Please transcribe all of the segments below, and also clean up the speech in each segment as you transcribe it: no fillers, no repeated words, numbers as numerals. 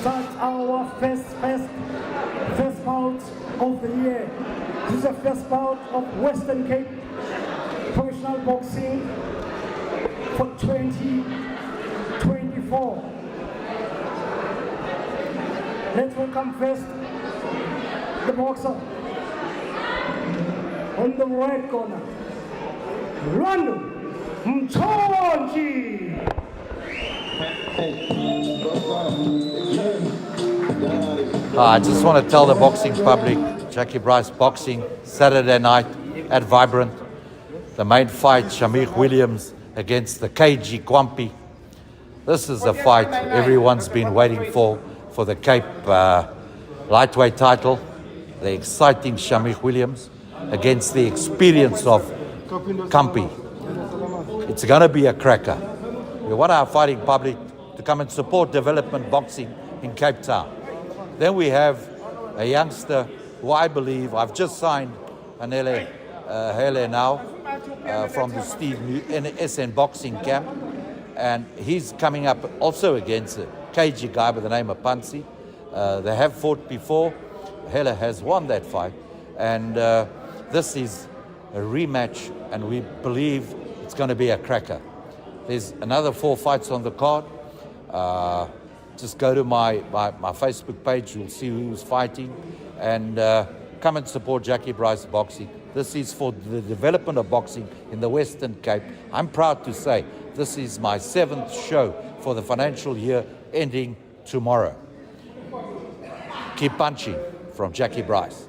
start our first bout of the year. This is the first bout of Western Cape Professional Boxing for 2024. Let's welcome first the boxer on the right corner, Random Mchonji. I just want to tell the boxing public, Jackie Brice Boxing, Saturday night at Vibrant. The main fight, Shamik Williams against the KG Kwampi. This is the fight everyone's been waiting for the Cape lightweight title. The exciting Shamik Williams against the experience of Kwampi. It's going to be a cracker. We want our fighting public to come and support development boxing in Cape Town. Then we have a youngster who I believe, I've just signed an Hele now from the Steve SN boxing camp, and he's coming up also against a KG guy by the name of Pansi. They have fought before. Hele has won that fight, and this is a rematch, and we believe it's going to be a cracker. There's another 4 fights on the card. Just go to my Facebook page, you'll see who's fighting, and come and support Jackie Brice Boxing. This is for the development of boxing in the Western Cape. I'm proud to say this is my 7th show for the financial year ending tomorrow. Keep punching from Jackie Brice.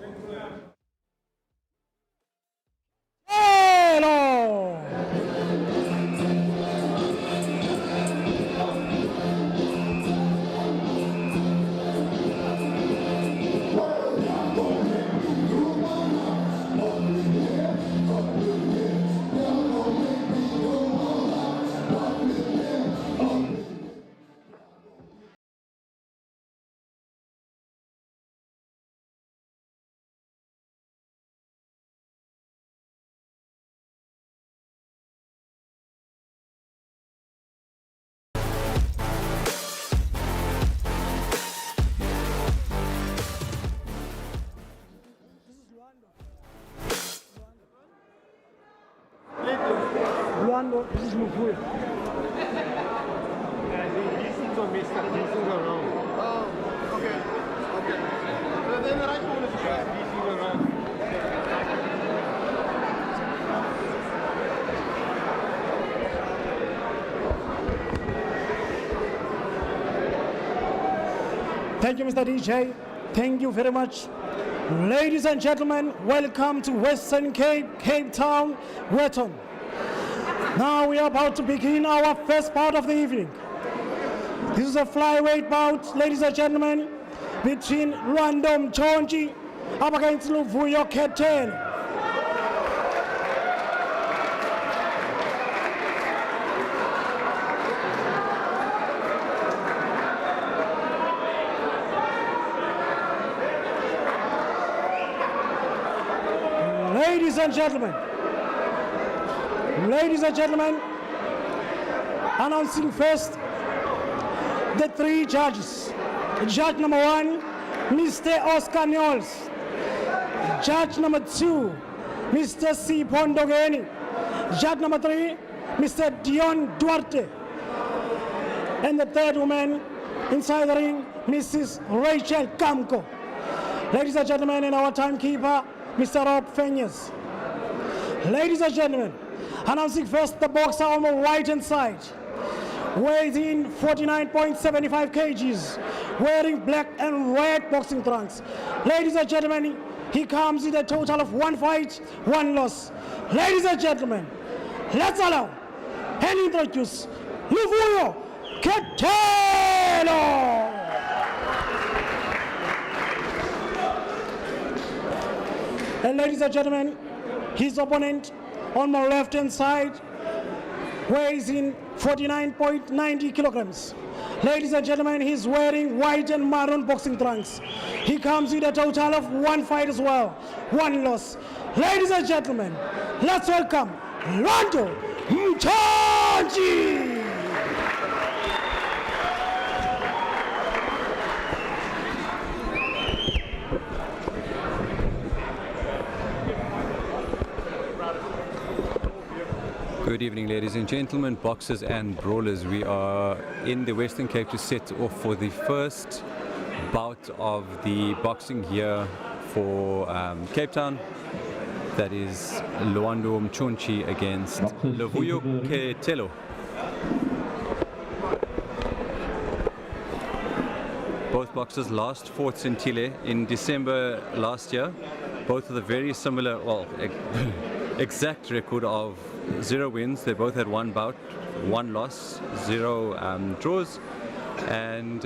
This is Luvuyo. These things are messed up, these things are wrong. Oh, okay. Then the right one is these things are wrong. Thank you, Mr. DJ. Thank you very much. Ladies and gentlemen, welcome to Western Cape, Cape Town, Wetton. Now we are about to begin our first bout of the evening. This is a flyweight bout, ladies and gentlemen, between Random Mchonji up against Luvuyo Ketene. Ladies and gentlemen, announcing first the 3 judges. Judge number 1, Mr. Oscar Nyols. Judge number 2, Mr. C. Pondogeni. Judge number 3, Mr. Dion Duarte. And the third woman inside the ring, Mrs. Rachel Kamko. Ladies and gentlemen, and our timekeeper, Mr. Rob Fenyas. Ladies and gentlemen, announcing first the boxer on the right hand side, weighs in 49.75 kgs, wearing black and red boxing trunks. Ladies and gentlemen, he comes with a total of 1 fight, 1 loss. Ladies and gentlemen, let's allow and introduce Luvuyo Ketene. And ladies and gentlemen, his opponent on my left hand side weighs in 49.90 kilograms. Ladies and gentlemen, he's wearing white and maroon boxing trunks. He comes with a total of 1 fight as well, 1 loss. Ladies and gentlemen, let's welcome Random Mchonji. Good evening, ladies and gentlemen, boxers and brawlers. We are in the Western Cape to set off for the first bout of the boxing here for Cape Town. That is Luando Mchonchi against Luvuyo Ketelo. Both boxers last fought Sentile in December last year. Both with a very similar, well, exact record of 0 wins. They both had 1 bout, 1 loss, 0 draws, and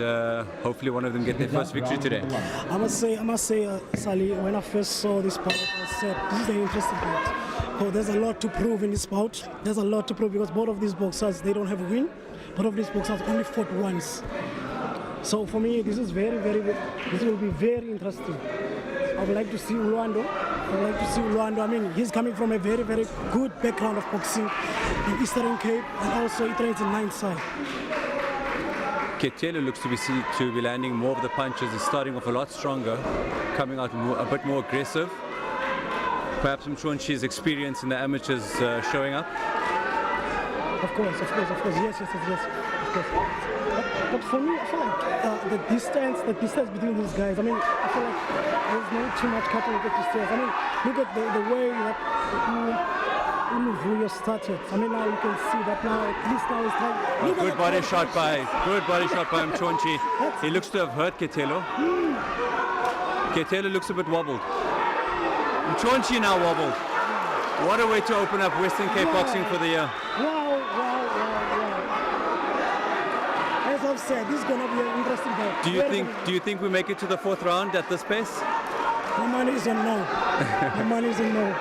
hopefully one of them get their first victory today. I must say, Sally, when I first saw this bout, I said, this is an interesting bout. Oh, there's a lot to prove in this bout. There's a lot to prove because both of these boxers, they don't have a win. Both of these boxers only fought once. So for me, this is this will be very interesting. I would like to see Luando. I mean, he's coming from a very good background of boxing in Eastern Cape, and also he trains in 9th side. Ketelo looks to be landing more of the punches. He's starting off a lot stronger, coming out a bit more aggressive. Perhaps Mchonchi's experience in the amateurs showing up. Of course, yes, of course. But for me, I feel like the distance between these guys, I mean, I feel like there's no too much cutting at the distance. I mean, look at the way that Luvuyo started. I mean, now you can see that now, at least now he's trying. Good body shot by Mchonchi. He looks to have hurt Ketelo. Ketelo looks a bit wobbled. Mchonchi now wobbled. What a way to open up Western Cape boxing for the year. Wow. As I've said, this is going to be an interesting bout. Do you think we make it to the 4th round at this pace? My money is on no. My money is on no.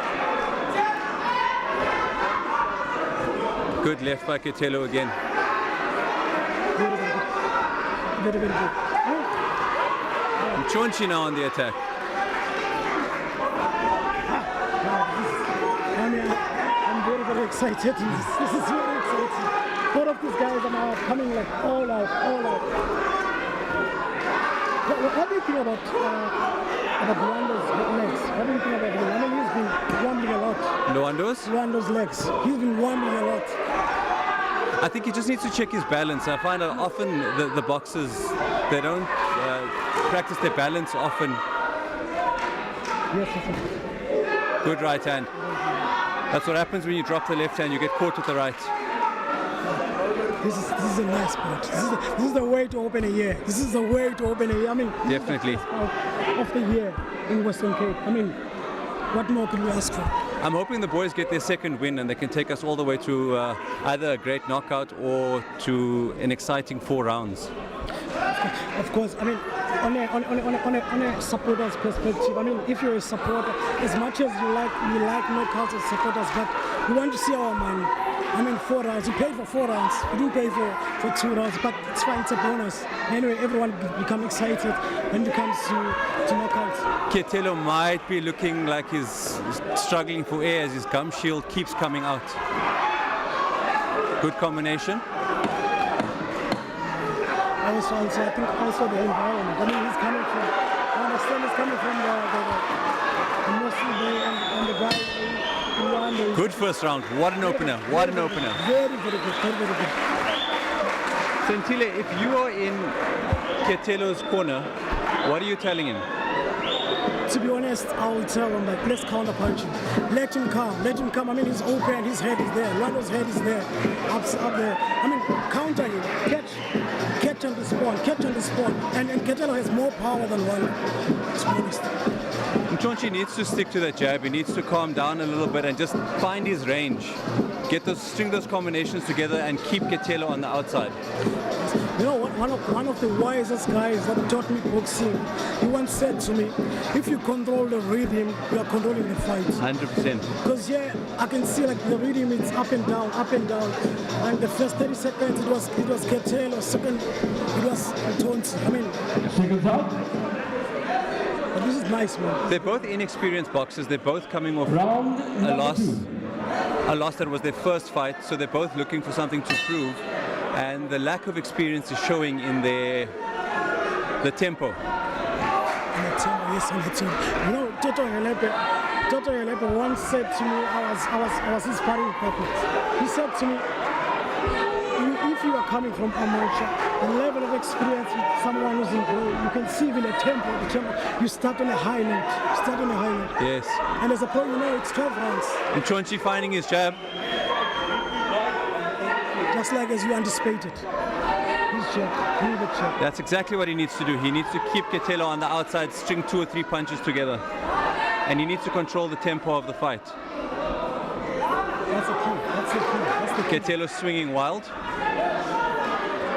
Good left by Ketelo again. Very good. Mchonchi now on the attack. I'm very excited. This is very exciting. Both of these guys are now coming like all out. What do you think about Luando's legs? What do you think about him? I mean, he's been wobbling a lot. Luando's legs. He's been wobbling a lot. I think he just needs to check his balance. I find that often the boxers, they don't practice their balance often. Yes. Good right hand. That's what happens when you drop the left hand. You get caught with the right. This is a nice bout. This is the way to open a year. I mean, definitely of the year in Western Cape. I mean, what more can we ask for? I'm hoping the boys get their 2nd win and they can take us all the way to either a great knockout or to an exciting 4 rounds. Of course, I mean, on a supporter's perspective, I mean, if you're a supporter, as much as you like knockouts as supporters, but we want to see our money. I mean, 4 rounds. We paid for 4 rounds. We didn't pay for 2 rounds, but it's fine. It's a bonus. Anyway, everyone become excited when it comes to knockouts. Ketelo might be looking like he's struggling for air as his gum shield keeps coming out. Good combination. Also, I think also the environment. I mean, I understand he's coming from the Muslim Bay and the guy in Rwanda. Good first round. What an opener. Very good. Sentile, if you are in Ketelo's corner, what are you telling him? To be honest, I will tell him, like, let's counter punch him. Let him come. I mean, he's open, his head is there. Rando's head is there, up there. I mean, counter him, catch on the spawn. And Ketelo has more power than Rando, to be honest. Mchonchi needs to stick to that jab. He needs to calm down a little bit and just find his range. String those combinations together and keep Ketelo on the outside. You know, one of the wisest guys that taught me boxing, he once said to me, if you control the rhythm, you are controlling the fight. 100%. Because I can see like the rhythm is up and down. And the first 30 seconds it was Ketelo, second it was Mchonchi. I mean, but this is nice, man. They're both inexperienced boxers. They're both coming off a loss that was their first fight, so they're both looking for something to prove. And the lack of experience is showing in the tempo. Yes, on the tempo. You know, Toto Helepe, Dr. Yelepo once said to me, I was his sparring partner. He said to me, if you are coming from amateur, the level of experience with someone who's in pro, you can see in the tempo, you start on a high note. Yes. And as a pro, you know it's 12 rounds. And Chonchi finding his jab. Just like as you anticipated. His jab, really the jab. That's exactly what he needs to do. He needs to keep Ketelo on the outside, string 2 or 3 punches together. And he needs to control the tempo of the fight. That's the key. Ketelo swinging wild.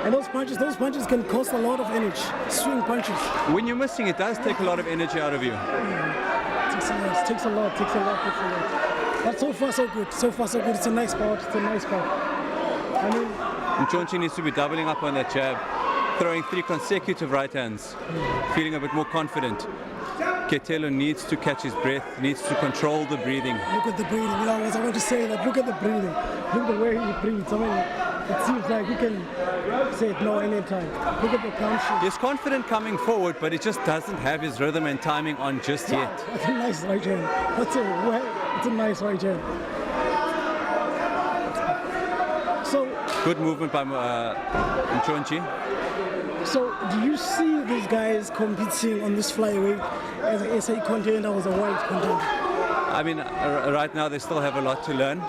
And those punches can cost a lot of energy. Swing punches. When you're missing, it does take a lot of energy out of you. Takes a lot. But so far so good. It's a nice bout. I mean, Chonchi needs to be doubling up on that jab, throwing 3 consecutive right hands, feeling a bit more confident. Ketelo needs to catch his breath, needs to control the breathing. Look at the breathing. I want to say that. Look at the breathing. Look at the way he breathes. I mean, it seems like he can say it no anytime. Look at the country. He's confident coming forward, but he just doesn't have his rhythm and timing on just yet. That's a nice right hand. That's a nice right hand. So good movement by Chonchi. So do you see these guys competing on this flyweight as a SA contender or as a world contender? I mean, right now they still have a lot to learn.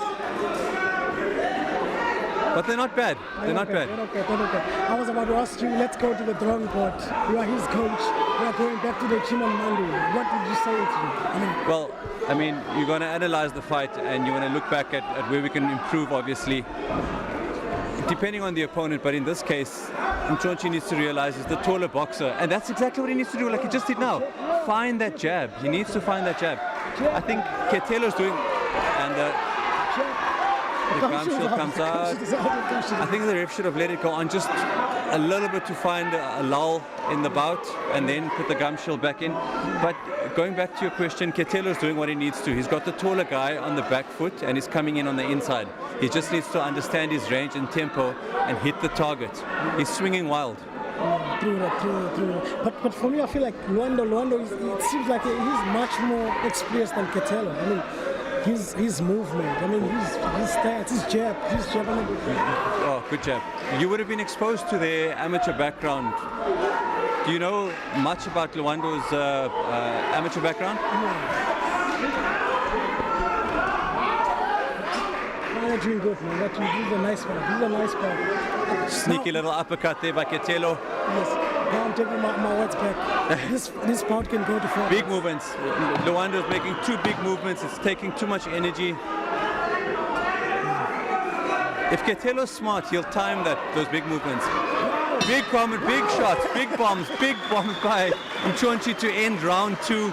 But they're not bad. They're not bad. I was about to ask you, let's go to the drawing board. You are his coach. We are going back to the gym on Monday. What did you say to him? You're going to analyze the fight and you want to look back at where we can improve, obviously, depending on the opponent. But in this case, Chonchi needs to realize he's the taller boxer. And that's exactly what he needs to do, like he just did now. Find that jab. He needs to find that jab. I think Ketelo's doing... And the gum shield comes out. I think the ref should have let it go on just a little bit to find a lull in the bout and then put the gum shield back in. But going back to your question, Ketelo's doing what he needs to. He's got the taller guy on the back foot and he's coming in on the inside. He just needs to understand his range and tempo and hit the target. He's swinging wild. True. But for me, I feel like Luando, it seems like he's much more experienced than Ketelo. I mean, his movement, his stance, his jab. Oh, good jab. You would have been exposed to their amateur background. Do you know much about Luando's amateur background? They're doing good, man. This is a nice one. Sneaky little uppercut there by Ketelo. Yes. Now I'm taking my words back. This bout can go to 4. Big movements. Luando's making 2 big movements. It's taking too much energy. If Ketelo's smart, he'll time those big movements. Big comment, big shots, big bombs by Chonchi to end round 2.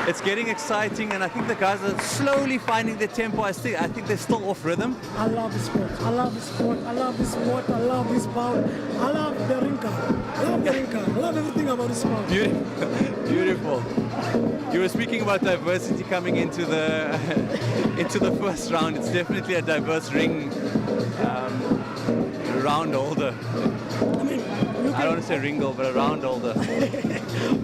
It's getting exciting, and I think the guys are slowly finding their tempo. I think they're still off rhythm. I love this sport. I love this bout. I love the rinka. I love everything about this sport. Beautiful. You were speaking about diversity coming into the into the first round. It's definitely a diverse ring round holder. I don't want to say ringle, but a round holder.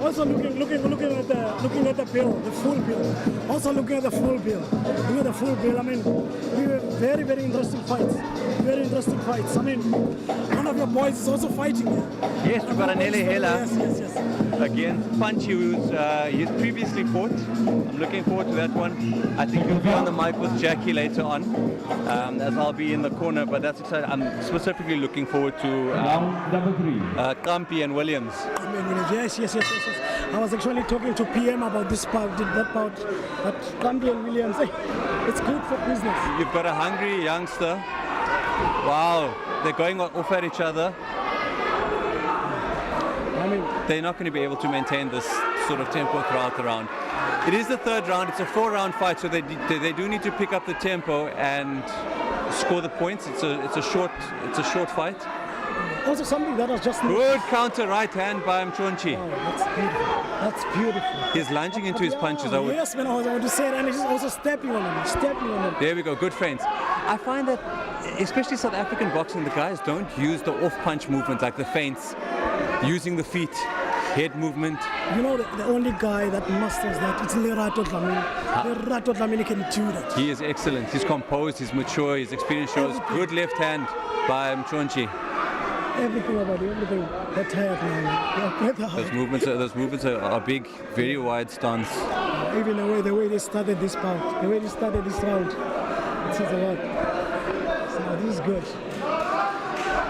Also looking at the bill, the full bill. Also looking at the full bill. Look at the full bill. We were very, very interesting fights. One of your boys is also fighting. Yes, we've got Anele Hela. Yes. Against Punchy, he's previously fought. I'm looking forward to that one. I think he'll be on the mic with Jackie later on, as I'll be in the corner, but that's exciting. I'm specifically looking forward to number 3. Kampi and Williams. Yes. I was actually talking to PM about this bout, but Kampi and Williams, it's good for business. You've got a hungry youngster. Wow, they're going off at each other. They're not going to be able to maintain this sort of tempo throughout the round. It is the 3rd round. It's a 4-round fight, so they do need to pick up the tempo and score the points. It's a short fight. Also something that was just good counter right hand by Chonchi. Oh, that's beautiful. He's lunging into his punches. Yes, man, I was about to say that, and he's also stepping on him. There we go, good feints. I find that, especially South African boxing, the guys don't use the off-punch movement like the feints, using the feet. head movement. You know, the only guy that masters that, it's Lerato Dlamini. Lerato Dlamini can do that. He is excellent. He's composed, he's mature, his experience shows. Good left hand by Mchonchi. Everything about it, everything. They're tired now. Those movements are big, very wide stance. Even the way they started this bout, the way they started this round, it says a lot. So this is good.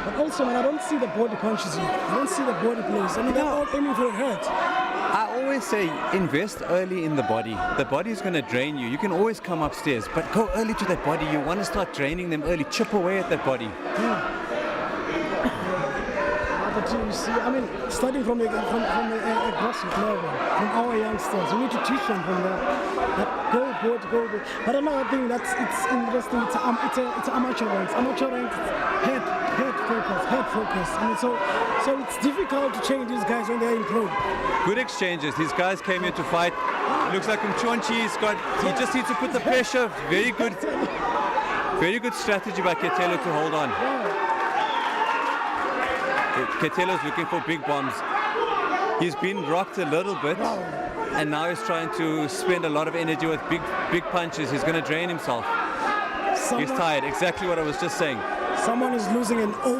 But also, man, I don't see the body punches here. I don't see the body plays. I mean, they're all aiming for a head. I always say invest early in the body. The body is going to drain you. You can always come upstairs, but go early to that body. You want to start draining them early. Chip away at that body. But you see, I mean, starting from a grassroots level, from our youngsters, we need to teach them from that go board. But another thing it's interesting, it's amateur ranks. Amateur ranks, head focus. I mean, so it's difficult to change these guys when they're in pro. Good exchanges. These guys came here to fight. Looks like Mchonchi he just needs to put the pressure. Very good strategy by Ketelo to hold on. Ketelo's looking for big bombs. He's been rocked a little bit, and now he's trying to spend a lot of energy with big punches. He's going to drain himself. He's tired. Exactly what I was just saying. Someone is losing an O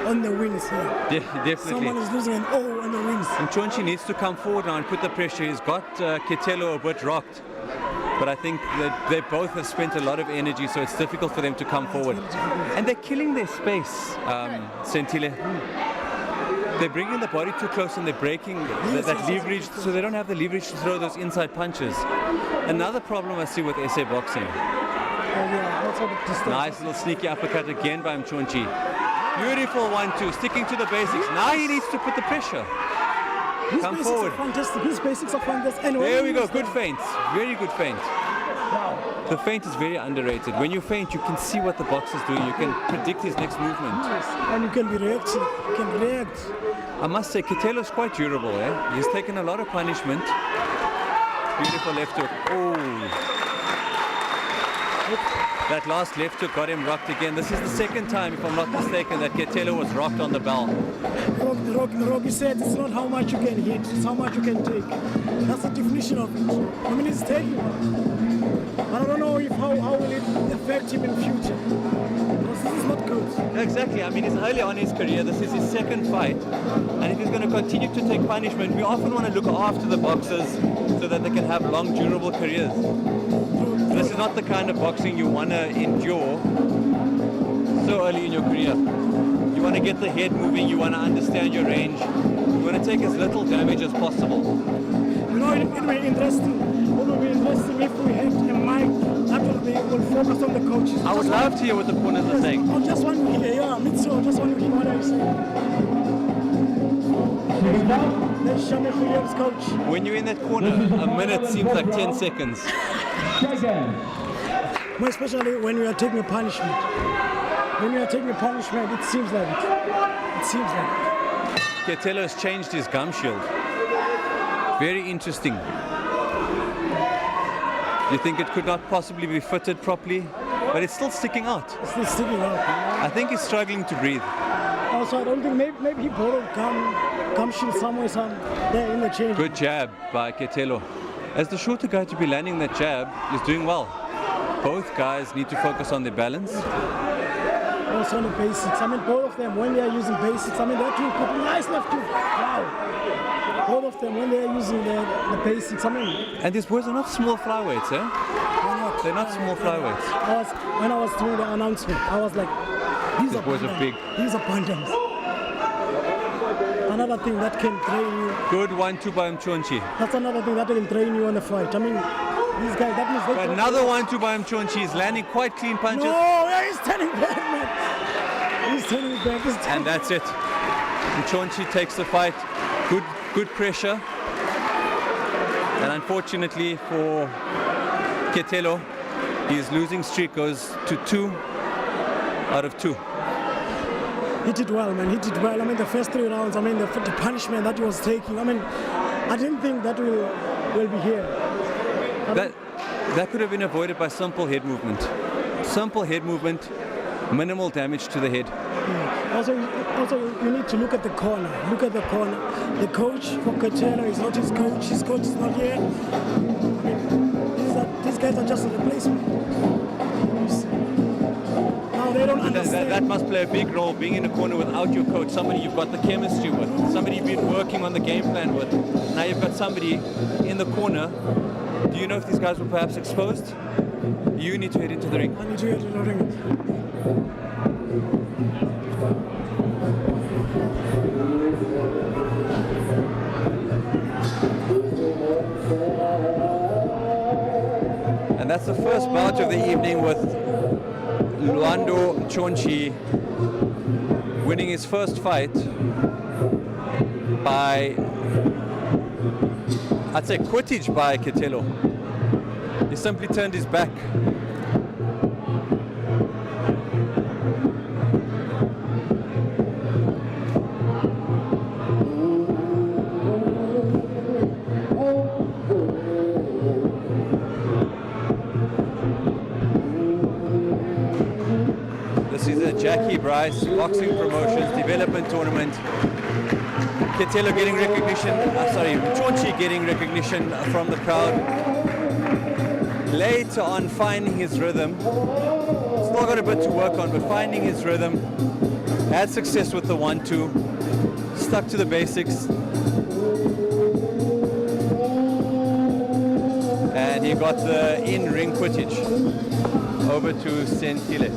on the wings here. Definitely. Someone is losing an O on the wings. And Mchonchi needs to come forward now and put the pressure. He's got Ketelo a bit rocked. But I think that they both have spent a lot of energy, so it's difficult for them to come forward. And they're killing their space, Sentile. They're bringing the body too close and they're breaking that leverage, so they don't have the leverage to throw those inside punches. Another problem I see with SA boxing. Nice little sneaky uppercut again by Mchonchi. Beautiful 1-2, sticking to the basics. Now he needs to put the pressure. Come forward. His basics are fantastic. There we go, good feints. Very good feint. The feint is very underrated. When you feint, you can see what the boxer's doing. You can predict his next movement. Yes. And you can be reactive. You can react. I must say, Ketelo's quite durable. He's taken a lot of punishment. Beautiful left hook. Oh. That last left hook got him rocked again. This is the second time, if I'm not mistaken, that Ketelo was rocked on the bell. Rocky said it's not how much you can hit, it's how much you can take. That's the definition of it. I mean, he's taking it. But I don't know how will it affect him in future. Because this is not good. Exactly. I mean, he's early on in his career. This is his second fight. And if he's going to continue to take punishment, we often want to look after the boxers so that they can have long, durable careers. This is not the kind of boxing you want to endure so early in your career. You want to get the head moving, you want to understand your range, you want to take as little damage as possible. You know, it will be interesting. It will be interesting if we have a mic that will focus on the coaches. I would love to hear what the corners are saying. I just want to hear, I just want to hear what I'm saying. There's Shamik Williams, coach. When you're in that corner, a minute seems like 10 seconds. Especially when we are taking a punishment. When we are taking a punishment, it seems like it. It seems like it. Ketelo has changed his gum shield. Very interesting. You think it could not possibly be fitted properly, but it's still sticking out. It's still sticking out. I think he's struggling to breathe. Also, I don't think maybe he borrowed gum shield somewhere there in the change. Good jab by Ketelo. As the shorter guy to be landing that jab, he's doing well. Both guys need to focus on their balance. Also on the basics. I mean, both of them, when they are using basics, I mean, they're doing good. Nice left hook. Wow. Both of them, when they are using the basics, I mean. And these boys are not small flyweights, eh? They're not small flyweights. When I was doing the announcement, I was like, these boys are big. These are bantams. Another thing that can train you. Good 1-2 by Mchonchi. That's another thing that can train you on the fight. I mean, these guys, that means they... Another 1-2 by Mchonchi. He's landing quite clean punches. No, he's turning back, man. He's turning back. And that's it. Mchonchi takes the fight. Good pressure. And unfortunately for Ketelo, his losing streak goes to 2 out of 2. He did well, man. He did well. I mean, the first 3 rounds, I mean, the punishment that he was taking, I mean, I didn't think that will be here. That could have been avoided by simple head movement. Simple head movement, minimal damage to the head. Also, you need to look at the corner. Look at the corner. The coach for Katela is not his coach. His coach is not here. These guys are just a replacement. Now they don't understand. That must play a big role, being in a corner without your coach, somebody you've got the chemistry with, somebody you've been working on the game plan with. Now you've got somebody in the corner. Do you know if these guys were perhaps exposed? You need to head into the ring. I need to head into the ring. And that's the first bout of the evening with Luando Chonchi winning his first fight by, I'd say, quittage by Ketelo. He simply turned his back. This is a Jackie Brice Boxing Promotions development tournament. Ketelo getting recognition, Chonchi getting recognition from the crowd. Later on, finding his rhythm. Still got a bit to work on, but finding his rhythm. Had success with the 1-2. Stuck to the basics. And he got the in-ring footage over to Sentile.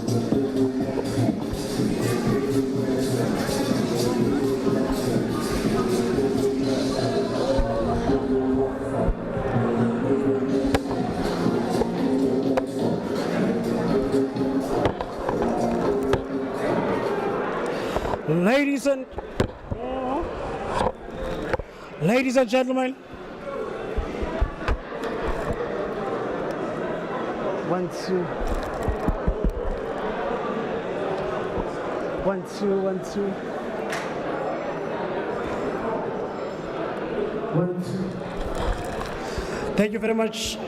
Ladies and gentlemen, 1, 2, 1, 2, 1, 2, 1, 2. Thank you very much.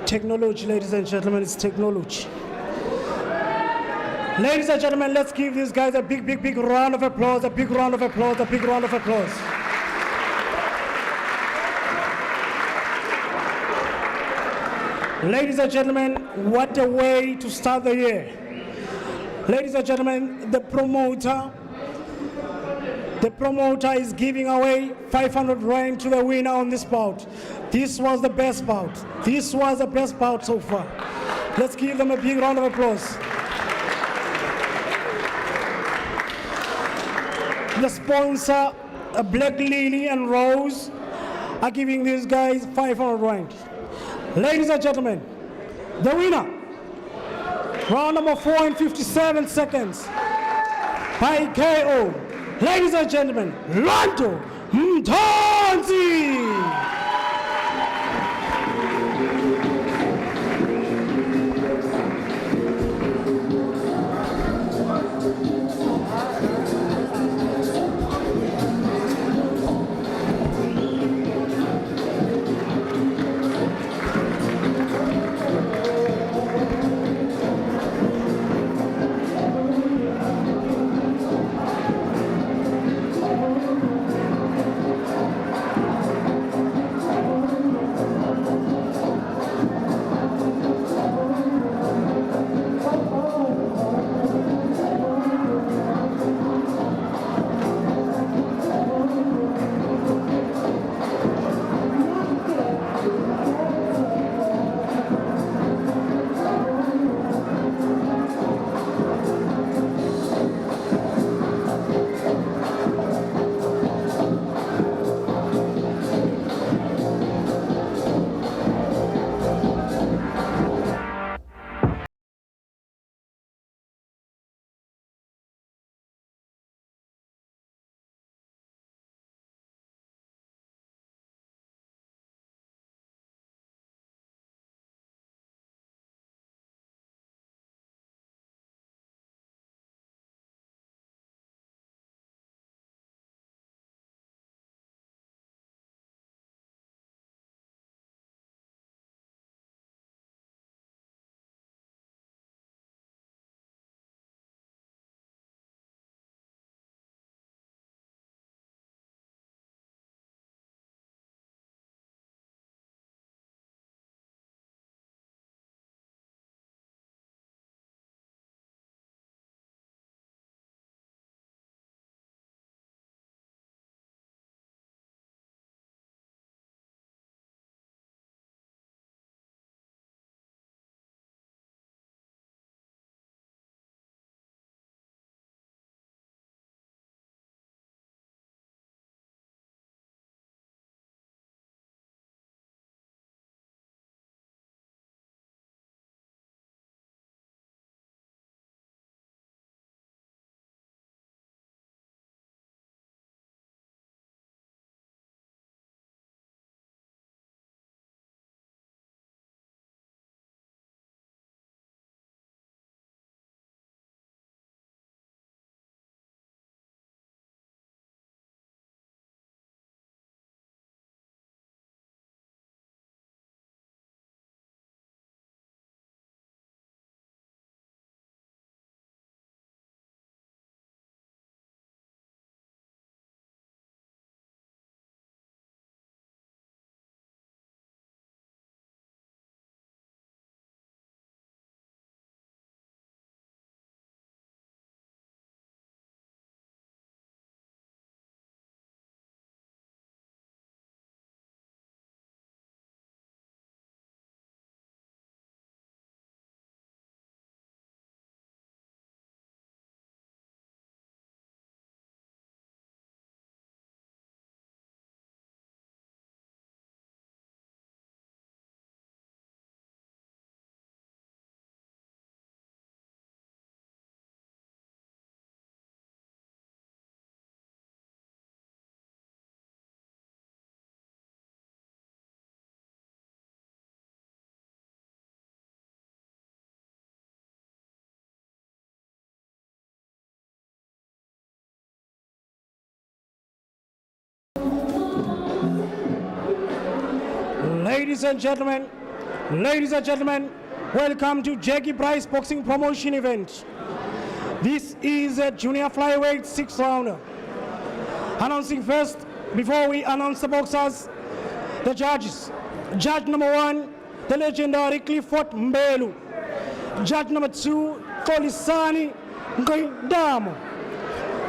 Technology, ladies and gentlemen, it's technology. Ladies and gentlemen, let's give these guys a big, big, big round of applause, a big round of applause, a big round of applause. Ladies and gentlemen, what a way to start the year. Ladies and gentlemen, the promoter is giving away 500 rand to the winner on this bout. This was the best bout. This was the best bout so far. Let's give them a big round of applause. The sponsor, Black Lily and Rose, are giving these guys 500 rand. Ladies and gentlemen, the winner, round number 4 in 57 seconds, by KO. Ladies and gentlemen, Luando Chonchi. Ladies and gentlemen, welcome to Jackie Brice Boxing Promotion event. This is a junior flyweight 6th rounder. Announcing first, before we announce the boxers, the judges. Judge number 1, the legendary Clifford Mbelu. Judge number 2, Kolisani Ngoindamo.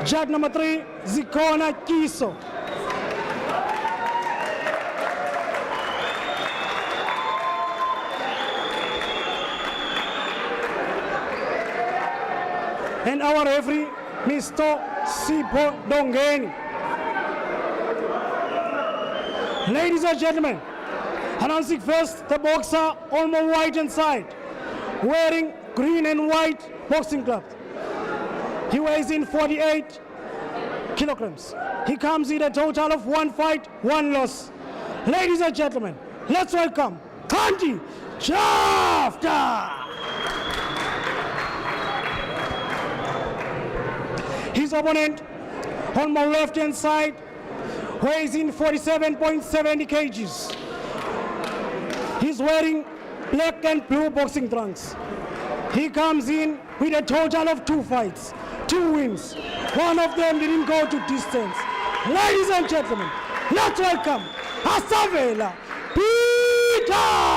Judge number 3, Zikona Kiso. And our referee, Mr. Sipo Dongeni. Ladies and gentlemen, announcing first the boxer on my right hand side, wearing green and white boxing gloves. He weighs in 48 kilograms. He comes in a total of 1 fight, 1 loss. Ladies and gentlemen, let's welcome Kanti Jafta. His opponent on my left hand side weighs in 47.70 kgs. He's wearing black and blue boxing trunks. He comes in with a total of 2 fights, 2 wins. One of them didn't go to distance. Ladies and gentlemen, let's welcome Asavela Peter!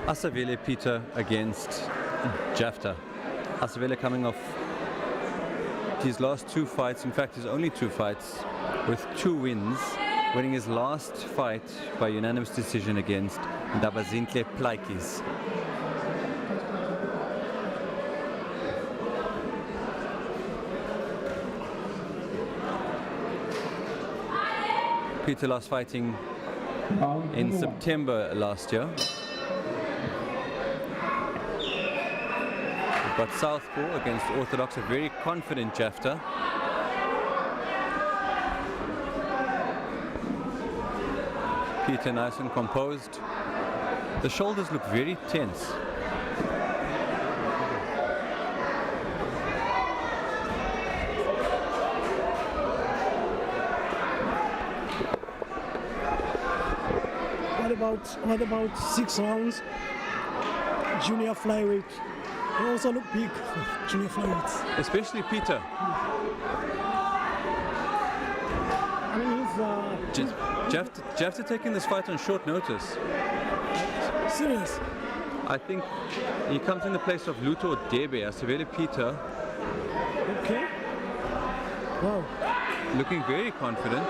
Asavele Peter against Jafta. Asavele coming off his last 2 fights, in fact his only 2 fights, with 2 wins, winning his last fight by unanimous decision against Ndabazinhle Plaikis. Peter last fighting in September last year. But southpaw against orthodox, a very confident Jafta. Peter nice and composed. The shoulders look very tense. What about 6 rounds? Junior flyweight. They also look big for junior flyweights. Especially Peter. I mean, he's Jafta taking this fight on short notice. serious. I think he comes in the place of Luto Debe, Asavele Peter. Okay. Wow. Looking very confident.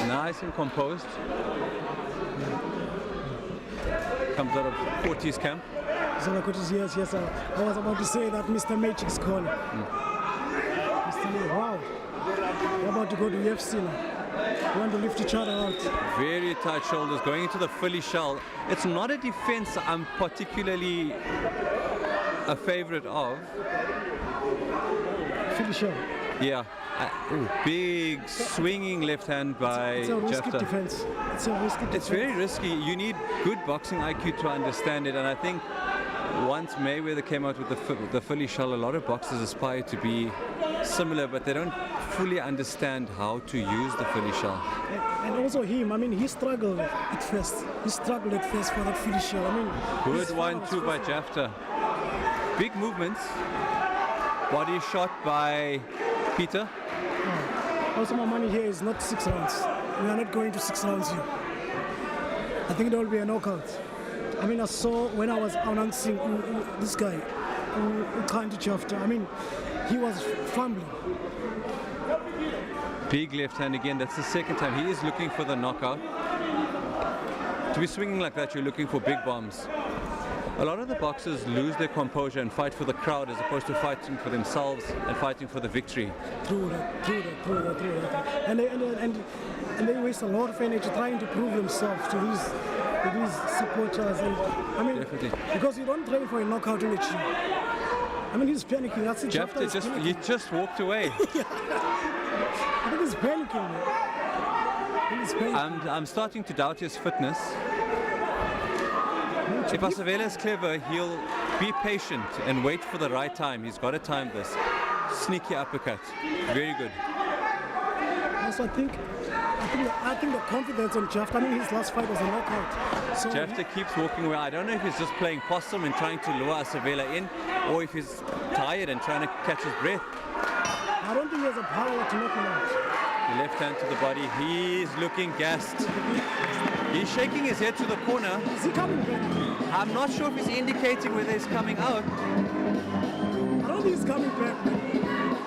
Nice and composed. Comes out of Fortis camp. So yes, I was about to say that Mr. Magic's corner. Mr. Wow. We're about to go to UFC now. We want to lift each other out. Very tight shoulders, going into the Philly shell. It's not a defense I'm particularly a favorite of. Philly shell. Yeah. Big swinging left hand by It's a risky Jafta. defense. It's a risky defense. It's very risky. You need good boxing IQ to understand it, and I think once Mayweather came out with the Philly shell, a lot of boxers aspire to be similar, but they don't fully understand how to use the Philly shell. And also him, I mean, he struggled at first. He struggled at first for that Philly shell. I mean, Good 1-2 by Jafta. Big movements. Body shot by Peter. also my money here is not 6 rounds. We are not going to 6 rounds here. I think there will be a knockout. I mean, I saw when I was announcing this guy, Kanti Jafta. I mean, he was fumbling. Big left hand again. That's the second time. He is looking for the knockout. To be swinging like that, you're looking for big bombs. A lot of the boxers lose their composure and fight for the crowd as opposed to fighting for themselves and fighting for the victory. True that. And they waste a lot of energy trying to prove themselves to these supporters. And I mean, Definitely. because you don't train for a knockout in the gym. I mean, he's panicking. That's it. Jafta he just walked away. I think he's panicking. I'm I'm starting to doubt his fitness. If Asavela is clever, he'll be patient and wait for the right time. He's got to time this. Sneaky uppercut. Very good. Also, I think the confidence on Jeff. I mean, his last fight was a knockout. So Jafta keeps walking away. I don't know if he's just playing possum and trying to lure Asavela in, or if he's tired and trying to catch his breath. I don't think he has the power to knock him out. The left hand to the body. He's looking gassed. He's shaking his head to the corner. Is he coming back? I'm not sure if he's indicating whether he's coming out. I don't think he's coming back. Man.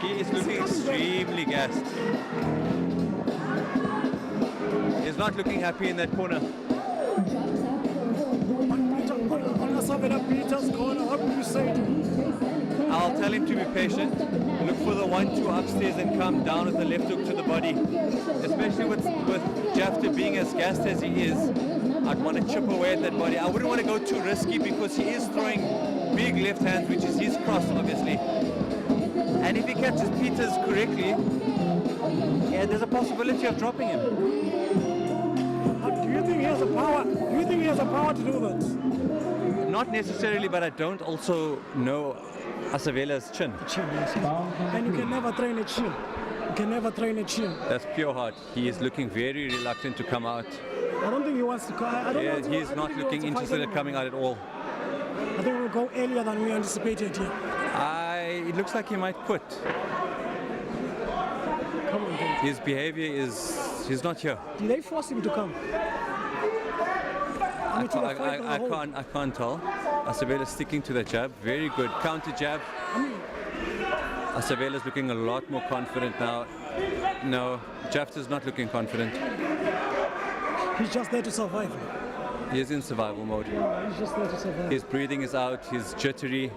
He is looking extremely gassed. He's not looking happy in that corner. On Asavela Peter's corner, what would you say? I'll tell him to be patient. Look for the 1-2 upstairs and come down with the left hook to the body. Especially with Jafta being as gassed as he is, I'd want to chip away at that body. I wouldn't want to go too risky because he is throwing big left hands, which is his cross, obviously. And if he catches Peters correctly, yeah, there's a possibility of dropping him. Do you think he has the power? Do you think he has the power to do that? Not necessarily, but I don't also know Asavela's chin. Chin, yes. And you can never train a chin. You can never train a chin. That's pure heart. He is looking very reluctant to come out. I don't think he wants to come. He's not looking interested in coming out at all. I think we'll go earlier than we anticipated here. It looks like he might quit. Come on, guys. His behavior he's not here. Did they force him to come? I can't tell. Asavela's sticking to the jab. Very good. Counter jab. Asavela's looking a lot more confident now. No, Jafta's not looking confident. He's just there to survive. He is in survival mode. He's just there to survive. His breathing is out. He's jittery.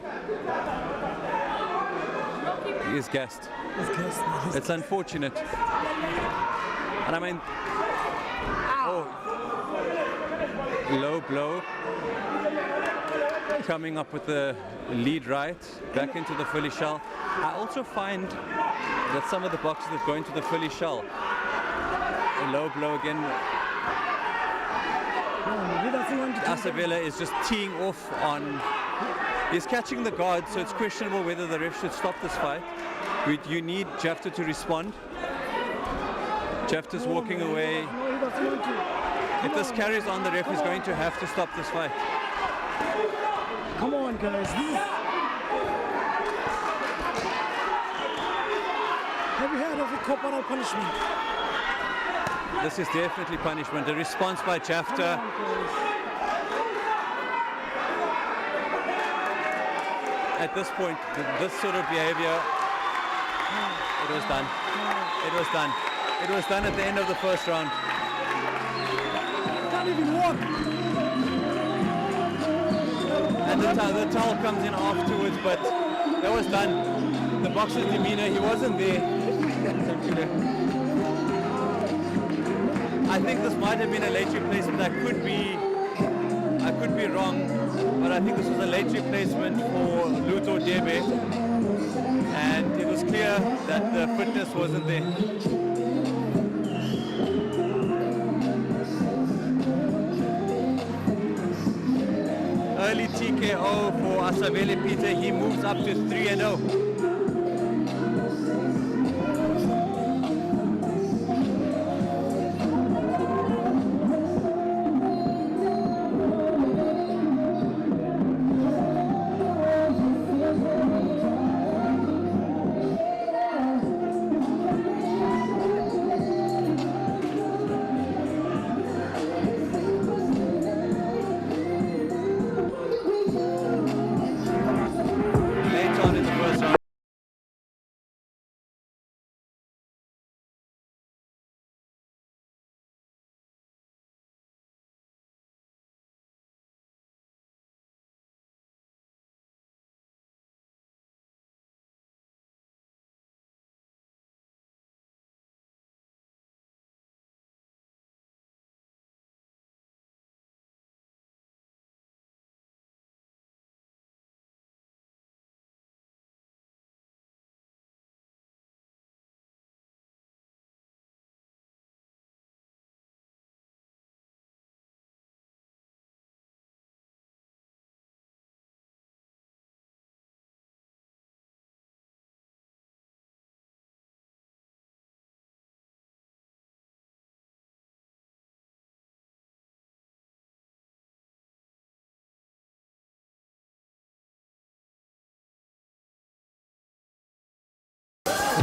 He is gassed. It's unfortunate. And I mean, low blow. Coming up with the lead right, back into the Philly shell. I also find that some of the boxers that go into the Philly shell, a low blow again. Asavela is just teeing off on. He's catching the guard, so it's questionable whether the ref should stop this fight. You need Jafta to respond. Jafta's walking away. If this carries on, the ref is going to have to stop this fight. Come on, guys. Have you heard of the corporal punishment? This is definitely punishment. A response by Jafta. At this point, this sort of behavior, it was done. It was done. It was done at the end of the first round. Can't even walk. And the towel comes in afterwards, but that was done. The boxer's demeanor, he wasn't there. I think this might have been a late replacement. I could be wrong, but I think this was a late replacement for Luto Debe, and it was clear that the fitness wasn't there. Early TKO for Asavela Peter. He moves up to 3-0.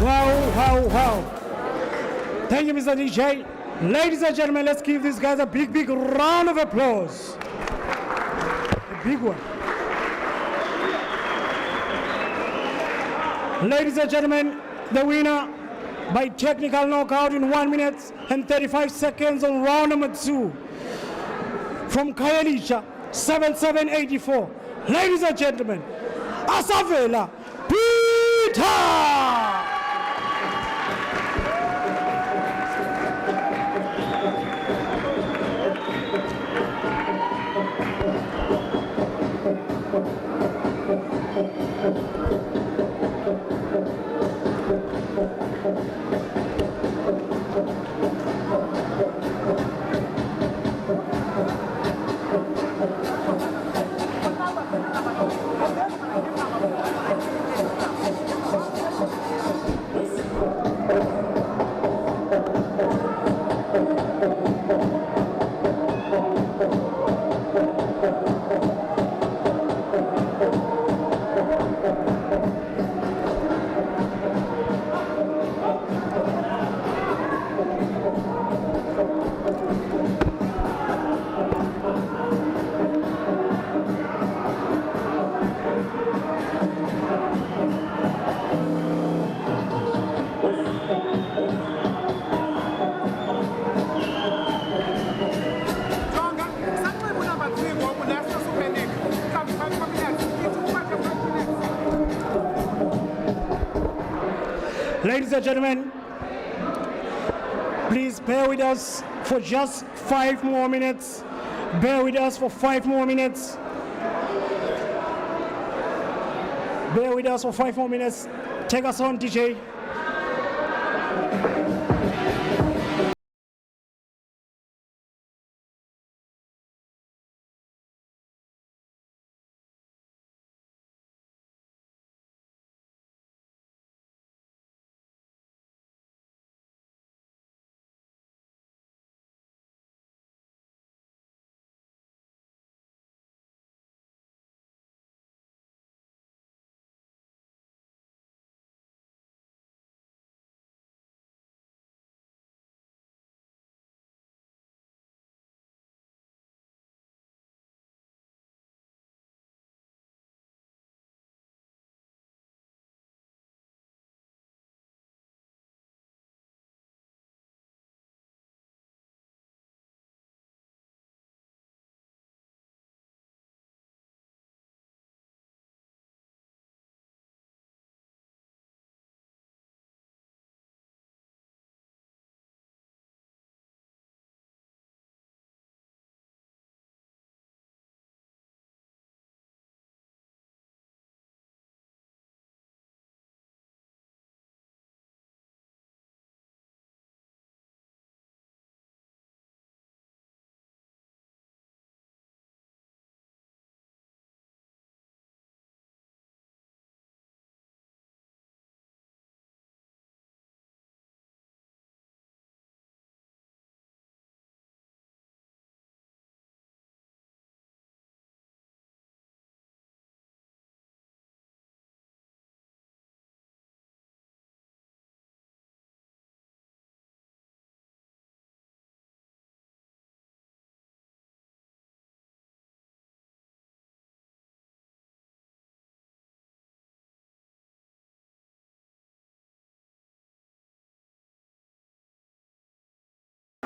Wow. Thank you, Mr. DJ. Ladies and gentlemen, let's give these guys a big round of applause. A big one. Ladies and gentlemen, the winner by technical knockout in 1 minute and 35 seconds on round number 2 from Khayelitsha, 7784. Ladies and gentlemen, Asavela Peter! Ladies and gentlemen, please bear with us for just 5 more minutes. Bear with us for 5 more minutes. Bear with us for 5 more minutes. Take us on, DJ.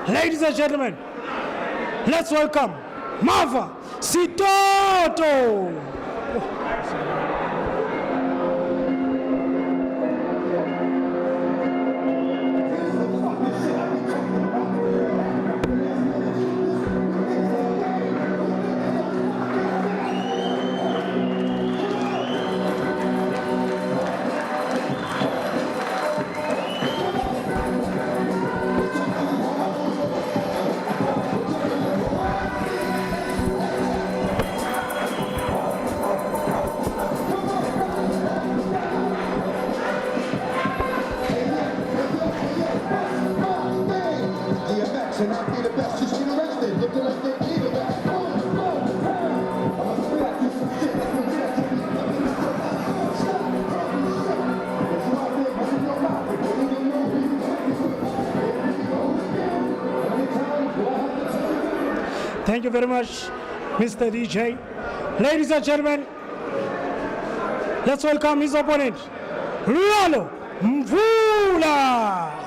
Ladies and gentlemen, let's welcome Marva Sitoto. Thank you very much, Mr. DJ. Ladies and gentlemen, let's welcome his opponent, Luyalo Mvula.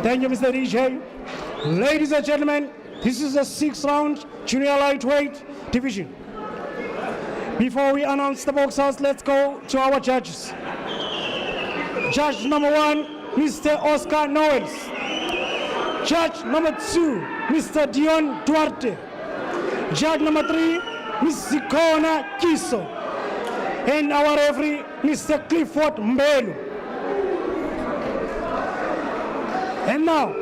Thank you, Mr. DJ. Ladies and gentlemen, this is a 6-round junior lightweight division. Before we announce the boxers, let's go to our judges. Judge number 1, Mr. Oscar Noels. Judge number 2, Mr. Dion Duarte. Judge number 3, Ms. Sikona Kiso. And our referee, Mr. Clifford Mbelu. And now,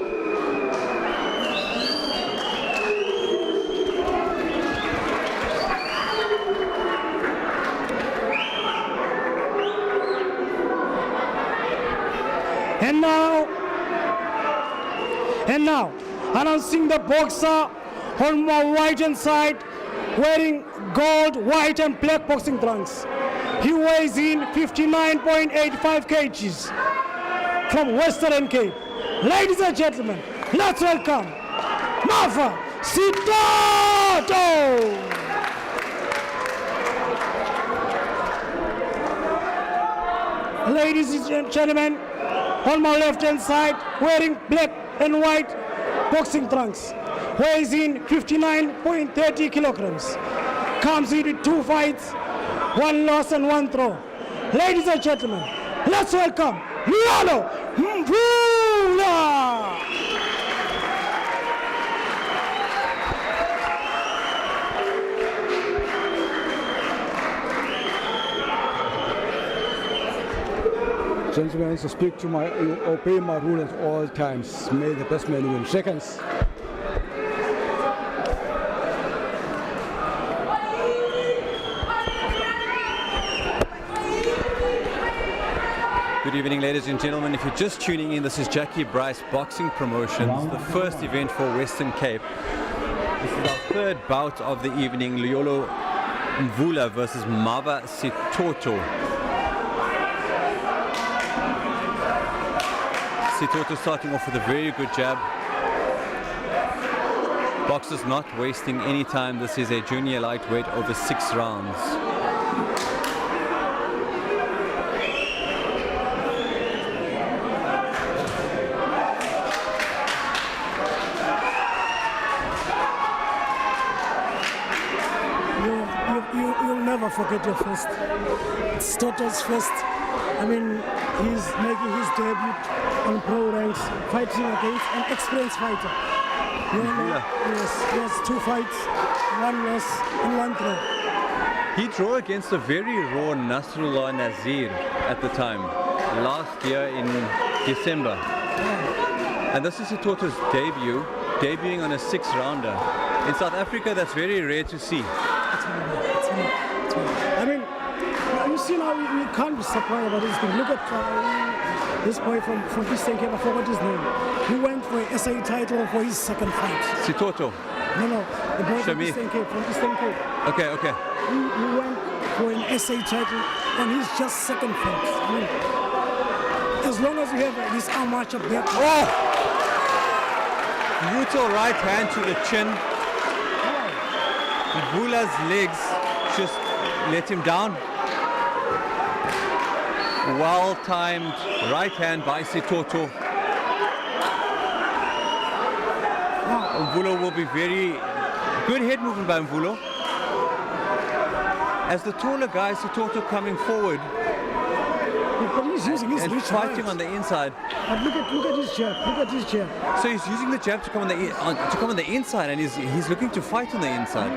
announcing the boxer on my right hand side, wearing gold, white and black boxing trunks. He weighs in 59.85 kgs from Western Cape. Ladies and gentlemen, let's welcome Mafa Sitoto. Ladies and gentlemen, on my left hand side, wearing black and white boxing trunks, weighs in 59.30 kilograms, comes in with 2 fights, 1 loss and 1 throw. Ladies and gentlemen, let's welcome Luyalo Mvula. Gentlemen, to speak to my, obey my rule at all times. May the best man win. Seconds. Good evening, ladies and gentlemen. If you're just tuning in, this is Jackie Brice Boxing Promotions, the first event for Western Cape. This is our third bout of the evening, Luyalo Mvula versus Mava Sitoto. Sitoto starting off with a very good jab. Boxers not wasting any time. This is a junior lightweight over 6 rounds. You'll never forget your first. It's Toto's first. I mean, he's making his debut on pro ranks, fighting against an experienced fighter. Yes, he has 2 fights, 1 loss and 1 throw. He drew against a very raw Nasrullah Nazir at the time, last year in December. And this is Sitoto's debut, debuting on a 6-rounder. In South Africa, that's very rare to see. I mean, you see now, we can't be surprised about this thing. Look at this boy from Eastern Cape, I forgot his name. He went for an SA title for his 2nd fight. Sitoto? No, the boy from Eastern Cape, Okay. He went for an SA title on his just 2nd fight. I mean, as long as you have this amateur back. Oh! Brutal right hand to the chin. Mvula's legs just let him down. Well-timed right hand by Sitoto. Mvulo will be very good head movement by Mvulo. As the taller guy, Sitoto coming forward But he's using his and reach fighting right. on the inside. But look at his jab. Look at his jab. So he's using the jab to come on the inside, and he's looking to fight on the inside.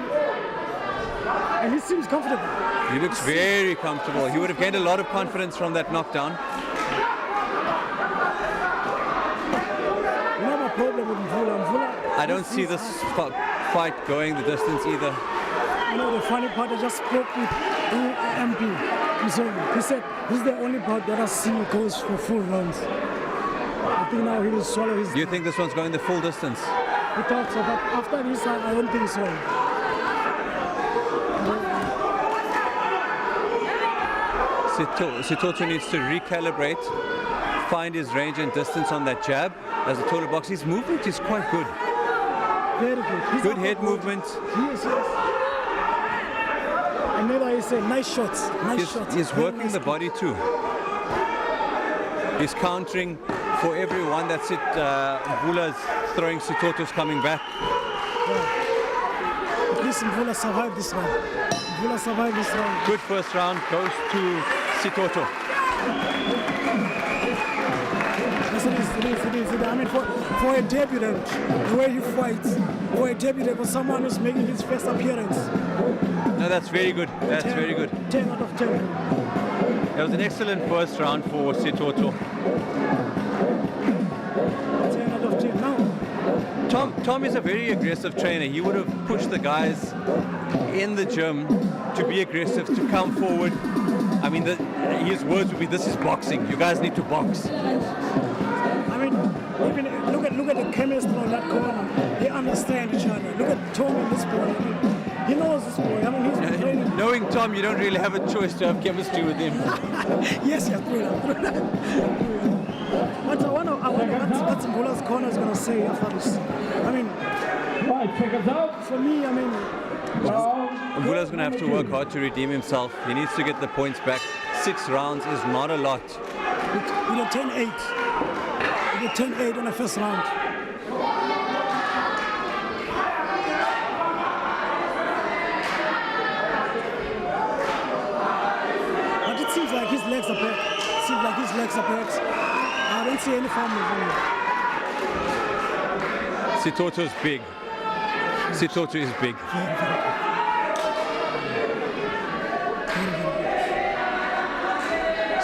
And he seems comfortable. He looks very comfortable. He would have gained a lot of confidence from that knockdown. You know my problem with Mvula. I don't see this fight going the distance either. You know the funny part, I just spoke with MP. He said this is the only part that I see goes for full rounds. I think now he will swallow his. Do you think this one's going the full distance? He thought so, but after this I don't think so. Sitoto needs to recalibrate, find his range and distance on that jab. As a taller boxer, his movement is quite good. Very good. He's Good up head there. movement. Yes. And then I say nice shots. Nice shots. He's Very working nice the body too. He's countering for every one that's it. Mvula's throwing, Sitoto's coming back. At least Mvula survived this round. Mvula survived this round. Good first round goes to Sitoto. Yes, it is. I mean, for a debutant, the way he fights, for a debutant, for someone who's making his first appearance. No, that's very good. That's 10 very good. 10 out of 10. That was an excellent first round for Sitoto. 10 out of 10. Now, Tom is a very aggressive trainer. He would have pushed the guys in the gym to be aggressive, to come forward. I mean, his words would be, "This is boxing. You guys need to box." I mean, even look at the chemistry on that corner. They understand each other. Look at Tom and this boy. I mean, he knows this boy. I mean, he's been training. Knowing Tom, you don't really have a choice to have chemistry with him. Yes, But I wonder what Mvula's corner is going to say after this. I mean, for me, I mean, Mvula's going to have to work hard to redeem himself. He needs to get the points back. 6 rounds is not a lot. you know, 10-8. You did 10-8 in the first round. But it seems like his legs are back. I don't see any form of him. Sitoto's big. Sitoto is big.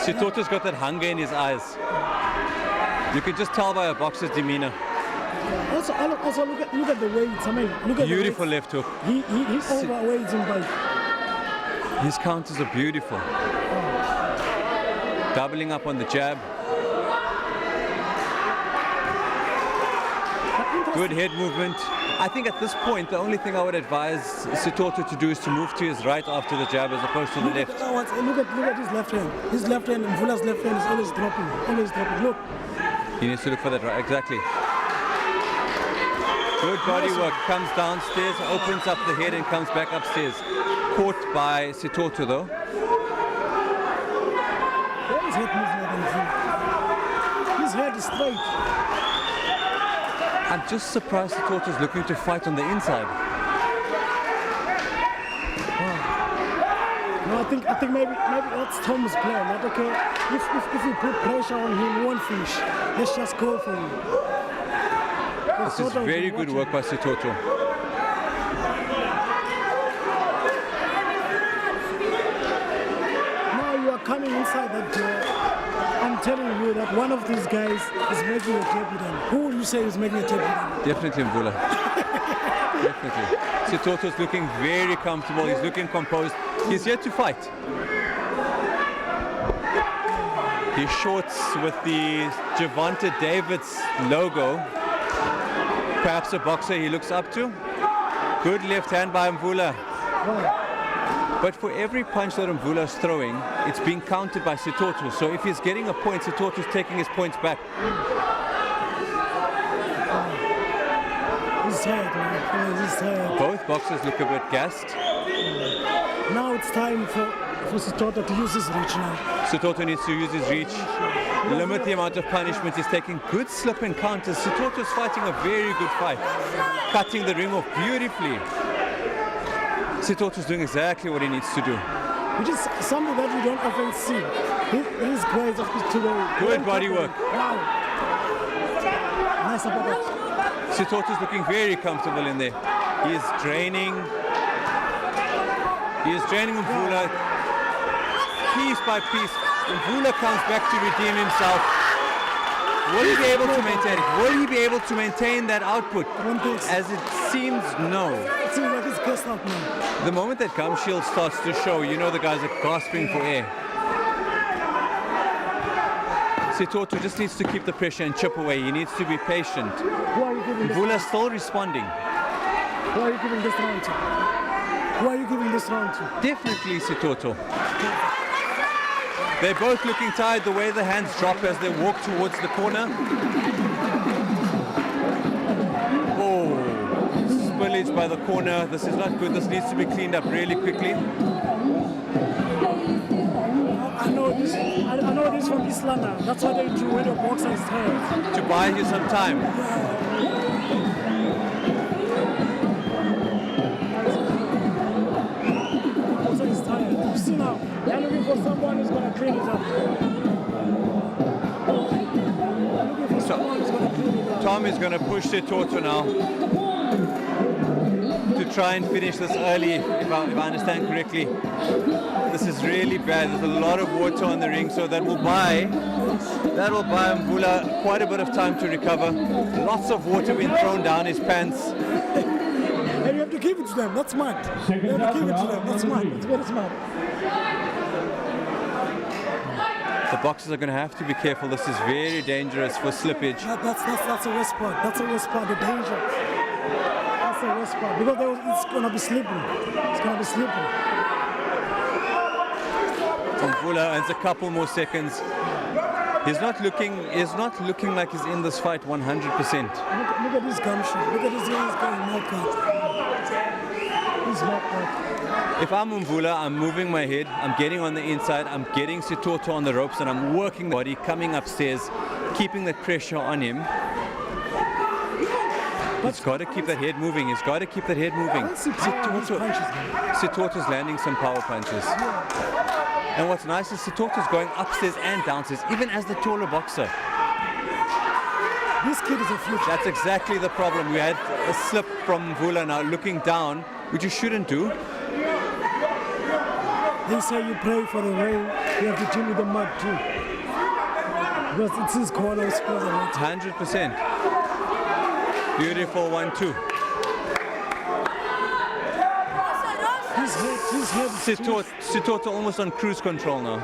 Sitoto's got that hunger in his eyes. You can just tell by a boxer's demeanor. Also look at the weights. I mean, look at Beautiful the left hook. He overweights him by. His counters are beautiful. Doubling up on the jab. Good head movement. I think at this point, the only thing I would advise Sitoto to do is to move to his right after the jab as opposed to the left. Look at his left hand. His left hand, Mvula's left hand is always dropping. Look. He needs to look for that right. Exactly. Good body work. Comes downstairs, opens up the head and comes back upstairs. Caught by Sitoto though. His head movement. His head is straight. I'm just surprised Sitoto's looking to fight on the inside. No, I think maybe that's Tom's plan. That okay, if we put pressure on him, he won't finish. Let's just go for him. This is very good work by Sitoto. Now you are coming inside that door. I'm telling you that one of these guys is making a debut. Who would you say is making a debut? Definitely Mvula. Definitely. Sitoto's looking very comfortable. He's looking composed. He's here to fight. His shorts with the Gervonta Davis logo. Perhaps a boxer he looks up to. Good left hand by Mvula. But for every punch that Mvula is throwing, it's being countered by Sitoto. So if he's getting a point, Sitoto's taking his points back. He's tired, man. He's tired. Both boxers look a bit gassed. Now it's time for Sitoto to use his reach now. Sitoto needs to use his reach, limit the amount of punishment. He's taking good slip and counters. Sitoto's fighting a very good fight, cutting the ring off beautifully. Sitoto's doing exactly what he needs to do. Which is something that we don't often see. His grace of today. Good body work. Wow. Nice uppercut. Sitoto's looking very comfortable in there. He is draining. He is draining Mvula piece by piece. Mvula comes back to redeem himself. Will he be able to maintain it? Will he be able to maintain that output? As it seems, no. It seems like he's pissed off now. The moment that gum shield starts to show, you know the guys are gasping for air. Sitoto just needs to keep the pressure and chip away. He needs to be patient. Who are you giving this Mvula's still responding. Who are you giving this round to? Who are you giving this round to? Definitely Sitoto. They're both looking tired, the way the hands drop as they walk towards the corner. Oh, spillage by the corner. This is not good. This needs to be cleaned up really quickly. I know this from East London. That's what they do when the boxer is tired. To buy you some time. Boxer is tired. You see now, they're looking for someone who's going to clean it up. Tom is going to push Sitoto now to try and finish this early, if I understand correctly. This is really bad. There's a lot of water on the ring, so that will buy Mvula quite a bit of time to recover. Lots of water being thrown down his pants. And you have to give it to them. That's smart. You have to give it to them. That's smart. It's very smart. The boxers are going to have to be careful. This is very dangerous for slippage. That's a worst part. That's a worst part. The danger. That's the worst part. Because it's going to be slippery. It's going to be slippery. Mvula earns a couple more seconds. He's not looking like he's in this fight 100%. Look at this gumption. Look at this guy's going knockout. He's knockout. If I'm Mvula, I'm moving my head, I'm getting on the inside, I'm getting Sitoto on the ropes, and I'm working the body, coming upstairs, keeping that pressure on him. He's got to keep that head moving. He's got to keep that head moving. Sitoto's landing some power punches. And what's nice is Sitoto's going upstairs and downstairs, even as the taller boxer. This kid is a future. That's exactly the problem. We had a slip from Mvula now, looking down, which you shouldn't do. They say you pray for the rain, you have to deal with the mud too. Because it's his corner, 100%. Beautiful 1-2. His head is Sitoto almost on cruise control now.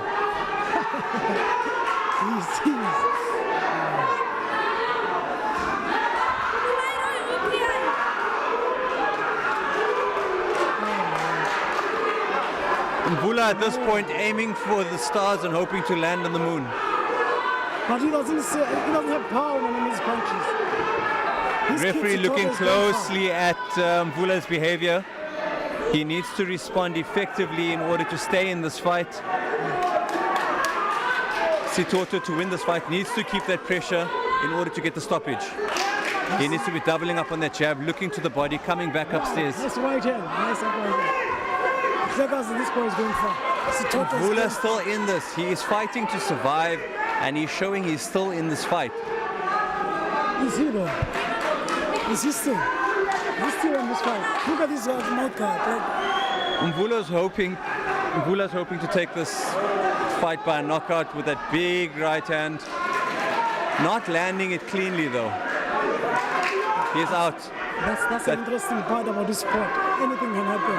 Mvula at this point aiming for the stars and hoping to land on the moon. But he doesn't have power in his punches. Referee looking closely at Mvula's behavior. He needs to respond effectively in order to stay in this fight. Sitoto, to win this fight, needs to keep that pressure in order to get the stoppage. He needs to be doubling up on that jab, looking to the body, coming back upstairs. Nice right hand. Nice right hand. This boy is going for. Mvula's still in this. He is fighting to survive, and he's showing he's still in this fight. Is he though? Is he still? He's still in this fight. Look at this mouth guard. Mvula's hoping to take this fight by a knockout with that big right hand. Not landing it cleanly though. He's out. That's the interesting part about this sport. Anything can happen.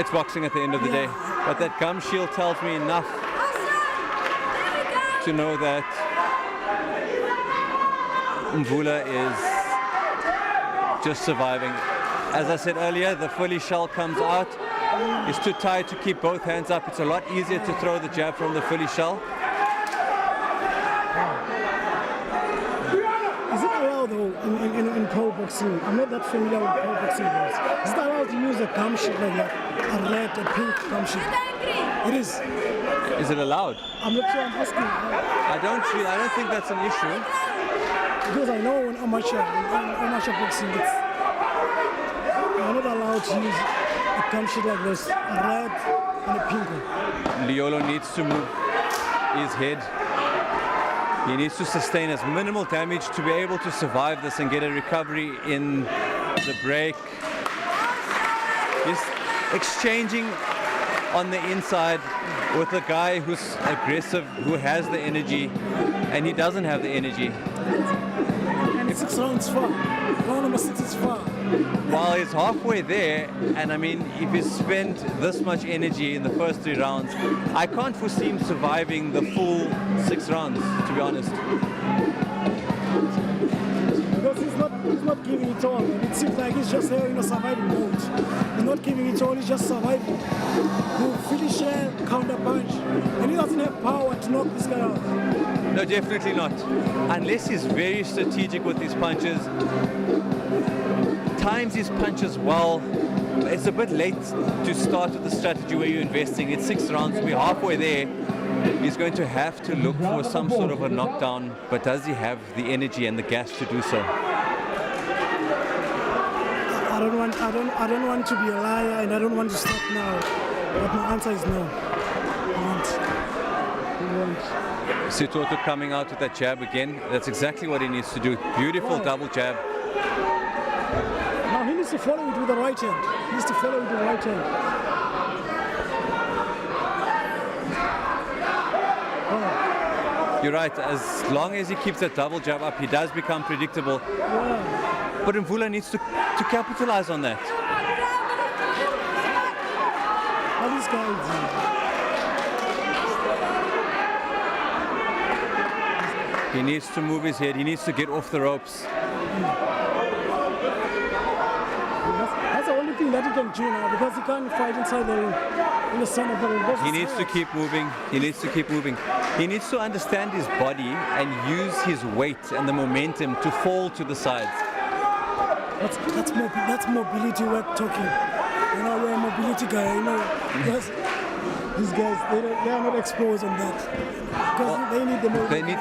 It's boxing at the end of the day. But that gum shield tells me enough to know that Mvula is just surviving. As I said earlier, the Philly shell comes out. He's too tired to keep both hands up. It's a lot easier to throw the jab from the Philly shell. Is it allowed though in pro boxing. I'm not that familiar with pro boxing rules. Is it allowed to use a gum sheet like that? A red, a pink gum sheet? It is. Is it allowed? I'm not sure. I'm asking. I don't think that's an issue. Because I know in amateur boxing, you're not allowed to use a gum sheet like this, a red and a pink one. Liolo needs to move his head. He needs to sustain as minimal damage to be able to survive this and get a recovery in the break. He's exchanging on the inside with a guy who's aggressive, who has the energy, and he doesn't have the energy. And 6 rounds far. Round number 6 is far. While he's halfway there, and I mean, if he's spent this much energy in the first 3 rounds, I can't foresee him surviving the full 6 rounds, to be honest. Because he's not giving it all, and it seems like he's just there in a surviving mode. He's not giving it all, he's just surviving. He'll finish a counter punch, and he doesn't have power to knock this guy out. No, definitely not. Unless he's very strategic with his punches, times his punches well. It's a bit late to start with the strategy where you're investing. It's 6 rounds, we're halfway there. He's going to have to look for some sort of a knockdown, but does he have the energy and the gas to do so? I don't want to be a liar, and I don't want to stop now. But my answer is no. I won't. Sitoto coming out with that jab again. That's exactly what he needs to do. Beautiful double jab. Now he needs to follow it with the right hand. He needs to follow it with the right hand. You're right, as long as he keeps that double jab up, he does become predictable. Yeah. But Mvula needs to capitalize on that. How this guy He needs to move his head, he needs to get off the ropes. That's the only thing that he can do now, because he can't fight inside in the center. But He needs to keep moving, he needs to keep moving. He needs to understand his body and use his weight and the momentum to fall to the sides. That's mobility work talking. You know, you're a mobility guy, you know. Because these guys, they are not exposed on that. Because they need the mobility.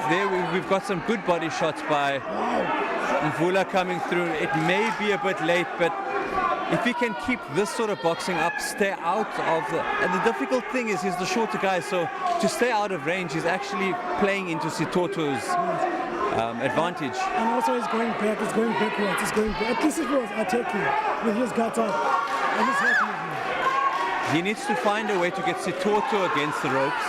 We've got some good body shots by Mvula coming through. It may be a bit late, but if he can keep this sort of boxing up, stay out of the... And the difficult thing is he's the shorter guy, so to stay out of range, he's actually playing into Sitoto's advantage. And also he's going back, he's going backwards, he's going back. At least it was attacking with his guts up. And he's hurting him. He needs to find a way to get Sitoto against the ropes,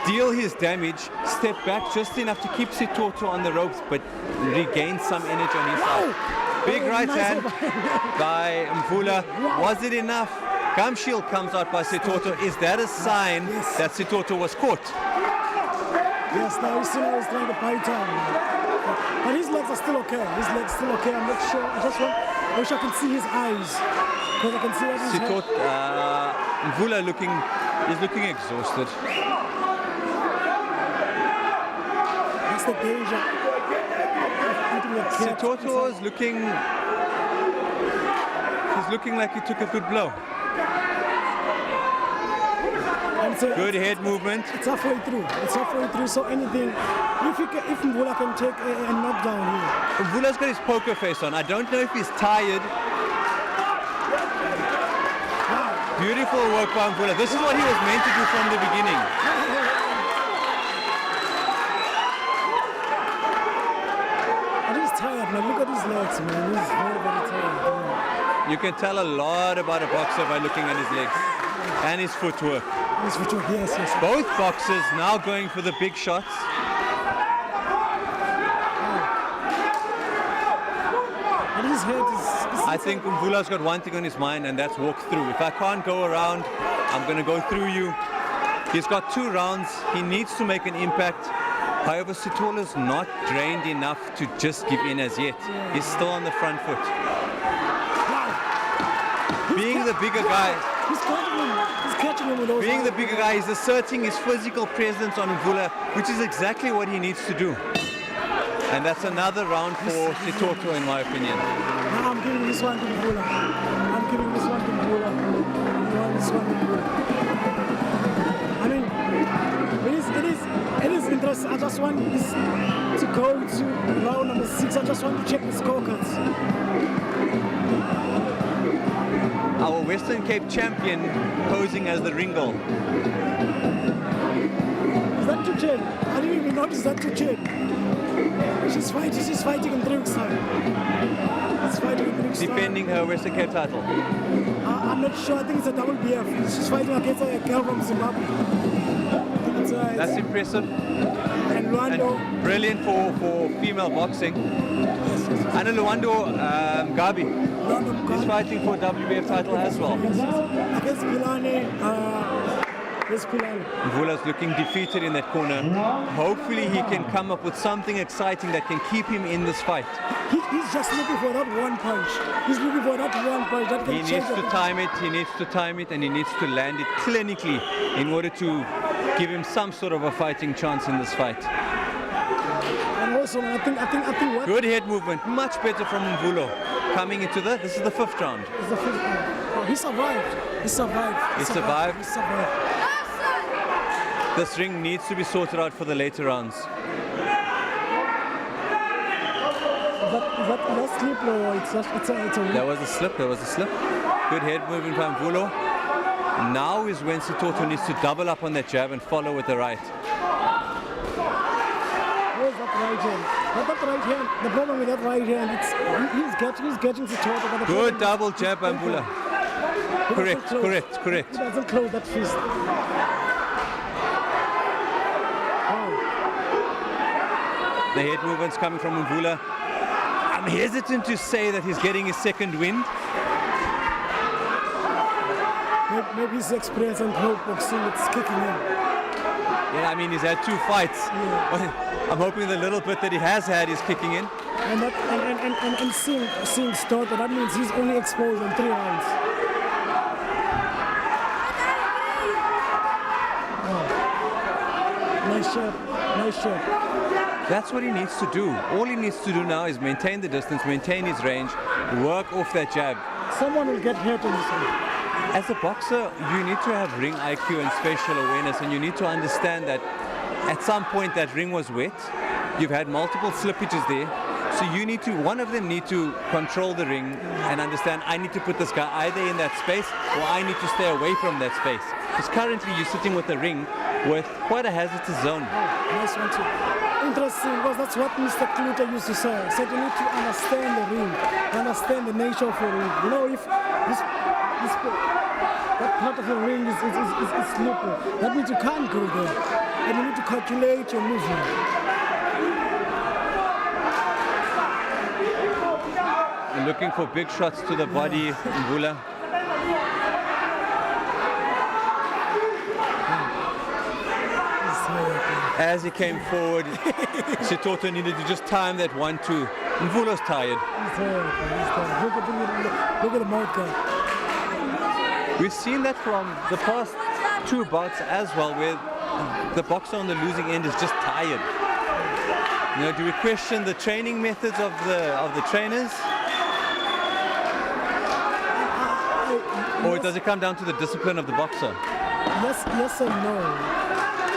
deal his damage, step back just enough to keep Sitoto on the ropes, but regain some energy on his side. Big right hand by Mvula. Was it enough? Gum shield comes out by Sitoto. Is that a sign that Sitoto was caught? Yes, now he's still trying to bite down. But his legs are still okay. His legs still okay. I'm not sure. I wish I could see his eyes. Because I can see what he's Mvula is looking exhausted. That's the danger. Sitoto is looking like he took a good blow. Good head movement. It's halfway through. So anything, if Mvula can take a knockdown here. Mvula's got his poker face on. I don't know if he's tired. Beautiful work by Mvula. This is what he was meant to do from the beginning. Tired, man. Look at his legs, man. He's very, very tired. Man. You can tell a lot about a boxer by looking at his legs and his footwork. His footwork, yes. Both boxers now going for the big shots. And his head is... I think Mvula's got one thing on his mind, and that's walk through. If I can't go around, I'm going to go through you. He's got 2 rounds. He needs to make an impact. However, Sitola's not drained enough to just give in as yet. He's still on the front foot. Being the bigger guy, he's catching him with those being the bigger guy, he's asserting his physical presence on Mvula, which is exactly what he needs to do. And that's another round for Sitoto, in my opinion. I'm giving this one to Mbula. I'm giving this one to Mbula. This one to Mbula. I mean, it is interesting. I just want this to go to round number 6. I just want to check the scorecards. Our Western Cape champion posing as the ringo. Is that too Jen? I didn't even notice that too Jen. She's fighting in 3 weeks' time. She's fighting in 3 weeks' time. Defending her Western Cape title. I'm not sure. I think it's a double BF. She's fighting against a girl from Zimbabwe. That's impressive. And Luando. And brilliant for female boxing. Anna Luando Gabi is fighting for WBF title as well. Against Pilane. Mvula's looking defeated in that corner. Hopefully he can come up with something exciting that can keep him in this fight. He's just looking for that one punch. He's looking for that one punch that can He needs to time it, he needs to time it, and he needs to land it clinically in order to give him some sort of a fighting chance in this fight. And also, I think what... Good head movement, much better from Mvulo. Coming into this is the 5th round. It's the 5th round. Oh, he survived. He survived. He survived. He survived. This ring needs to be sorted out for the later rounds. Is that slip or it's a There was a slip, there was a slip. Good head movement from Mvulo. Now is when Sitoto needs to double up on that jab and follow with the right. Where's that right hand? That right hand, the problem with that right hand, he's getting Sitoto. Good double jab by Mvula. Correct. He doesn't close that fist. The head movement's coming from Mvula. I'm hesitant to say that he's getting his second wind. Maybe his experience in pro boxing, it's kicking in. Yeah, I mean, he's had 2 fights. Yeah. I'm hoping the little bit that he has had is kicking in. And seeing Sitoto, that means he's only exposed in 3 rounds. Oh. Nice shot. That's what he needs to do. All he needs to do now is maintain the distance, maintain his range, work off that jab. Someone will get hurt on this one. As a boxer, you need to have ring IQ and spatial awareness, and you need to understand that at some point that ring was wet. You've had multiple slippages there. So you need to, one of them need to control the ring and understand, I need to put this guy either in that space or I need to stay away from that space. Because currently you're sitting with a ring with quite a hazardous zone. Oh, nice one too. Interesting, because that's what Mr. Kluter used to say. He said you need to understand the ring, understand the nature of the ring. You know, if that part of the ring is slippery, that means you can't go there. And you need to calculate your movement. Looking for big shots to the body, Mvula. As he came forward, Sitoto needed to just time that 1-2. Mvula's tired. He's tired. Look at the mouth guy. We've seen that from the past 2 bouts as well, where the boxer on the losing end is just tired. You know, do we question the training methods of the trainers? Or does it come down to the discipline of the boxer? Yes and no.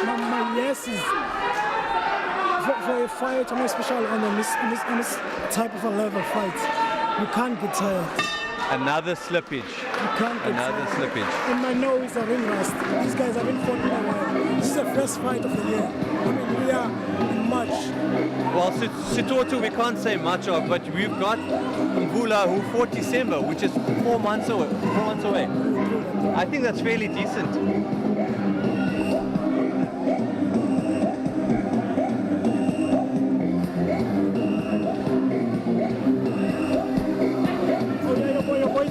My yes is for a fight, especially on this type of a level fight, you can't get tired. Another slippage. You can't get Another tired. slippage. And I know it's a ring rust. These guys have been fought in a while. This is the first fight of the year. I mean, we are in March. Well, Sitoto we can't say much of, but we've got Mvula who fought December, which is 4 months away. I think that's fairly decent.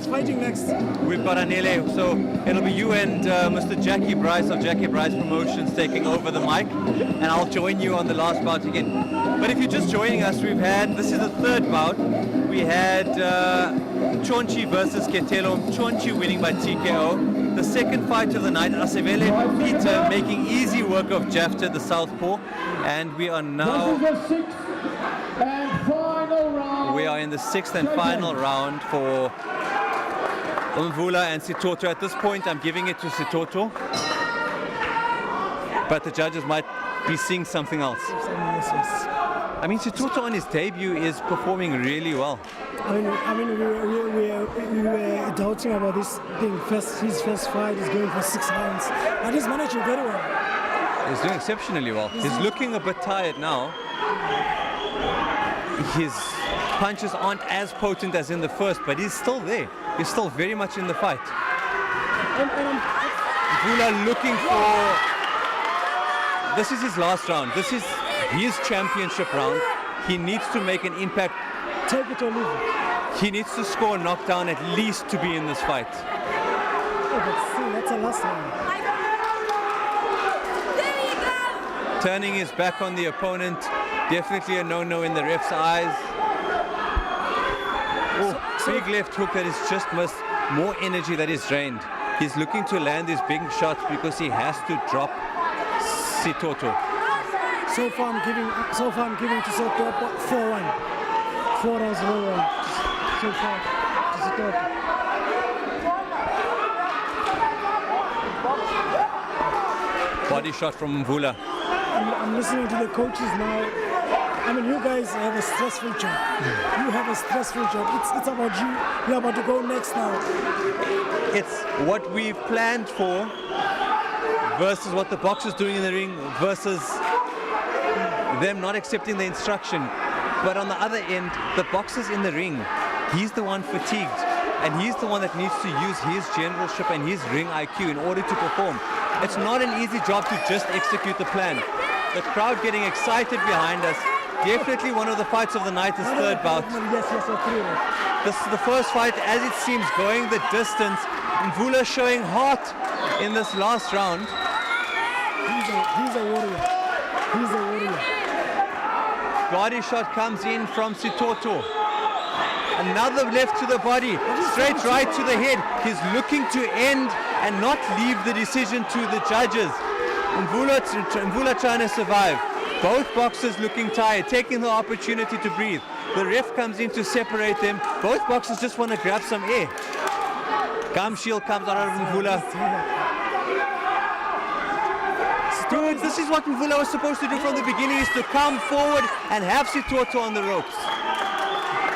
Fighting next. We've got Anele, so it'll be you and Mr. Jackie Brice of Jackie Brice Promotions taking over the mic, and I'll join you on the last bout again. But if you're just joining us, this is the 3rd bout. We had Chonchi versus Ketelo, Chonchi winning by TKO. The 2nd fight of the night, Asevele Peter making easy work of Jafta, the southpaw, and we are now We are in the 6th and final round for Mvula and Sitoto. At this point, I'm giving it to Sitoto, but the judges might be seeing something else. I mean, Sitoto on his debut is performing really well. I mean, we were doubting about this thing. His first fight is going for 6 rounds, but he's managing very well. He's doing exceptionally well. He's looking a bit tired now. His punches aren't as potent as in the first, but he's still there. He's still very much in the fight. Mvula looking for... This is his last round. This is his championship round. He needs to make an impact. Take it or leave it. He needs to score a knockdown at least to be in this fight. Oh, but see, that's a last round. Turning his back on the opponent. Definitely a no-no in the ref's eyes. Oh, big left hook that is just missed. More energy that is drained. He's looking to land these big shots because he has to drop Sitoto. So far I'm giving to Sitoto 4-1. 4 rounds 1-1. So far to Sitoto. Body shot from Mvula. I'm listening to the coaches now. I mean, you guys have a stressful job. You have a stressful job. It's about you. You're about to go next now. It's what we've planned for versus what the boxer's doing in the ring versus them not accepting the instruction. But on the other end, the boxer's in the ring. He's the one fatigued. And he's the one that needs to use his generalship and his ring IQ in order to perform. It's not an easy job to just execute the plan. The crowd getting excited behind us. Definitely one of the fights of the night, this third bout. Yes, This is the first fight, as it seems, going the distance. Mvula showing heart in this last round. He's a warrior. He's a warrior. Body shot comes in from Sitoto. Another left to the body, straight right to the head. He's looking to end and not leave the decision to the judges. Mvula trying to survive. Both boxers looking tired, taking the opportunity to breathe. The ref comes in to separate them. Both boxers just want to grab some air. Gum shield comes out of Mvula. Dude, this is what Mvula was supposed to do from the beginning, is to come forward and have Sitoto on the ropes.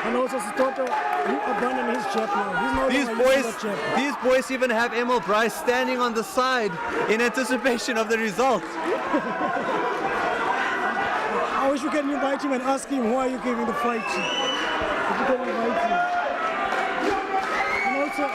And also Sitoto, he abandoned his jab now. He's not These boys even have Emil Brice standing on the side in anticipation of the result. I wish we can invite him and ask him, why are you giving the fight to? If you can invite him. And also,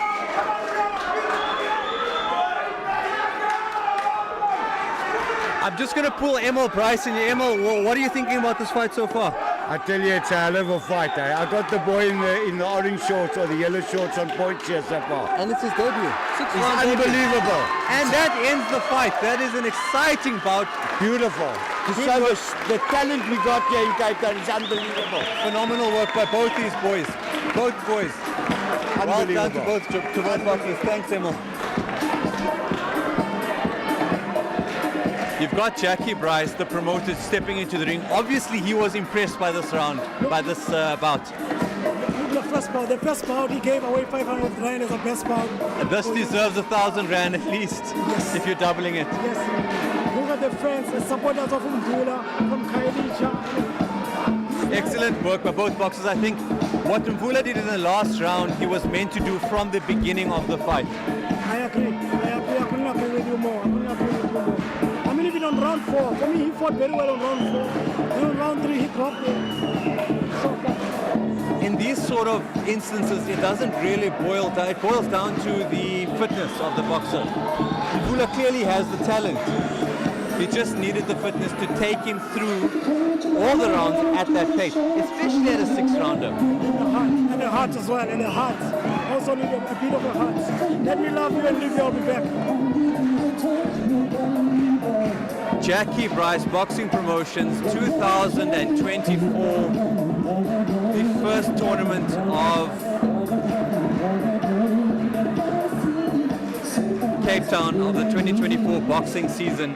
I'm just going to pull Emil Brice in here. Emil, what are you thinking about this fight so far? I tell you, it's a hell of a fight. I got the boy in the orange shorts or the yellow shorts on point here so far. And it's his debut. It's unbelievable. And that ends the fight. That is an exciting bout. Beautiful. To show the talent we got here in Cape Town is unbelievable. Phenomenal work by both these boys. Both boys. Well done to both boxers. Thanks, Emil. You've got Jackie Brice, the promoter, stepping into the ring. Obviously, he was impressed by this round, by this bout. the first bout, he gave away 500 rand as a best bout. And this deserves 1,000 rand at least, yes. If you're doubling it. Yes. Look at the fans, the supporters of Mvula, from Khayelitsha. Excellent work by both boxers. I think what Mvula did in the last round, he was meant to do from the beginning of the fight. I agree. I couldn't agree with you more. I mean, even on round 4, for me, he fought very well on round 4. Then on round 3, he dropped it. In these sort of instances, it doesn't really boil down. It boils down to the fitness of the boxer. Mvula clearly has the talent. He just needed the fitness to take him through all the rounds at that pace, especially at a 6-rounder. And the heart as well, and the heart. Also need a bit of a heart. Let me love you and leave you, I'll be back. Jackie Brice Boxing Promotions 2024, the first tournament of Cape Town of the 2024 boxing season.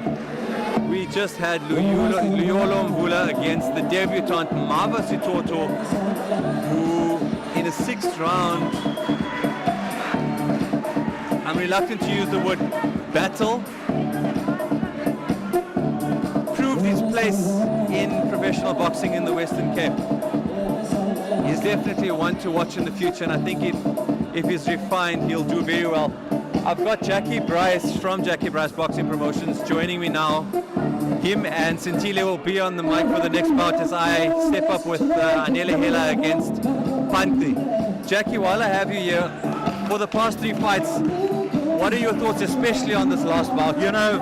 We just had Luyolo Mvula against the debutant Mava Sitoto, who in a 6th round, I'm reluctant to use the word battle, proved his place in professional boxing in the Western Cape. He's definitely one to watch in the future, and I think if he's refined, he'll do very well. I've got Jackie Brice from Jackie Brice Boxing Promotions joining me now. Him and Sentile will be on the mic for the next bout as I step up with Anele Hela against Panti. Jackie, while I have you here, for the past 3 fights, what are your thoughts, especially on this last bout? You know,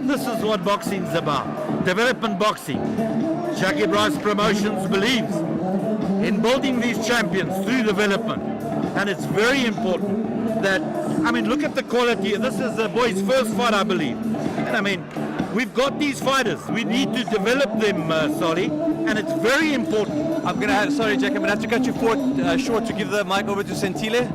this is what boxing's about. Development boxing. Jackie Brice Promotions believes in building these champions through development. And it's very important that, I mean, look at the quality. This is the boy's first fight, I believe. And I mean, we've got these fighters. We need to develop them, Solly, and it's very important. I'm going to have, sorry Jackie, I'm going to have to cut you short to give the mic over to Sentile.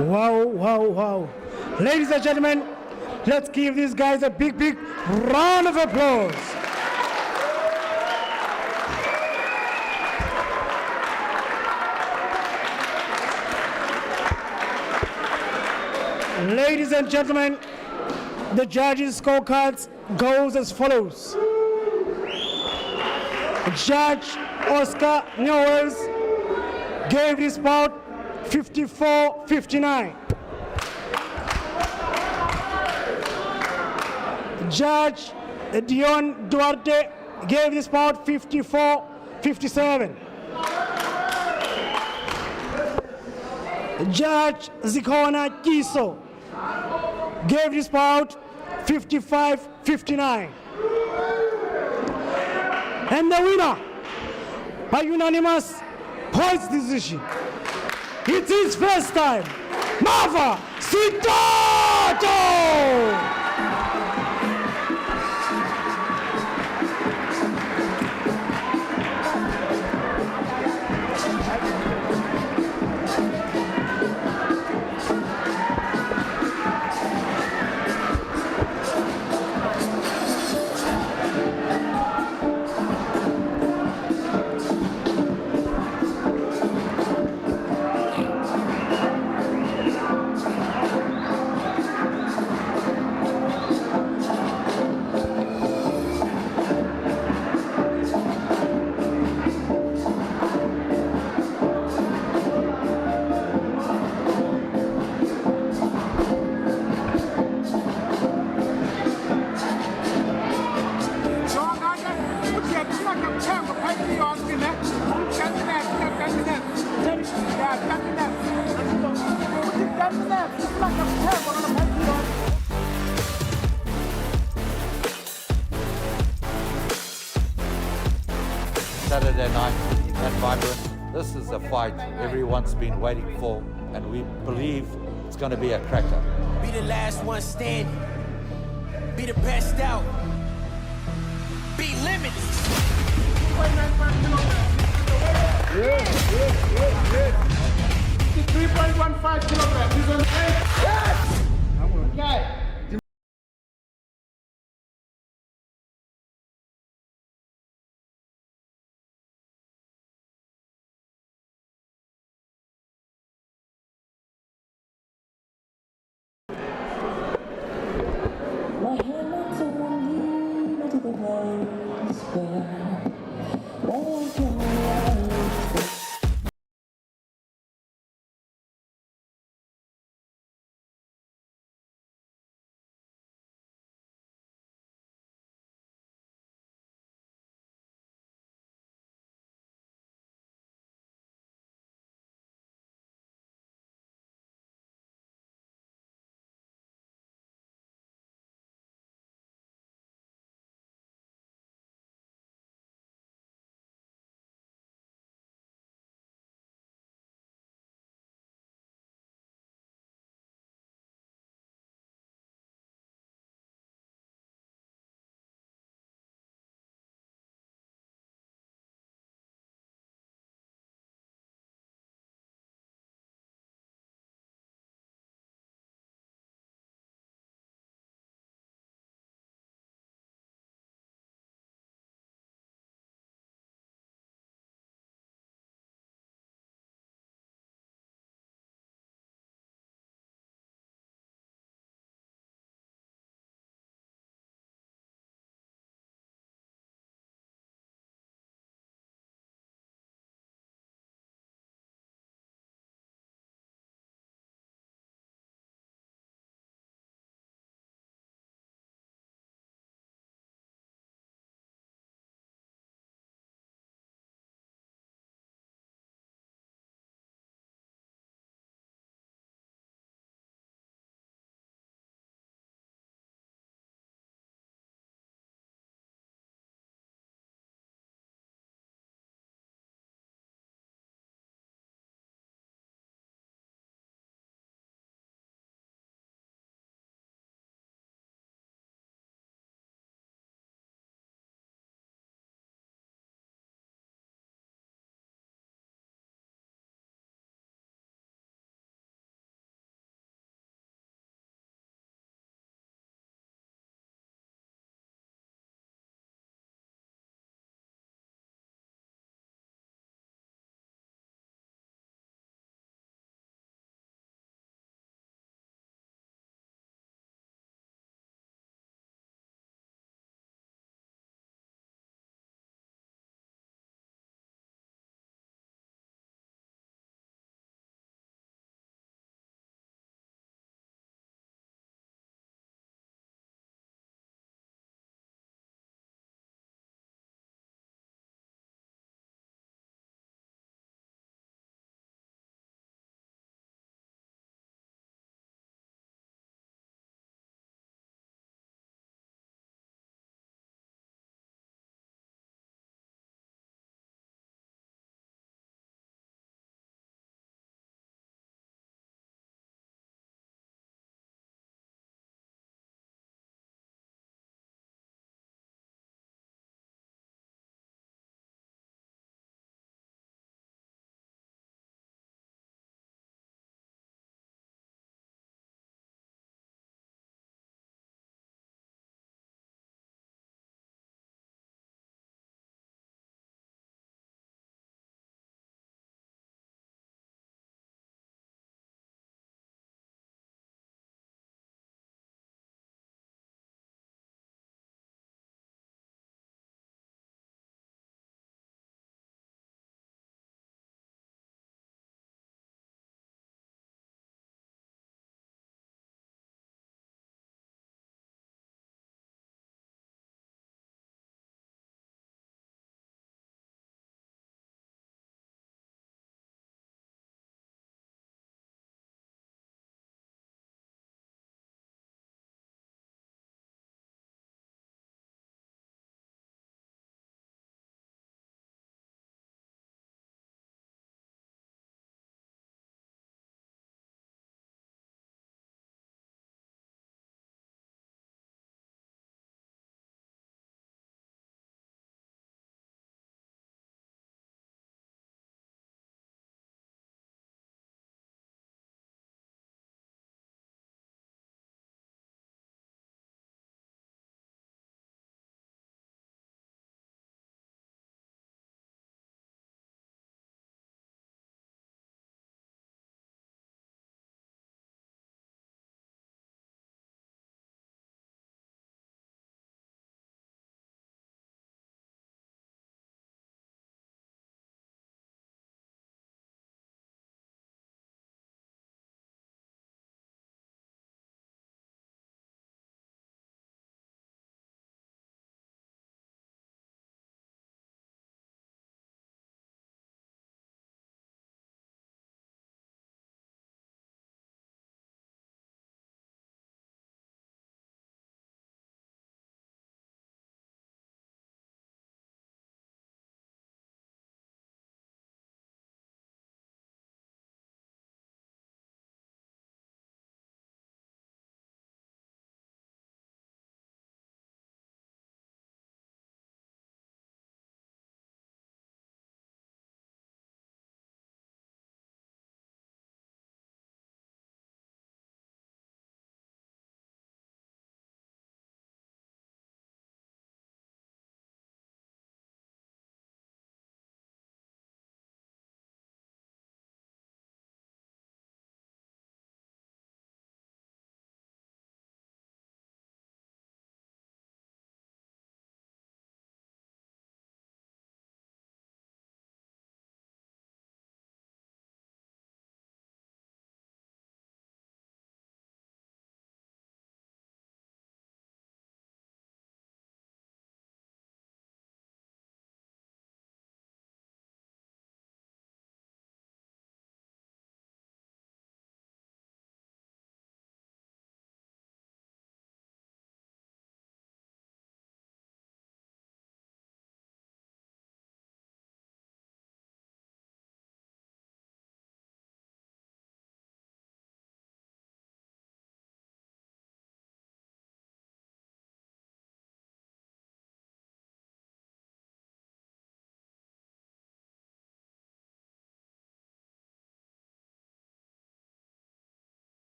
Wow, wow, wow. Ladies and gentlemen, let's give these guys a big, big round of applause. Ladies and gentlemen, the judges' scorecards goes as follows. Judge Oscar Newells gave this bout 54-59. Judge Dion Duarte gave this bout 54-57. Judge Zikona Kiso gave this bout 55-59. And the winner, by unanimous points decision, it's his first time, Mava Sitoto! Saturday night at Vibrant. This is a fight everyone's been waiting for, and we believe it's going to be a cracker. Be the last one standing. Be the best out. Be limitless. 3.15 kilograms. He's on yes! Okay. My hand is only to the place where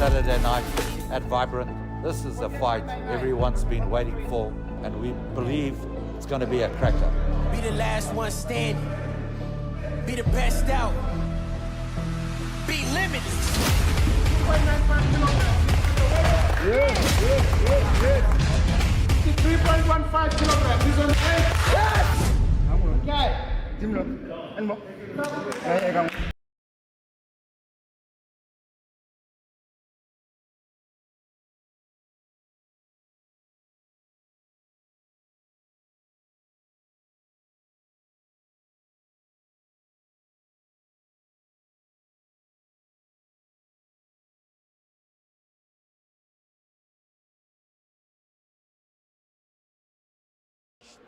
Saturday night at Vibrant. This is a fight everyone's been waiting for, and we believe it's going to be a cracker. Be the last one standing. Be the best out. Be limitless. 3.15 kilograms. This one. Yes! Okay.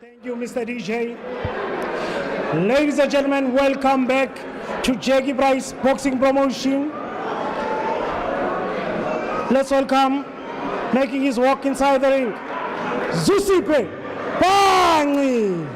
Thank you, Mr. DJ. Ladies and gentlemen, welcome back to Jackie Brice Boxing Promotion. Let's welcome, making his walk inside the ring, Zusipe Bangi.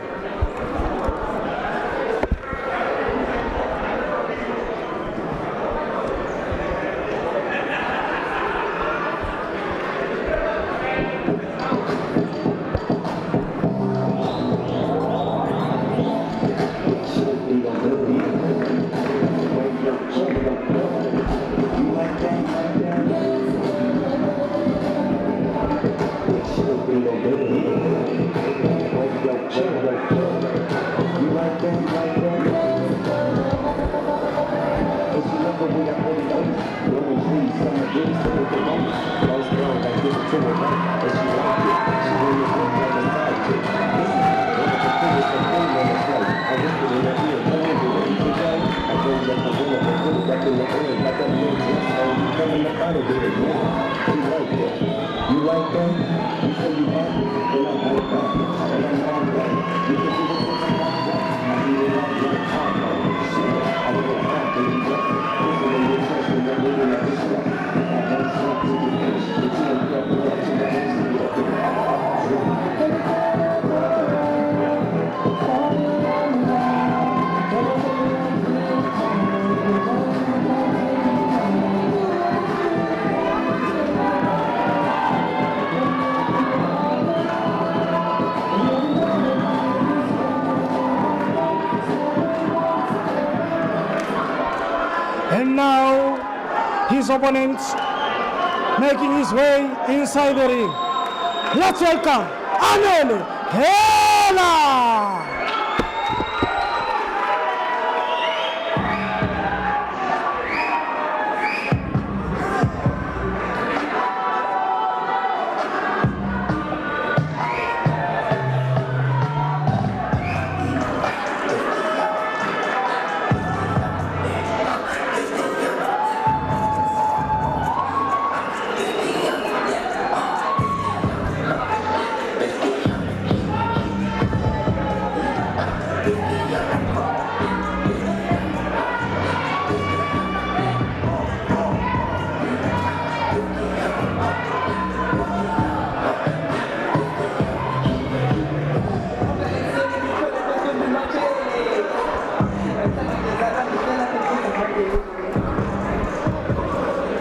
And now his opponent making his way inside the ring. Let's welcome Anele Hela.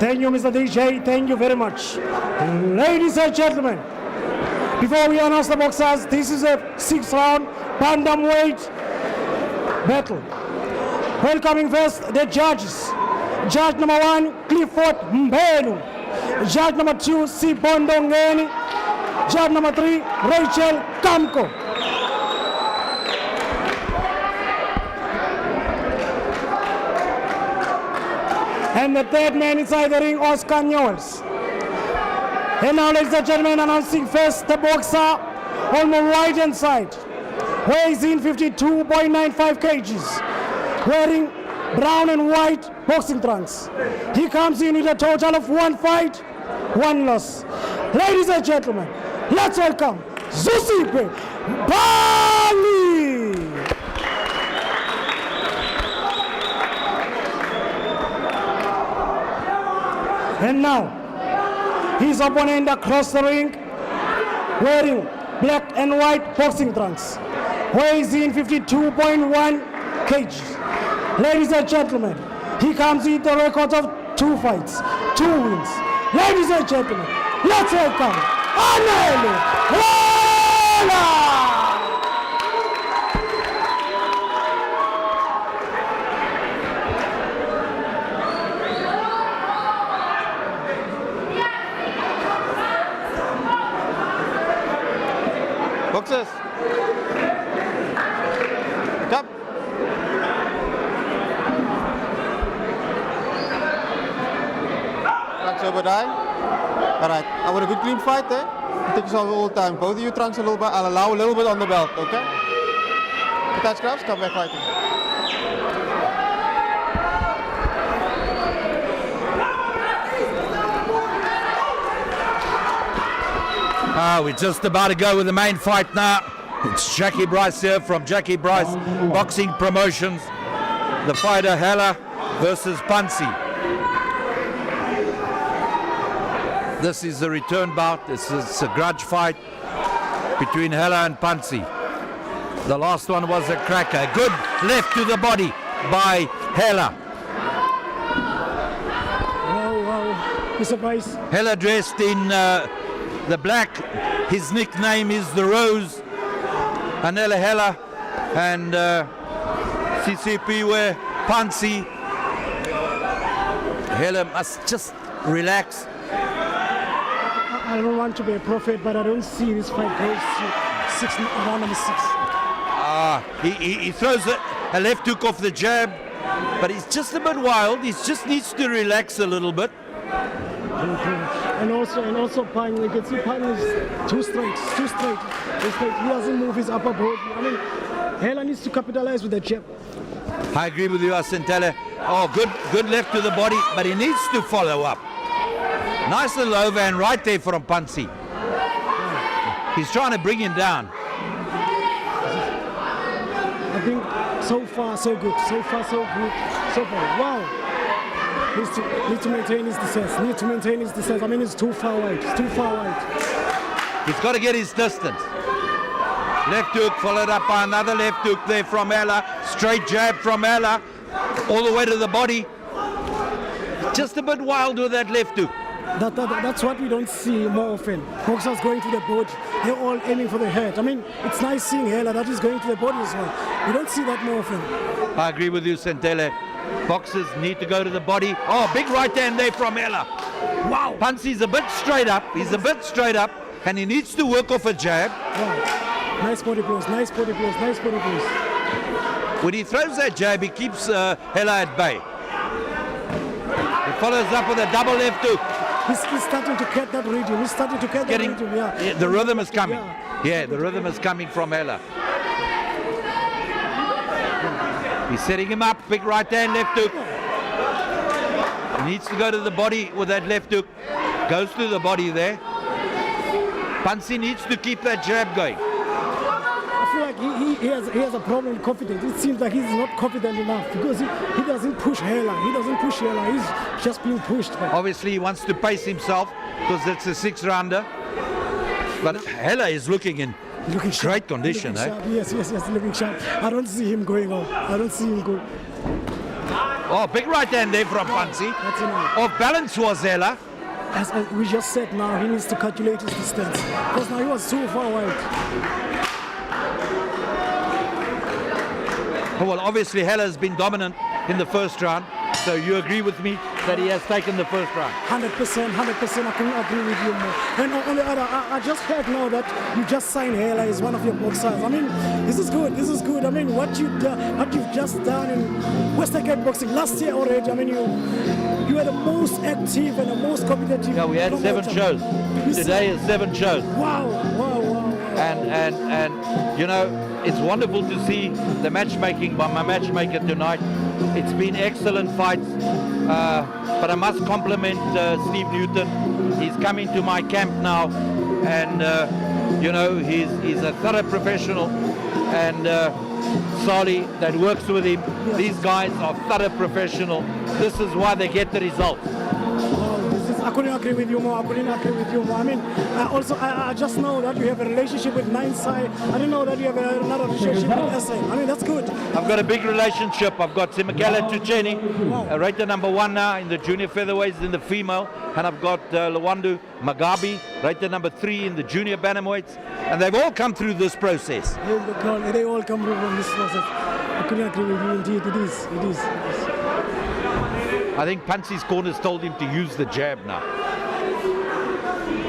Thank you, Mr. DJ. Thank you very much. Ladies and gentlemen, before we announce the boxers, this is a 6-round bantamweight battle. Welcoming first the judges. Judge number 1, Clifford Mbelu. Judge number 2, Sipondo Ngeni. Judge number 3, Rachel Kamko. And the third man inside the ring, Oscar Newells. And now, ladies and gentlemen, announcing first the boxer on the right hand side. Weighs in 52.95 kgs. Wearing brown and white boxing trunks. He comes in with a total of 1 fight, 1 loss. Ladies and gentlemen, let's welcome Zusipe Bali. And now, his opponent across the ring, wearing black and white boxing trunks, weighs in 52.1 kg. Ladies and gentlemen, he comes with a record of 2 fights, 2 wins. Ladies and gentlemen, let's welcome Ottery. Boxers. Come. Trunks over die. Alright, I want a good clean fight there. Take yourself all the time. Both of you trunks a little bit. I'll allow a little bit on the belt, okay? Attach gloves, come back fighting. We're just about to go with the main fight now. It's Jackie Brice here from Jackie Brice Boxing Promotions. The fighter Hela versus Pansy. This is the return bout. This is a grudge fight between Hela and Pansy. The last one was a cracker. Good left to the body by Hela. Wow, Mr. Brice. Hela dressed in the black. His nickname is the Rose. Anela Hela and CCP where Pansy. Hela must just relax. I don't want to be a prophet, but I don't see this fight goes to round number 6. He throws a left hook off the jab, but he's just a bit wild. He just needs to relax a little bit. And also Pine, you can see Pine is too straight. He doesn't move his upper body. I mean, Hela needs to capitalize with the jab. I agree with you, Asantele. Oh, good left to the body, but he needs to follow up. Nice little overhand right there from Pansy. He's trying to bring him down. I think so far so good. So far so good. So far, wow. Needs to maintain his distance. I mean, it's too far wide. He's got to get his distance. Left hook followed up by another left hook there from Hela. Straight jab from Hela. All the way to the body. Just a bit wild with that left hook. That's what we don't see more often. Boxers going to the body. They're all aiming for the head. I mean, it's nice seeing Hela that is going to the body as well. We don't see that more often. I agree with you, Santele. Boxers need to go to the body. Oh, big right hand there from Hela. Wow. Pansy's a bit straight up. And he needs to work off a jab. Wow. Nice body blows. When he throws that jab, he keeps Hela at bay. He follows up with a double left hook. He's starting to get that rhythm. Yeah, the rhythm is coming. Yeah, the rhythm is coming from Hela. He's setting him up, big right hand, left hook. He needs to go to the body with that left hook. Goes to the body there. Pansy needs to keep that jab going. I feel like he has a problem with confidence. It seems like he's not confident enough because he doesn't push Hela. He's just being pushed. Obviously, he wants to pace himself because it's a 6-rounder. But Hela is looking in great condition. Yes, looking sharp. I don't see him going on. Oh, big right hand there from Pansy. Off balance was Hela. As we just said now, he needs to calculate his distance because now he was too far wide. Well, obviously Hela has been dominant in the first round, so you agree with me that he has taken the first round? 100%, I couldn't agree with you more. And on the other, I just heard now that you just signed Hela as one of your boxers. I mean, this is good. I mean, what you've just done in Western Cape boxing last year already. I mean, you are the most active and the most competitive. Yeah, we had promoter. 7 shows. Today is 7 shows. Wow. And you know, it's wonderful to see the matchmaking by my matchmaker tonight. It's been excellent fights, but I must compliment Steve Newton. He's coming to my camp now, and you know, he's a thorough professional, and Sali that works with him. These guys are thorough professional. This is why they get the results. I couldn't agree with you more. I couldn't agree with you more. I mean, I just know that you have a relationship with Nine Side. I didn't know that you have another relationship with SA. I mean, that's good. I've got a big relationship. I've got Simakela Tucheni, rated number 1 now in the junior featherweights in the female. And I've got Lwandu Magabi, rated number 3 in the junior bantamweights. And they've all come through this process. They all come through from this process. I couldn't agree with you indeed. It is. I think Pansi's corners told him to use the jab now.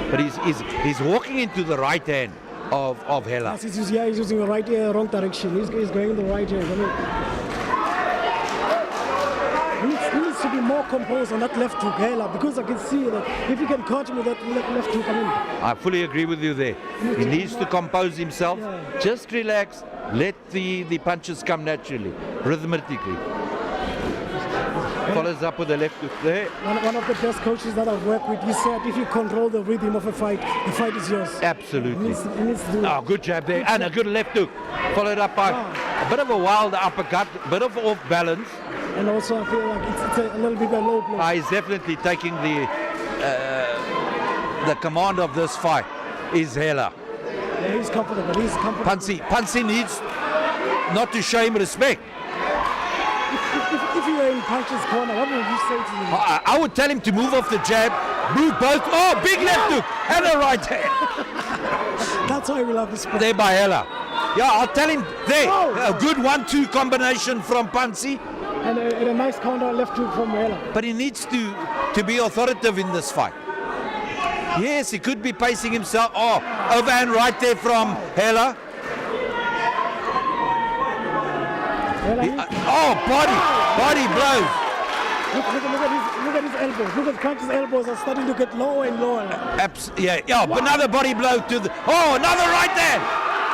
But he's walking into the right hand of Hela. Yes, he's using the right wrong direction. He's going the right hand. I mean, he needs to be more composed on that left hook, Hela, because I can see that if he can catch him with that left hook, I fully agree with you there. He needs to compose himself. Yeah. Just relax. Let the punches come naturally, rhythmically. Follows up with the left hook there. One of the best coaches that I've worked with, he said if you control the rhythm of a fight, the fight is yours. Absolutely. He needs to do that. Oh, good jab there. And a good left hook. Followed up by a bit of a wild uppercut, a bit of off balance. And also I feel like it's a little bit of a low blow. He's definitely taking the command of this fight. Is Hela. Yeah, he's comfortable. Pansi needs not to show him respect. If you were in Punch's corner, what would you say to him? I would tell him to move off the jab, move both. Oh, big left hook and a right hand. That's why we love this sport. There by Hela. Yeah, I'll tell him there. A good 1-2 combination from Pansi. And a nice counter left hook from Hela. But he needs to be authoritative in this fight. Yes, he could be pacing himself. Oh, overhand right there from Hela. Body blows. Look at his elbows. Look at Punch's elbows are starting to get lower and lower. Yeah, another body blow to the. Oh, another right hand.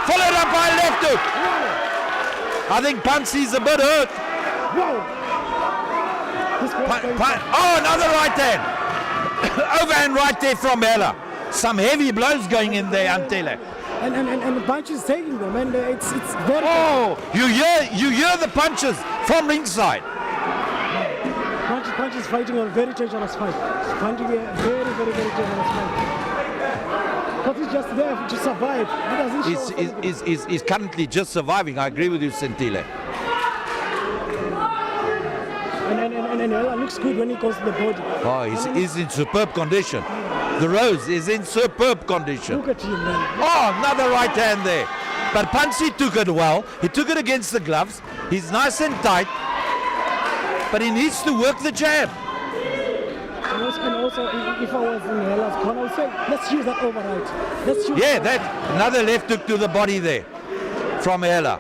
Followed up by a left hook. I think Pansi's a bit hurt. Another right hand. Overhand right there from Hela. Some heavy blows going in there, Antele. And the punch is taking them, and it's very. Oh, you hear the punches from ringside. Punch is fighting a very dangerous fight. He's fighting a very dangerous fight. But he's just there to survive. He doesn't He's currently just surviving. I agree with you, Sentile. And Hela looks good when he goes to the body. Oh, he's in superb condition. The Rose is in superb condition. Look at him, man. Oh, another right hand there. But Pansi took it well. He took it against the gloves. He's nice and tight. But he needs to work the jab. And also, if I was in Hela's corner, I would say, let's use that override. That another left hook to the body there from Hela.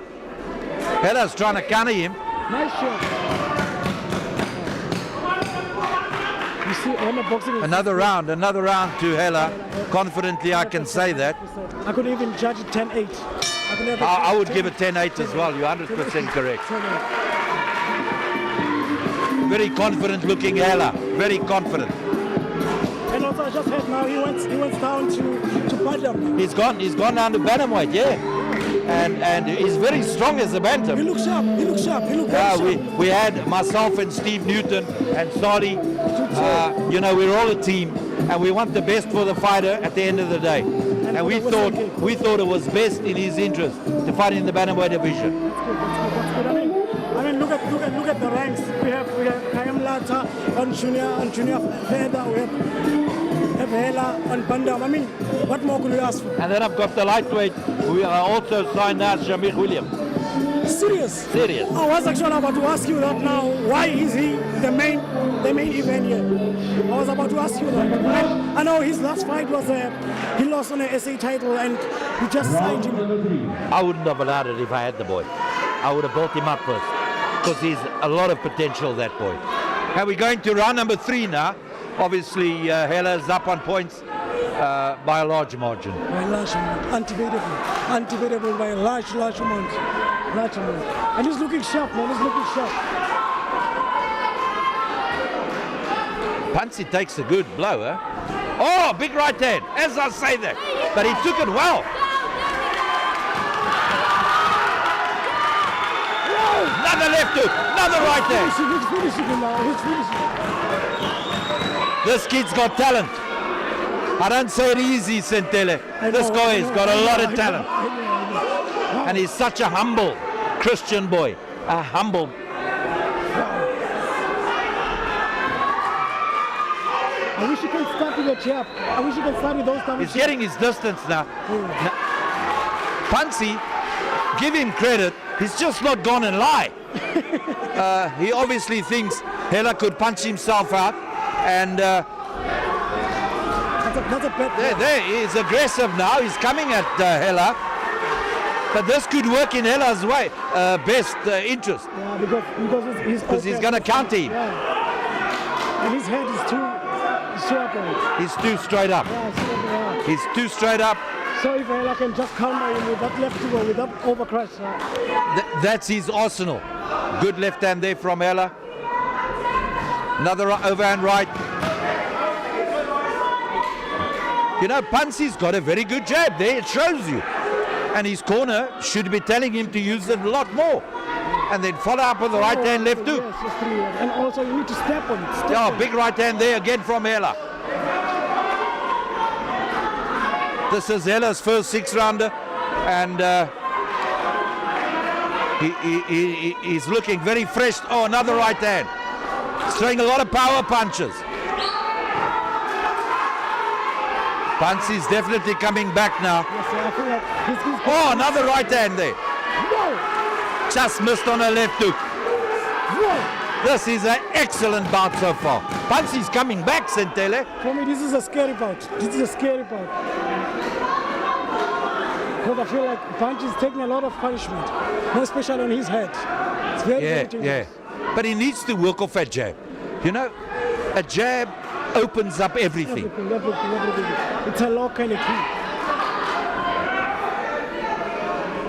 Hela's trying to counter him. Nice shot. You see, boxing Another round to Hela. Confidently, I can say that. I could even judge it 10-8. I would give it 10-8 as well. You're 100% correct. Very confident looking Hela. Very confident. And also I just heard now he went down to bantam. He's gone down to bantamweight, yeah. And he's very strong as a bantam. He looks sharp. He looks very sharp. We had myself and Steve Newton and Sadi. We're all a team, and we want the best for the fighter at the end of the day. And we thought it was best in his interest to fight in the bantamweight division. That's good. I mean, look at the ranks. We have Kayam Lata on junior feather. We have Hela on bantam. I mean, what more could we ask for? And then I've got the lightweight. We are also signed now, Shamir Williams. Serious? I was actually about to ask you that now. Why is he the main event here? I was about to ask you that. I know his last fight was he lost on a SA title and you just signed him. I wouldn't have allowed it if I had the boy. I would have built him up first because he's a lot of potential, that boy. Now we're going to round number 3 now. Obviously, Hela's up on points by a large margin. By a large amount. Undebatable by a large amount. And he's looking sharp, man. He's looking sharp. Pansi takes a good blow, huh? Oh, big right hand, as I say that. But he took it well. Another left hook, another right hand. He's finishing him now. He's finishing. This kid's got talent. I don't say it easy, Sentele. This guy has got a lot of talent. And he's such a humble Christian boy. A humble. I wish you could start with a jab. I wish you could start with those double He's getting his distance now. Pansy, give him credit. He's just not gone and lie. He obviously thinks Hela could punch himself out. And That's a bad there, he's aggressive now. He's coming at Hela. But this could work in Hela's way, best interest. Yeah, because He's going to counter him. Yeah. And his head is too upright. He's too straight up. Yeah. He's too straight up. So if Hela can just counter him with that left hook or with that overcrush. That's his arsenal. Good left hand there from Hela. Another overhand right. You know, Pansy's got a very good jab there. It shows you. And his corner should be telling him to use it a lot more. And then follow up with the right hand, left hook. Yes, just three. And also you need to step on it. Yeah, big right hand there again from Hela. This is Hela's first 6-rounder. And he's looking very fresh. Oh, another right hand. He's throwing a lot of power punches. Pansy's definitely coming back now. Yes, I feel like he's Oh, another right hand there. Whoa! Just missed on a left hook. Whoa! This is an excellent bout so far. Pansy's coming back, Sentele. For me, this is a scary bout. This is a scary bout. Because I feel like Punch is taking a lot of punishment, more especially on his head. It's very dangerous. Yeah. But he needs to work off a jab. You know, a jab opens up everything. Everything. It's a lock and a key.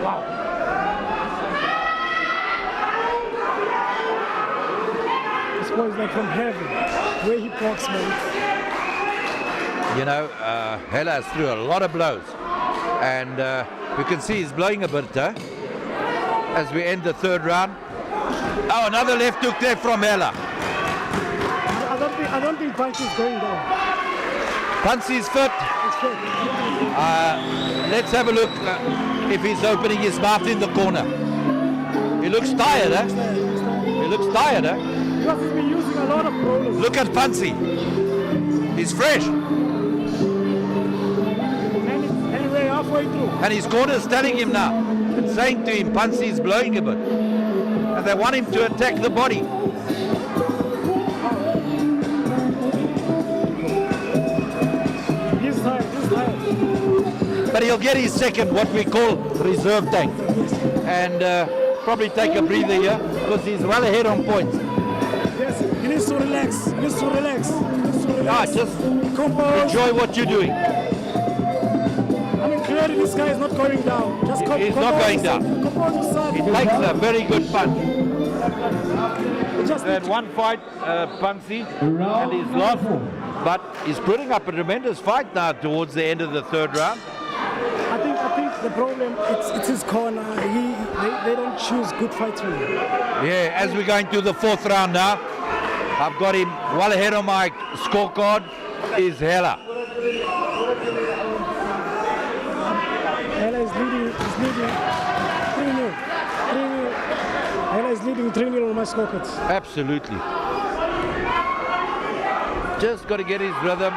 Wow. This boy is like from heaven. Where he walks, man. You know, Hela has threw a lot of blows. And you can see he's blowing a bit as we end the third round. Oh, another left hook there from Hela. I don't think Punch is going down. Pansy's fit. Let's have a look if he's opening his mouth in the corner. He looks tired, eh? He looks tired, eh? Because he's been using a lot of rollers. Look at Pansy. He's fresh. And we're halfway through. And his corner is telling him now, saying to him, Pansy is blowing a bit. And they want him to attack the body. He's tired. But he'll get his second, what we call reserve tank. And probably take a breather here because he's well ahead on points. Yes, he needs to relax. Just enjoy what you're doing. I mean, clearly this guy is not going down. He's not going down. He takes a very good punch. They had one fight, Pansy, and he's lost. But he's putting up a tremendous fight now towards the end of the third round. I think the problem it's his corner. They don't choose good fights for him. Yeah, as we're going to the fourth round now, I've got him well ahead on my scorecard is Hela. Hela is leading 3-0. Hela is leading 3-0 on my scorecards. Absolutely. Just got to get his rhythm.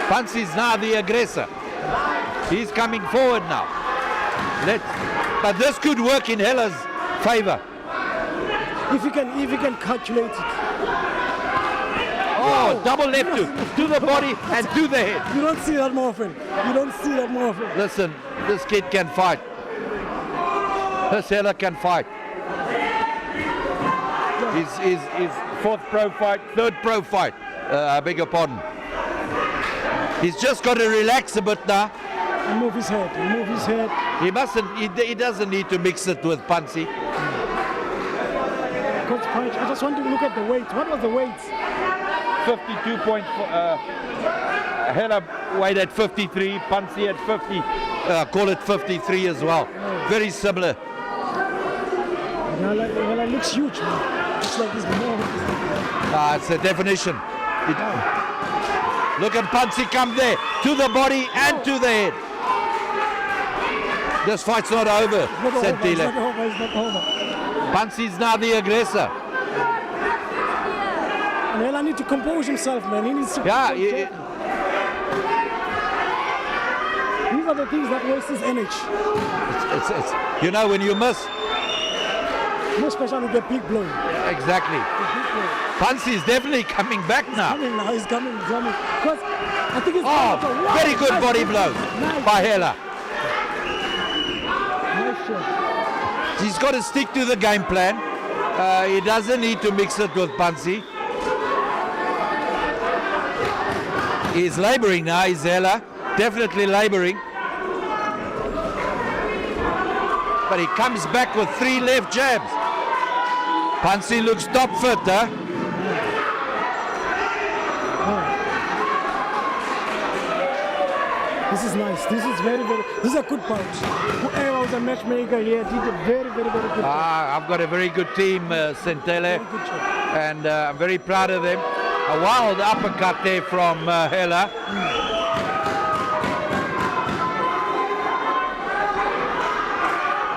Pansy's now the aggressor. He's coming forward now. But this could work in Hela's favor. If he can calculate it. Oh, double left hook to the body and to the head. You don't see that more often. Listen, this kid can fight. This Hela can fight. His third pro fight. I beg your pardon. He's just got to relax a bit now. And move his head. He doesn't need to mix it with Pansy. Coach Punch, I just want to look at the weight. What was the weight? 52.4. Hela weighed at 53. Pansy at 50. Call it 53 as well. Very similar. Hela looks huge, man. It's like this more. It's a definition. Look at Pansy come there, to the body and to the head. This fight's not over, Sentile. It's not over. Pansy's now the aggressor. And Hela need to compose himself, man. He needs to. Yeah, These are the things that waste his energy. it's you know, when you miss. Especially the big blow. Exactly. Pansy is definitely coming back now. He's coming. Because I think it's very good body blow by Hela. Nice shot. He's got to stick to the game plan. He doesn't need to mix it with Pansy. He's laboring now, he's Hela. Definitely laboring. But he comes back with 3 left jabs. Pansy looks top fit, huh? This is nice. This is very, this is a good bout. Whoever was a matchmaker here did a very, very good job. I've got a very good team, Sentele, Very good job. and I'm very proud of them. A wild uppercut there from Hela.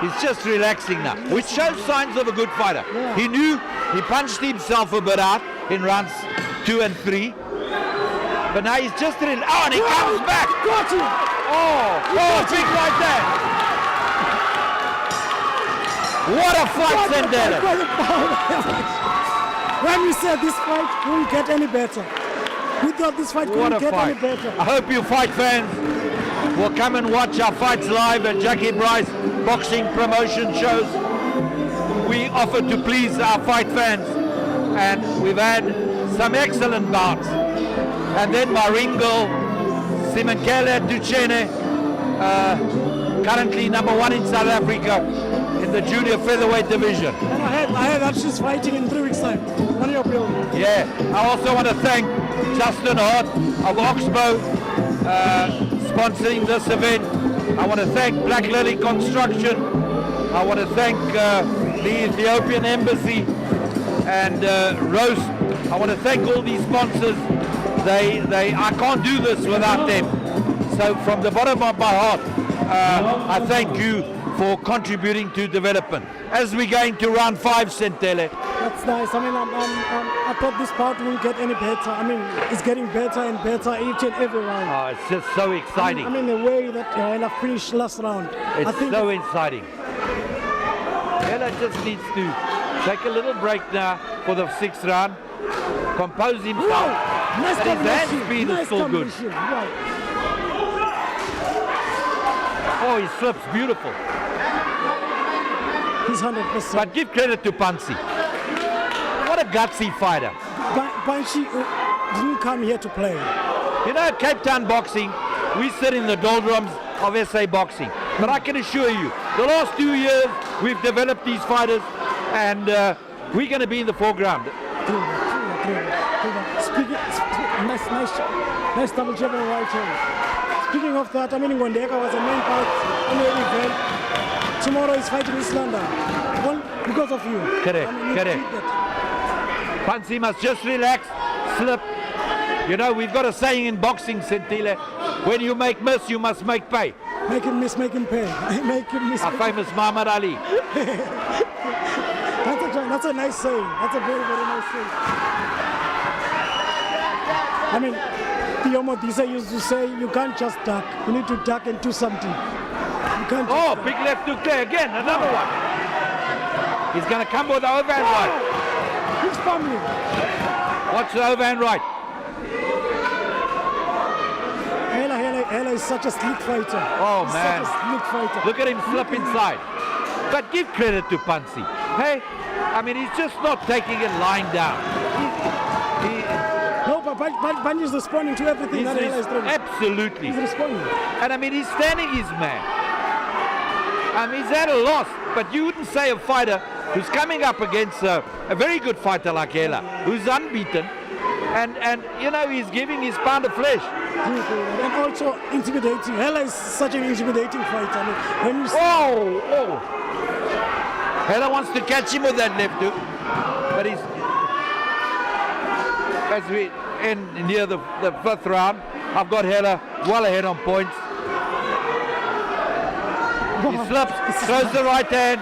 He's just relaxing now, which shows signs of a good fighter. Yeah. He knew he punched himself a bit out in rounds 2 and 3. But now he's just in. Oh, and he comes back. Got him. Big like that. What a fight, Sendele. When we said this fight won't get any better. We thought this fight What couldn't a get any fight. better. I hope you fight fans will come and watch our fights live at Jackie Brice Boxing Promotion shows. We offer to please our fight fans, and we've had some excellent bouts. And then Maringo, Simenkele Duchenne, currently number 1 in South Africa in the junior featherweight division. And I heard that she's fighting in 3 weeks' time. On your building. Yeah, I also want to thank Justin Hart of Oxbow sponsoring this event. I want to thank Black Lily Construction. I want to thank the Ethiopian Embassy and Roast. I want to thank all these sponsors. I can't do this without them. So from the bottom of my heart, I thank you for contributing to development. As we go into round 5, Sentele. That's nice. I mean, I thought this bout wouldn't get any better. I mean, it's getting better and better each and every round. Oh, it's just so exciting. I mean, the way that Hela finished last round. I It's think so exciting. Hela just needs to take a little break now for the 6th round, compose himself, nice and his hand combination. speed Nice is still good. combination. Right. Oh, he slips beautiful. He's 100%. But give credit to Pansy. What a gutsy fighter. Banshee didn't come here to play. You know, Cape Town boxing, we sit in the doldrums of SA boxing. But I can assure you, the last 2 years, we've developed these fighters, and we're going to be in the foreground. Speaking, nice double jab and right hand. Speaking of that, I mean, Ngondeka was a main part in the event. Tomorrow he's fighting Islander. Well, because of you. Correct, I mean, correct. Pansy must just relax, slip. You know, we've got a saying in boxing, Sentile, when you make miss, you must make pay. Make him miss, make him pay. Make him miss. Our famous Muhammad Ali. That's a nice saying. That's a very, very nice saying. I mean, Theo Modise used to say, you can't just duck. You need to duck and do something. You can't just duck. Big left hook there again, another one. He's going to come with the overhand right. He's fumbling. Watch the overhand right. Hela is such a slick fighter. Oh, He's man. Such a slick fighter. Look at him slip inside. But give credit to Pansy. Hey, I mean, he's just not taking it lying down. No, but Banji is responding to everything that Hela is doing. Absolutely. He's responding. And I mean, he's standing his man. I mean, he's at a loss. But you wouldn't say a fighter who's coming up against a very good fighter like Hela, who's unbeaten, and you know, he's giving his pound of flesh. And also intimidating. Hela is such an intimidating fighter. I mean, when you see Hela wants to catch him with that left hook. But he's, as we end near the fifth round, I've got Hela well ahead on points. He slips, throws the right hand.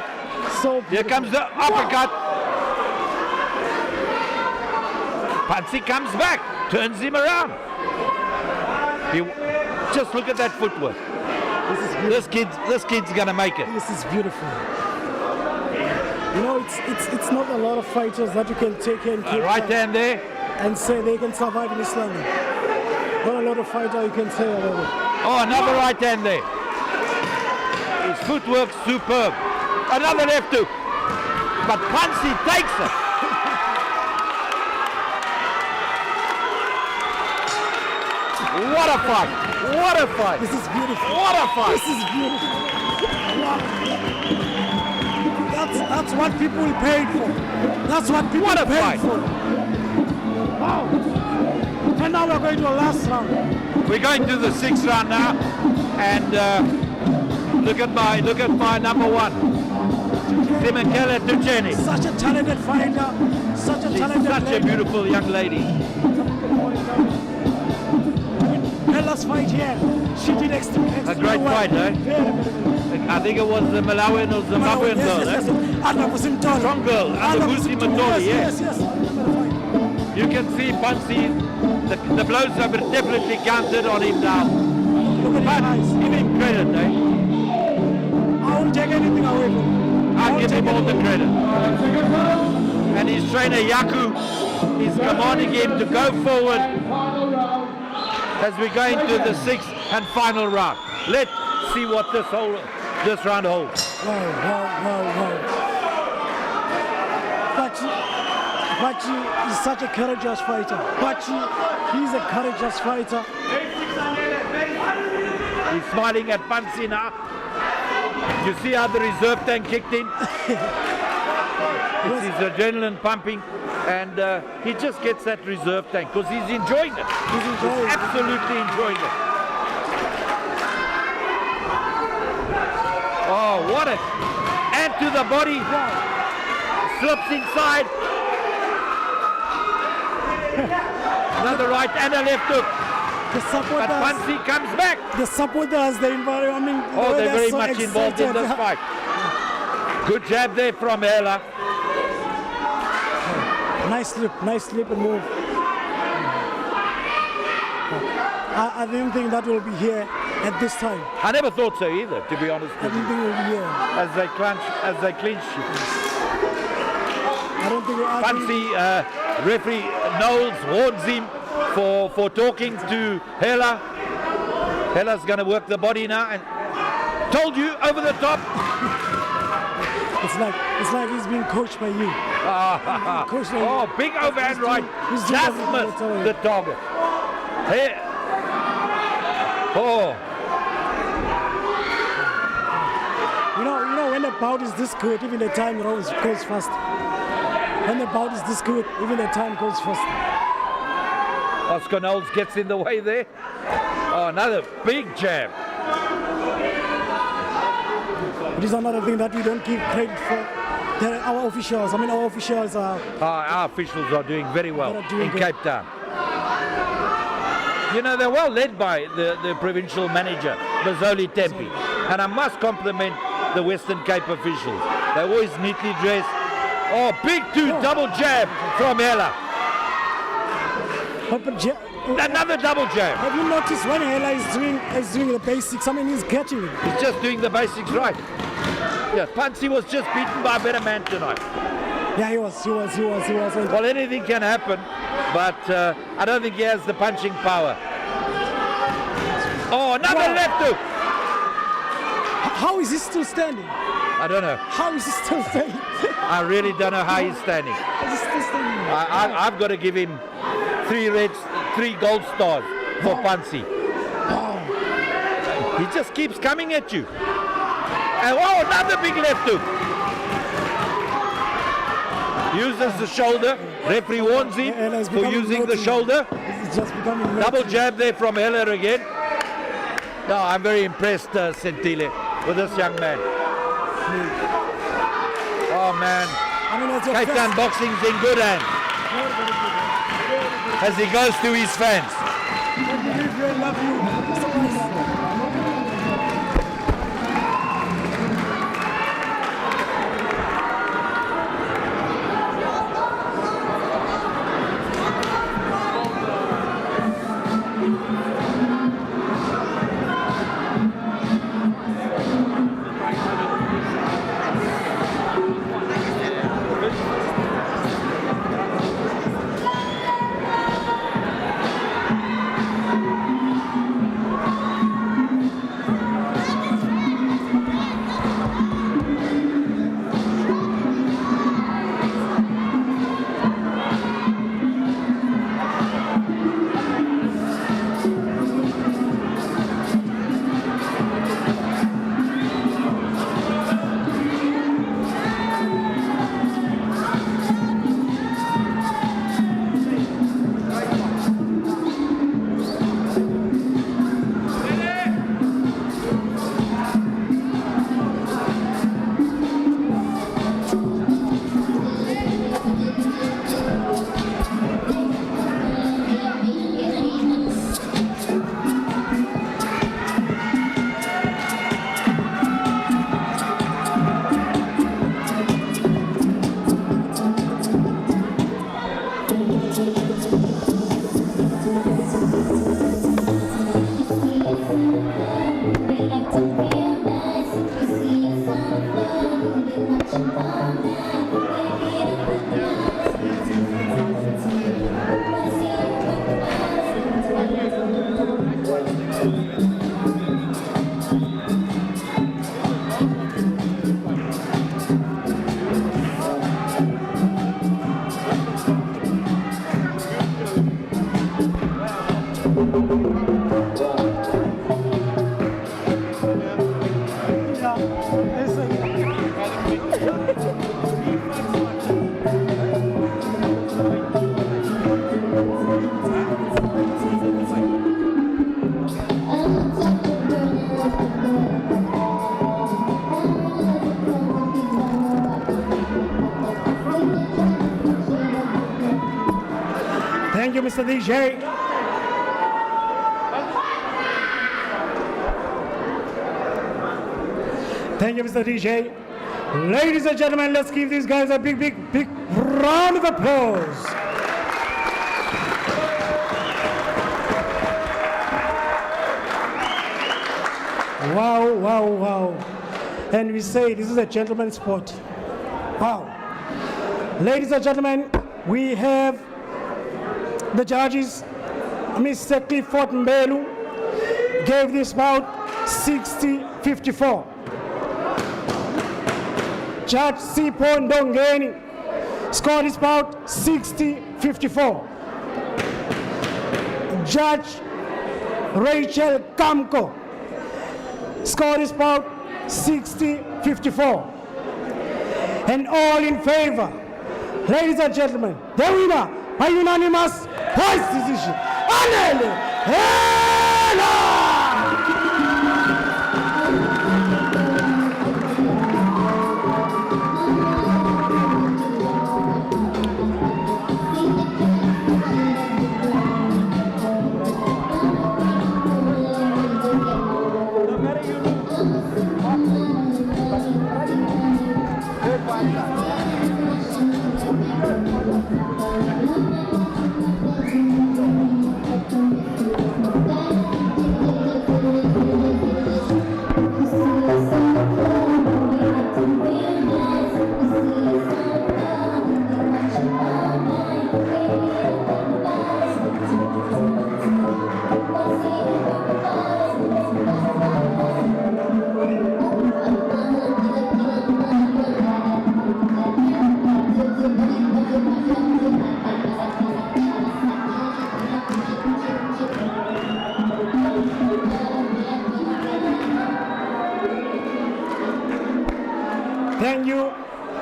So Here comes the uppercut. Pansy comes back, turns him around. Just look at that footwork. This kid's gonna make it. This is beautiful. You know, it's not a lot of fighters that you can take and keep Right hand there. and say they can survive in Islam. Not a lot of fighters you can say about it. Oh, another right hand there. His footwork superb. Another left hook. But Pansy takes it. What a fight! What a fight! This is beautiful. What a fight! This is beautiful. Wow. That's what people paid for. That's what people What a paid fight. for. Wow. And now we're going to the last round. We're going to the sixth round now, and look at my number one, Simakela Tucheni. Such a talented fighter. Such a She's talented such a lady. beautiful young lady. Hela's fight here. She did extremely A great well. fight, eh? I think it was the Malawian or Zimbabwean girl, eh? Yes. 100% Strong girl, Anabusi Matoli, yes. Yes. You can see Pansy, the blows have definitely counted on him now. Look at his But eyes. give him credit, eh? I won't take anything away from him. I'll give him all the credit. And his trainer Yaku is commanding him to go forward as we go into the sixth and final round. Let's see what this round holds. Wow. Bachi is such a courageous fighter. He's a courageous fighter. He's smiling at Pansy now. You see how the reserve tank kicked in? It's his adrenaline pumping, and he just gets that reserve tank because he's enjoying it. He's enjoying it. Absolutely enjoying it. Oh, what a... And to the body. Slips inside. Another right and a left hook. The But supporters, Pansy comes back. the supporters, the environment. Oh, they're very so much involved in excited. this fight. Good jab there from Hela. Nice slip and move. I didn't think that will be here at this time. I never thought so either, to be honest I with didn't you. think it will be here. As they clinch. I don't think it Pansy, referee Knowles warns him for talking to Hela. Hela's going to work the body now, and told you over the top. It's like he's being coached by you. Coached by you. Oh, big overhand right. he's doing Just everything missed that's all the target. Hey. Oh, You know, when the bout is this good, even the time goes fast. When the bout is this good, even the time goes fast. Oscar Knowles gets in the way there. Oh, another big jab. It is another thing that we don't give credit for. Our officials are. Our officials are doing very well They're doing in good. Cape Town. You know, they're well led by the provincial manager, Mazzoli Tempi. And I must compliment the Western Cape officials. They're always neatly dressed. Oh, big double jab from Hela. Another double jab. Have you noticed when Hela is doing the basics? I mean, he's getting it. He's just doing the basics right. Yeah, Pansy was just beaten by a better man tonight. Yeah, he was. Well, anything can happen, but I don't think he has the punching power. Oh, another left hook. How is he still standing? I don't know. How is he still standing? I really don't know how he's standing. Is he still standing? I've got to give him 3 gold stars for Pansy. He just keeps coming at you. And oh, another big left hook. Uses the shoulder. Referee warns him Hela's for becoming using the naughty. shoulder. It's just becoming Double naughty. jab there from Heller again. No, I'm very impressed, Sentile, with this young man. Oh man, I mean, it's your Cape first- Town Boxing's in good hands as he goes to his fans. I believe you and love you, Mr. Brice. Thank you, Mr. DJ. Thank you, Mr. DJ. Ladies and gentlemen, let's give these guys a big, big, big round of applause. Wow, wow, wow. And we say this is a gentleman's sport. Wow. Ladies and gentlemen, we have the judges. Mr. Clifford Mbelu gave this bout 60-54. Judge Sipho Ndongeni scored this bout 60-54. Judge Rachel Kamko scored this bout 60-54. And all in favor, ladies and gentlemen, the winner by unanimous voice decision, Anele Hela!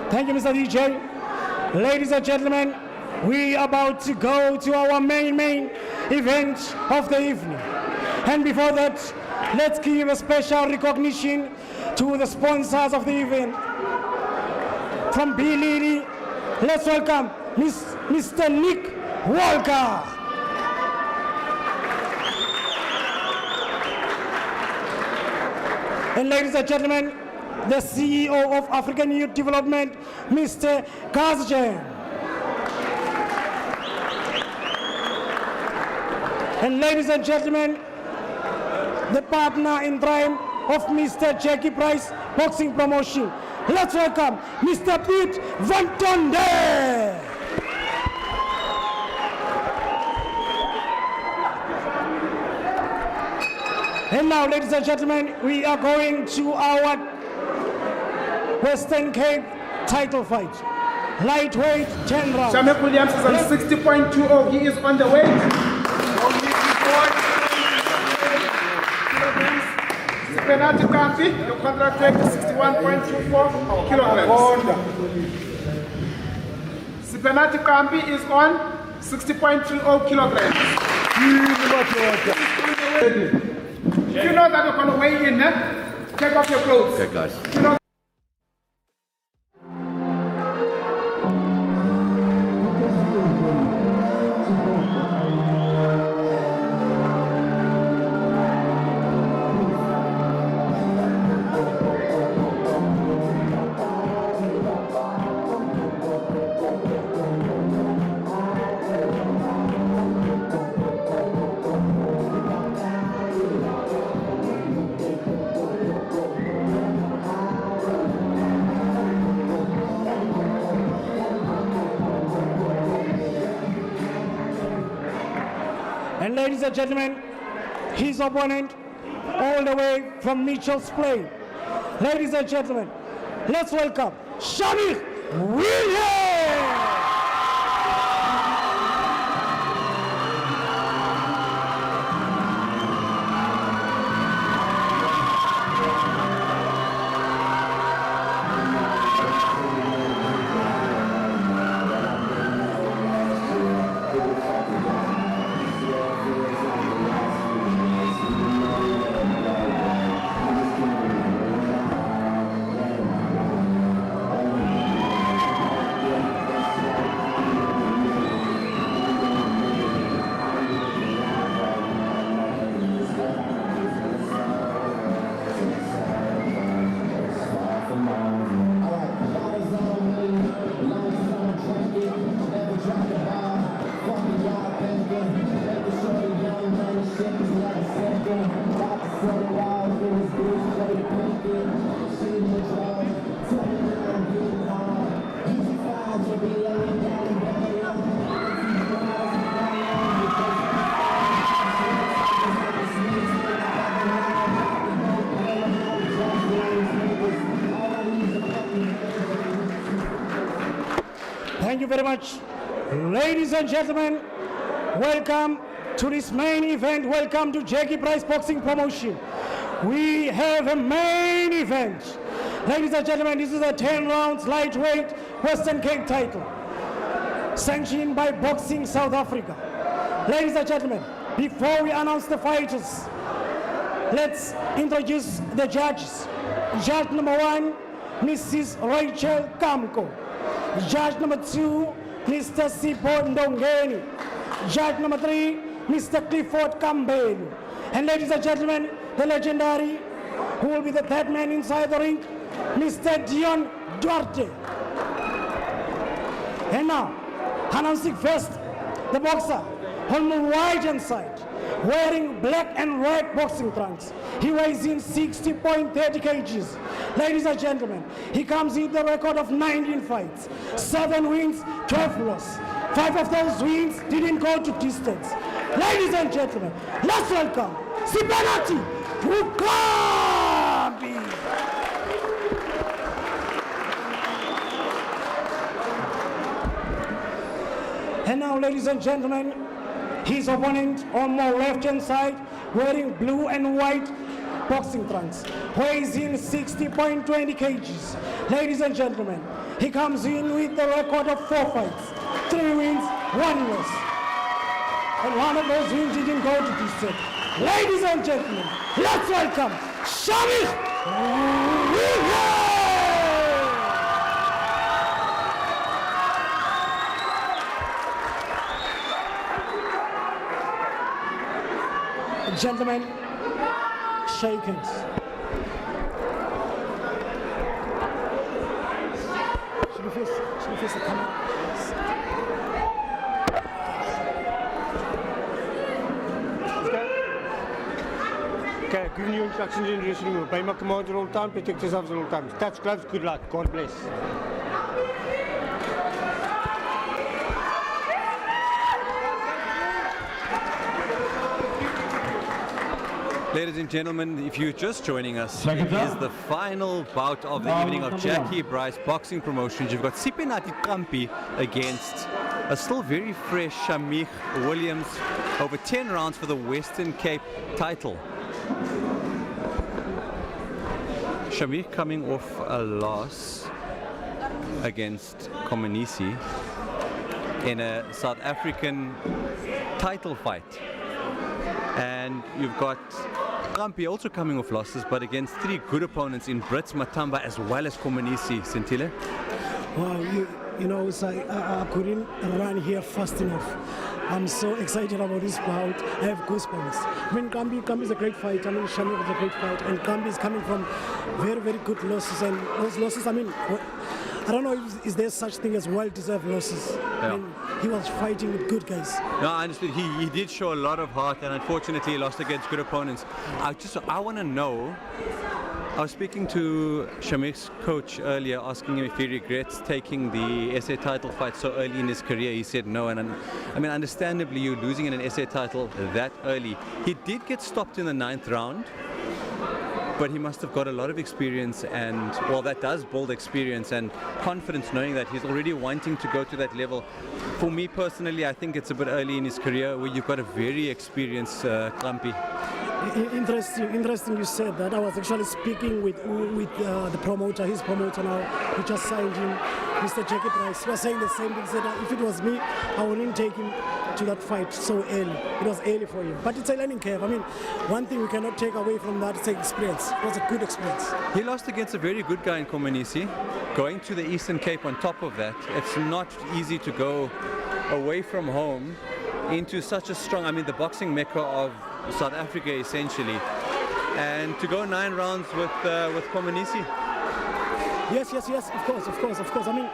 Thank you, Mr. DJ. Ladies and gentlemen, we are about to go to our main event of the evening. And before that, let's give a special recognition to the sponsors of the event. From Bilili Let's welcome Mr. Nick Walker. And ladies and gentlemen, the CEO of African Youth Development, Mr. Kazjan. And ladies and gentlemen, the partner in crime of Mr. Jackie Brice Boxing Promotions. Let's welcome Mr. Pete Van Tonde. And now, ladies and gentlemen, we are going to our Western Cape title fight. Lightweight 10 rounds. Shamik Williams is on 60.20. He is on the way. Penalty Kampi, your contract weight is 61.24 kilograms. Penalty Kampi is on 60.30 kilograms. If you know that you're going to weigh in, take off your clothes. Okay, guys. You know And ladies and gentlemen, his opponent all the way from Mitchell's Plain. Ladies and gentlemen, let's welcome Shamik Williams. Thank you very much. Ladies and gentlemen, welcome to this main event. Welcome to Jackie Brice Boxing Promotion. We have a main event. Ladies and gentlemen, this is a 10 rounds lightweight Western Cape title, sanctioned by Boxing South Africa. Ladies and gentlemen, before we announce the fighters, let's introduce the judges. Judge number 1, Mrs. Rachel Kamko. Judge number 2, Mr. Sipho Ndongeni. Judge number 3, Mr. Clifford Kambelu. And ladies and gentlemen, the legendary, who will be the third man inside the ring, Mr. Dion Duarte. And now, announcing first, the boxer on the right hand side, wearing black and white boxing trunks. He weighs in 60.30 kgs. Ladies and gentlemen, he comes with a record of 19 fights, 7 wins, 12 losses. 5 of those wins didn't go to distance. Ladies and gentlemen, let's welcome Sibanati Mukambi. And now, ladies and gentlemen, his opponent on my left-hand side, wearing blue and white boxing trunks, weighs in 60.20 kgs. Ladies and gentlemen, he comes in with a record of 4 fights, 3 wins, 1 loss. And one of those wins didn't go to distance. Ladies and gentlemen, let's welcome Shamik Williams. Gentlemen, shake hands. Should we face the camera? Okay, giving you instructions in the dressing room. Obey my commands at all times, protect yourselves at all times. Touch gloves, good luck, God bless. Ladies and gentlemen, if you're just joining us, it is the final bout of the evening of Jackie Brice Boxing Promotions. You've got Sipinati Kampi against a still very fresh Shamik Williams, over 10 rounds for the Western Cape title. Shamik coming off a loss against Komanisi in a South African title fight. And you've got Kampi also coming off losses, but against 3 good opponents in Brits Matamba as well as Komanisi. Sintile? Wow, you know, it's like I couldn't run here fast enough. I'm so excited about this bout. I have goosebumps. I mean, Kampi is a great fight. I mean, Shamik is a great fight. And Kampi is coming from very, very good losses. And those losses, I mean, I don't know if is there such thing as well-deserved losses. Yeah. I mean, he was fighting with good guys. No, I understood. He did show a lot of heart, and unfortunately he lost against good opponents. I want to know, I was speaking to Shamik's coach earlier, asking him if he regrets taking the SA title fight so early in his career. He said no, and I mean, understandably, you're losing in an SA title that early. He did get stopped in the 9th round, but he must have got a lot of experience, and well, that does build experience and confidence, knowing that he's already wanting to go to that level. For me personally, I think it's a bit early in his career where you've got a very experienced Kampi. Interesting you said that. I was actually speaking with the promoter, his promoter now, who just signed him, Mr. Jackie Brice. He was saying the same thing. He said that if it was me, I wouldn't take him to that fight so early. It was early for him. But it's a learning curve. I mean, one thing we cannot take away from that is experience. It was a good experience. He lost against a very good guy in Komanisi. Going to the Eastern Cape on top of that, it's not easy to go away from home into such a strong, I mean, the boxing mecca of South Africa essentially, and to go 9 rounds with Komanisi. Yes, of course. I mean,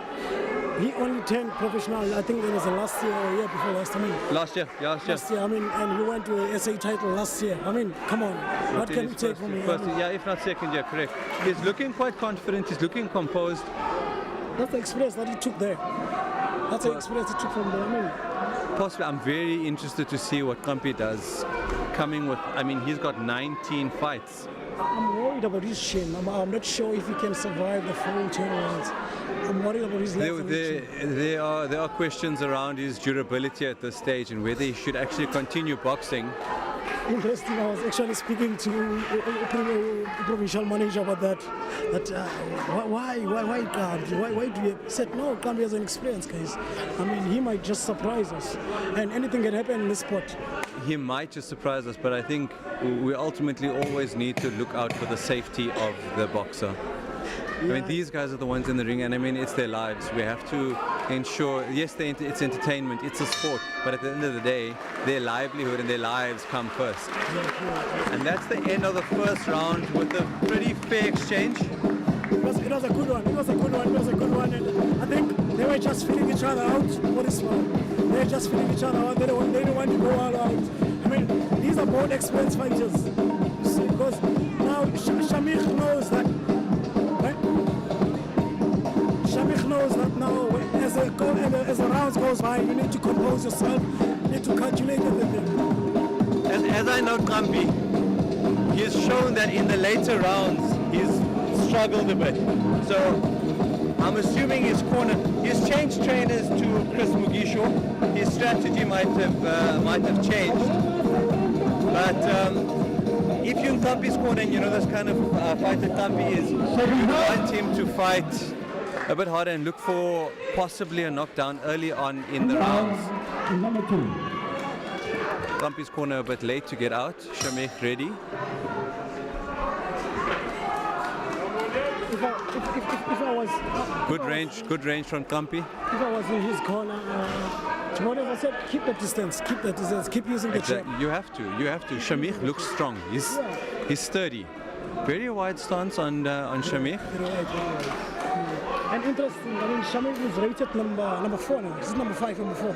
he only turned professional, I think it was the last year or year before last. I mean, last year. I mean, and he went to a SA title last year. I mean, come on, what can you take from him? Yeah, if not second year, correct. He's looking quite confident, he's looking composed. That's the experience that he took there. That's the experience he took from there. I mean, possibly, I'm very interested to see what Kampi does. Coming with, I mean, he's got 19 fights. I'm worried about his chin. I'm not sure if he can survive the full 10 rounds. I'm worried about his legs. There are questions around his durability at this stage and whether he should actually continue boxing. Interesting. I was actually speaking to a provincial manager about that. Why Kampi? Why do you said no? Kampi has an experience, guys. I mean, he might just surprise us, and anything can happen in this sport. He might just surprise us, but I think we ultimately always need to look out for the safety of the boxer. Yeah. I mean, these guys are the ones in the ring, and I mean, it's their lives. We have to ensure, yes, it's entertainment, it's a sport, but at the end of the day, their livelihood and their lives come first. And that's the end of the first round with a pretty fair exchange. It was a good one. And I think they were just feeling each other out for this one. They were just feeling each other out. They don't want to go all out. I mean, these are both experienced fighters. You see, because now Shamik knows that. Right? Shamik knows that now, as the rounds goes by, you need to compose yourself. You need to calculate everything. As I know Kampi, he's shown that in the later rounds, he's struggled a bit. So I'm assuming he's changed trainers to Chris Mugisho. His strategy might have changed. But if you're in Kampi's corner and you know this kind of fight that Kampi is, you want him to fight a bit harder and look for possibly a knockdown early on in the rounds. Kampi's corner a bit late to get out. Shamik ready. if I was Good range from Kampi. if I was in his corner, Jimones, I said keep the distance, keep using the jab. You have to. Shamikh looks strong. He's sturdy. Very wide stance on Shamikh. And interesting, I mean, Shamikh is rated number 4 now. This is number 5, number 4.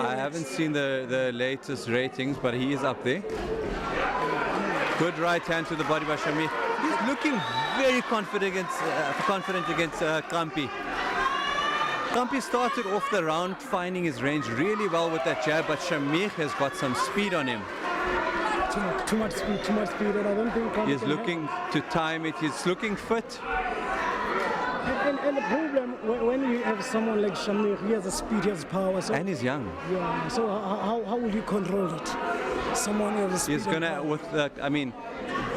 I haven't seen the latest ratings, but he is up there. Good right hand to the body by Shamikh. He's looking very confident against Kampi. Kampi started off the round finding his range really well with that jab, but Shamikh has got some speed on him. Too much speed, and I don't think Kampi He's looking to time it. He's looking fit. And the problem when you have someone like Shamikh, he has the speed, he has power. So, And he's young. Yeah. So how will you control it? Someone who has the speed. He's gonna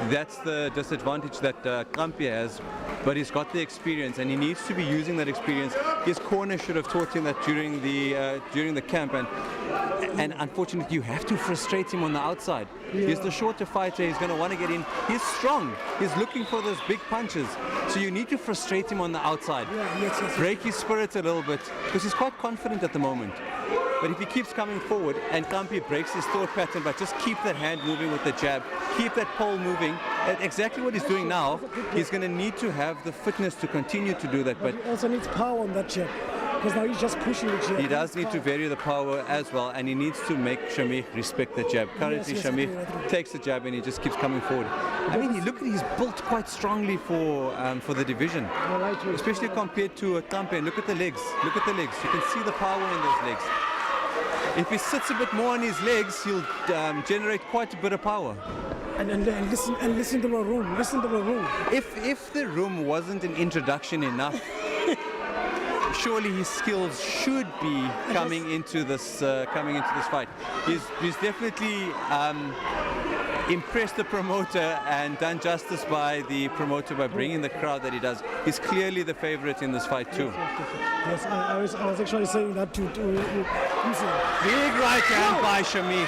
that's the disadvantage that Kampi has, but he's got the experience and he needs to be using that experience. His corner should have taught him that during the camp, and unfortunately you have to frustrate him on the outside. Yeah. He's the shorter fighter, he's going to want to get in. He's strong, he's looking for those big punches, so you need to frustrate him on the outside. Yes. Break his spirit a little bit, because he's quite confident at the moment. But if he keeps coming forward and Kampi breaks his thought pattern, but just keep that hand moving with the jab, keep that pole moving, exactly what he's doing now, he's going to need to have the fitness to continue to do that. But he also needs power on that jab, because now he's just pushing the jab. He does need to vary the power as well, and he needs to make Shamikh respect the jab. Currently, Shamikh takes the jab and he just keeps coming forward. I mean, he's built quite strongly for the division, especially compared to Kampi. Look at the legs. You can see the power in those legs. If he sits a bit more on his legs, he'll generate quite a bit of power. And listen to the room. Listen to the room. If the room wasn't an introduction enough, surely his skills should be coming into this fight. He's definitely impressed the promoter and done justice by the promoter by bringing the crowd that he does. He's clearly the favorite in this fight too. Yes, I was actually saying that to Big right hand by Shamikh.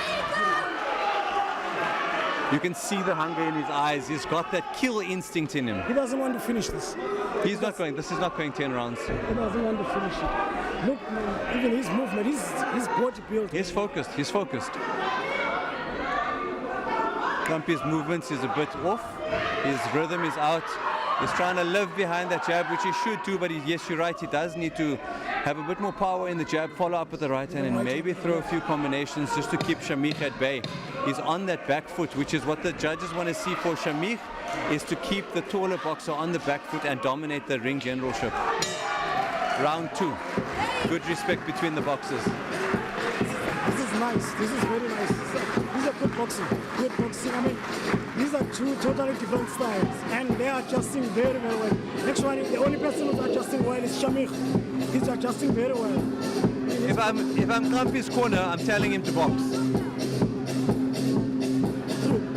You can see the hunger in his eyes. He's got that kill instinct in him. He doesn't want to finish this. This is not going 10 rounds. He doesn't want to finish it. Look, man, even his movement, his body build. He's focused. Kampi's movements is a bit off. His rhythm is out. He's trying to live behind that jab, which he should do, but yes, you're right, he does need to have a bit more power in the jab, follow up with the right hand, and maybe throw a few combinations just to keep Shamikh at bay. He's on that back foot, which is what the judges want to see for Shamikh, is to keep the taller boxer on the back foot and dominate the ring generalship. Round 2. Good respect between the boxers. This is nice. This is very nice. These are good boxing. I mean, these are two totally different styles, and they are adjusting very, very well. Actually, the only person who's adjusting well is Shamikh. He's adjusting very well. If I'm Kampi's corner, I'm telling him to box.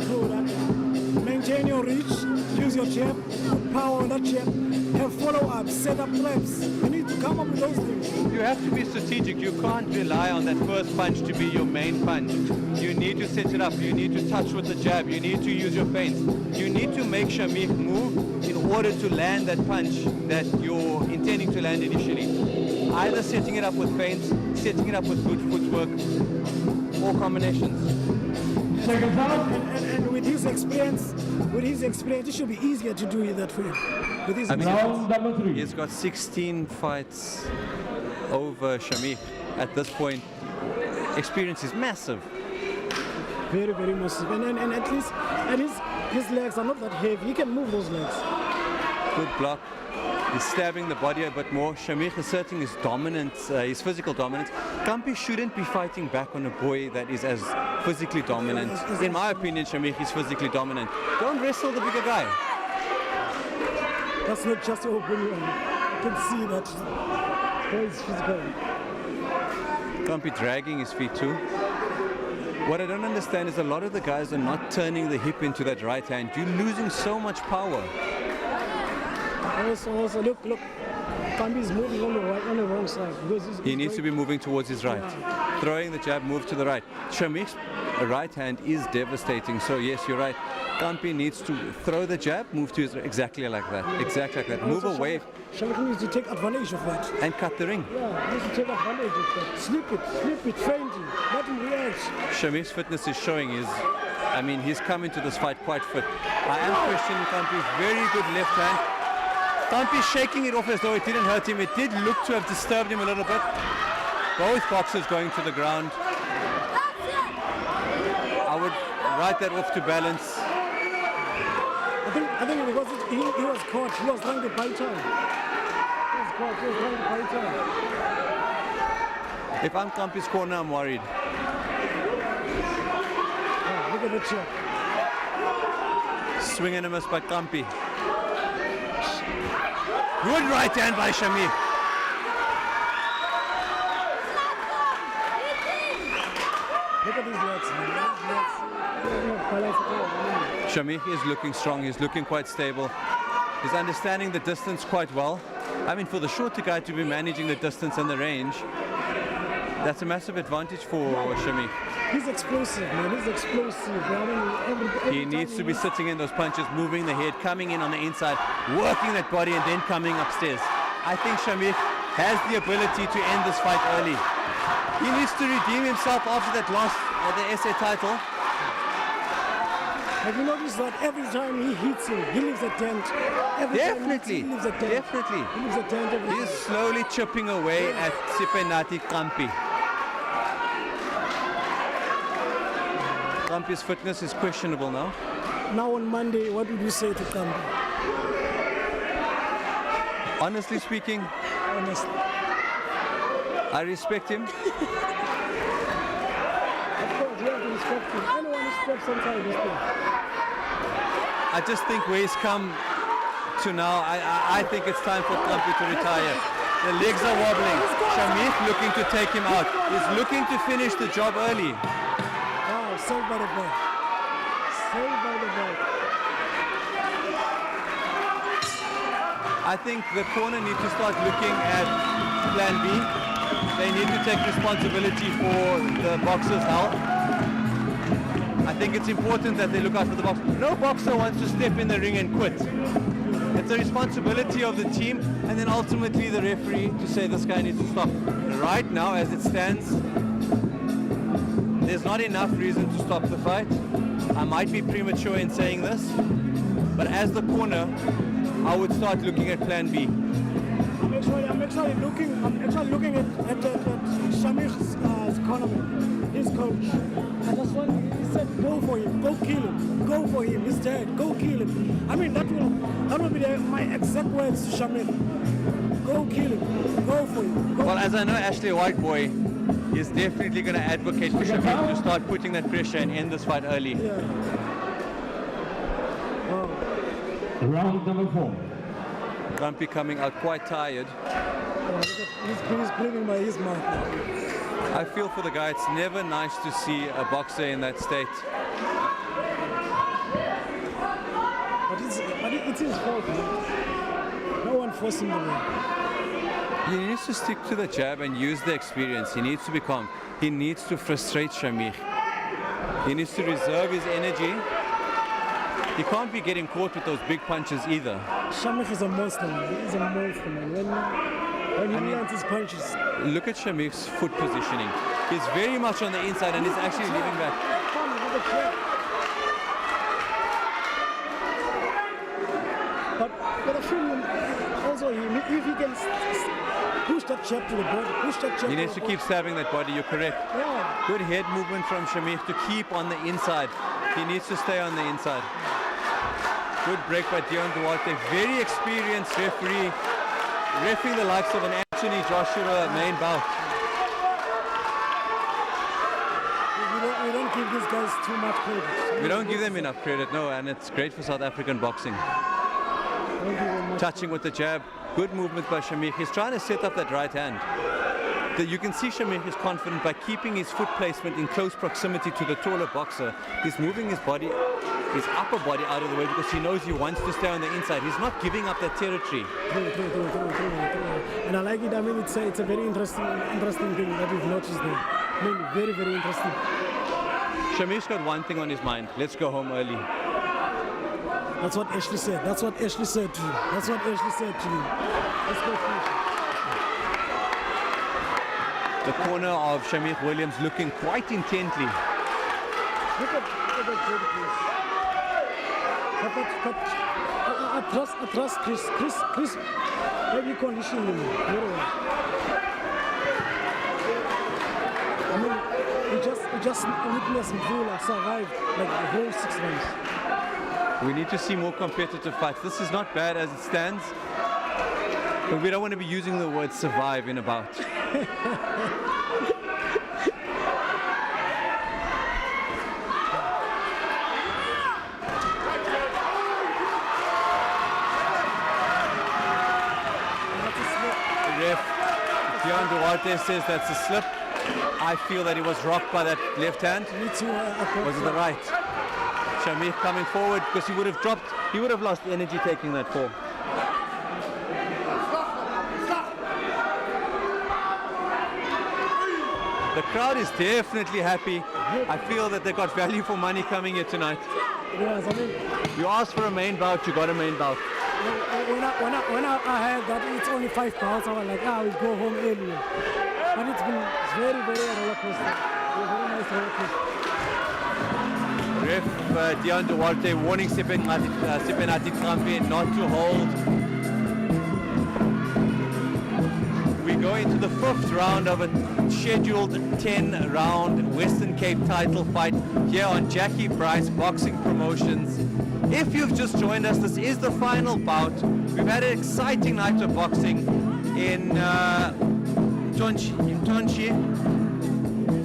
True that. Maintain your reach, use your jab, put power on that jab, have follow-ups, set up traps. You need to come up with those things. You have to be strategic. You can't rely on that first punch to be your main punch. You need to set it up. You need to touch with the jab. You need to use your feints. You need to make Shamikh move in order to land that punch that you're intending to land initially. Either setting it up with feints, setting it up with good footwork, or combinations. And with his experience, it should be easier to do that for him. With his He's got 16 fights over Shamikh at this point. Experience is massive. Very, very massive. And at least his legs are not that heavy. He can move those legs. Good block. He's stabbing the body a bit more. Shamikh asserting his dominance, his physical dominance. Kampi shouldn't be fighting back on a boy that is as physically dominant. In my opinion, Shamikh is physically dominant. Don't wrestle the bigger guy. That's not just your opinion. I can see that. He's physical. Kampi dragging his feet too. What I don't understand is a lot of the guys are not turning the hip into that right hand. You're losing so much power. Also, look. Kampi is moving on the wrong side. He needs to be moving towards his right. Yeah. throwing the jab, move to the right. Shamikh's right hand is devastating, so yes, you're right. Kampi needs to throw the jab, move to his exactly like that, exactly like that. Move away Shamikh needs to take advantage of that. and cut the ring. Yeah, he needs to take advantage of that. Slip it, faint it, let him react. Shamikh's fitness is showing I mean, he's come into this fight quite fit. I am questioning Kampi's very good left hand. Kampi's shaking it off as though it didn't hurt him. It did look to have disturbed him a little bit. Both boxers going to the ground. I would write that off to balance. I think because he was caught. He was trying to buy time. He was caught. He was trying to buy time. If I'm Kampi's corner, I'm worried. Oh, look at the shot. Swing and a miss by Kampi. Good right hand by Shamikh. Look at these legs, man. Shamikh is looking strong. He's looking quite stable. He's understanding the distance quite well. I mean, for the shorter guy to be managing the distance and the range, that's a massive advantage for Shamikh. He's explosive, man. He's explosive. I mean, every He needs to be sitting in those punches, moving the head, coming in on the inside, working that body, and then coming upstairs. I think Shamikh has the ability to end this fight early. He needs to redeem himself after that loss of the SA title. Have you noticed that every time he hits him, he leaves a dent? Definitely, he leaves a dent. definitely. He leaves a dent every He is time. slowly chipping away at Sipenati Kampi. Kampi's fitness is questionable now. Now on Monday, what would you say to Kampi? Honestly speaking, Honestly. I respect him. Of course, you have to respect him. Anyone who steps inside this thing. I just think where he's come to now, I think it's time for Kampi to retire. The legs are wobbling. Shamikh looking to take him out. He's looking to finish the job early. Wow, saved by the bell. Saved by the bell. I think the corner needs to start looking at plan B. They need to take responsibility for the boxer's health. I think it's important that they look out for the boxer. No boxer wants to step in the ring and quit. It's a responsibility of the team and then ultimately the referee to say this guy needs to stop. Right now, as it stands, there's not enough reason to stop the fight. I might be premature in saying this, but as the corner, I would start looking at plan B. I'm actually looking at Shamikh's cornerman, his coach. I just want, he said, go for him, go kill him, go for him, he's dead, go kill him. I mean, that will be my exact words to Shamikh. Go kill him, go for him. Go. Well, as I know, Ashley Whiteboy is definitely going to advocate for Shamikh to start putting that pressure and end this fight early. Yeah. Wow. Round number 4. Kampi coming out quite tired. He's breathing by his mouth now. I feel for the guy, it's never nice to see a boxer in that state. But it's his fault, man. No one forced him to win. He needs to stick to the jab and use the experience. He needs to be calm. He needs to frustrate Shamikh. He needs to reserve his energy. He can't be getting caught with those big punches either. Shamikh is a monster, man. He's a monster, man. When he lands his punches. Look at Shamikh's foot positioning. He's very much on the inside and he's actually leaving back. But I feel also if he can push that jab to the body, push that jab. He needs to keep stabbing that body, you're correct. Yeah. Good head movement from Shamikh to keep on the inside. He needs to stay on the inside. Good break by Dion Duarte. Very experienced referee. Refereeing the likes of an Anthony Joshua main bout. We don't give these guys too much credit. We don't give them enough credit, no, and it's great for South African boxing. Touching with the jab. Good movement by Shamikh. He's trying to set up that right hand. You can see Shamikh is confident by keeping his foot placement in close proximity to the taller boxer. He's moving his body, his upper body out of the way because he knows he wants to stay on the inside. He's not giving up that territory. True. And I like it. I mean, it's a very interesting thing that we've noticed there. I mean, very, very interesting. Shamikh's got one thing on his mind. Let's go home early. That's what Ashley said. That's what Ashley said to you. That's what Ashley said to you. Let's go finish. The corner of Shamikh Williams looking quite intently. Look at Jody, please. I trust Chris, maybe condition him very well. I mean, he just witnessed Mvula survive like the whole 6 months. We need to see more competitive fights. This is not bad as it stands, but we don't want to be using the word survive in a bout. Ref Dion Duarte says that's a slip. I feel that he was rocked by that left hand. Me too. Was it the right? Shamikh coming forward because he would have dropped, he would have lost energy taking that fall. The crowd is definitely happy. I feel that they got value for money coming here tonight. Yes, I mean, You asked for a main bout, you got a main bout. when I heard that it's only 5 pounds, I was like, we'll go home earlier. But it's been very, very roller coaster. Very nice roller coaster. Ref Dion Duarte warning Sipenati Krampi not to hold. We go into the 5th round of a scheduled 10-round Western Cape title fight here on Jackie Brice Boxing Promotions. If you've just joined us, this is the final bout. We've had an exciting night of boxing in Tonchi,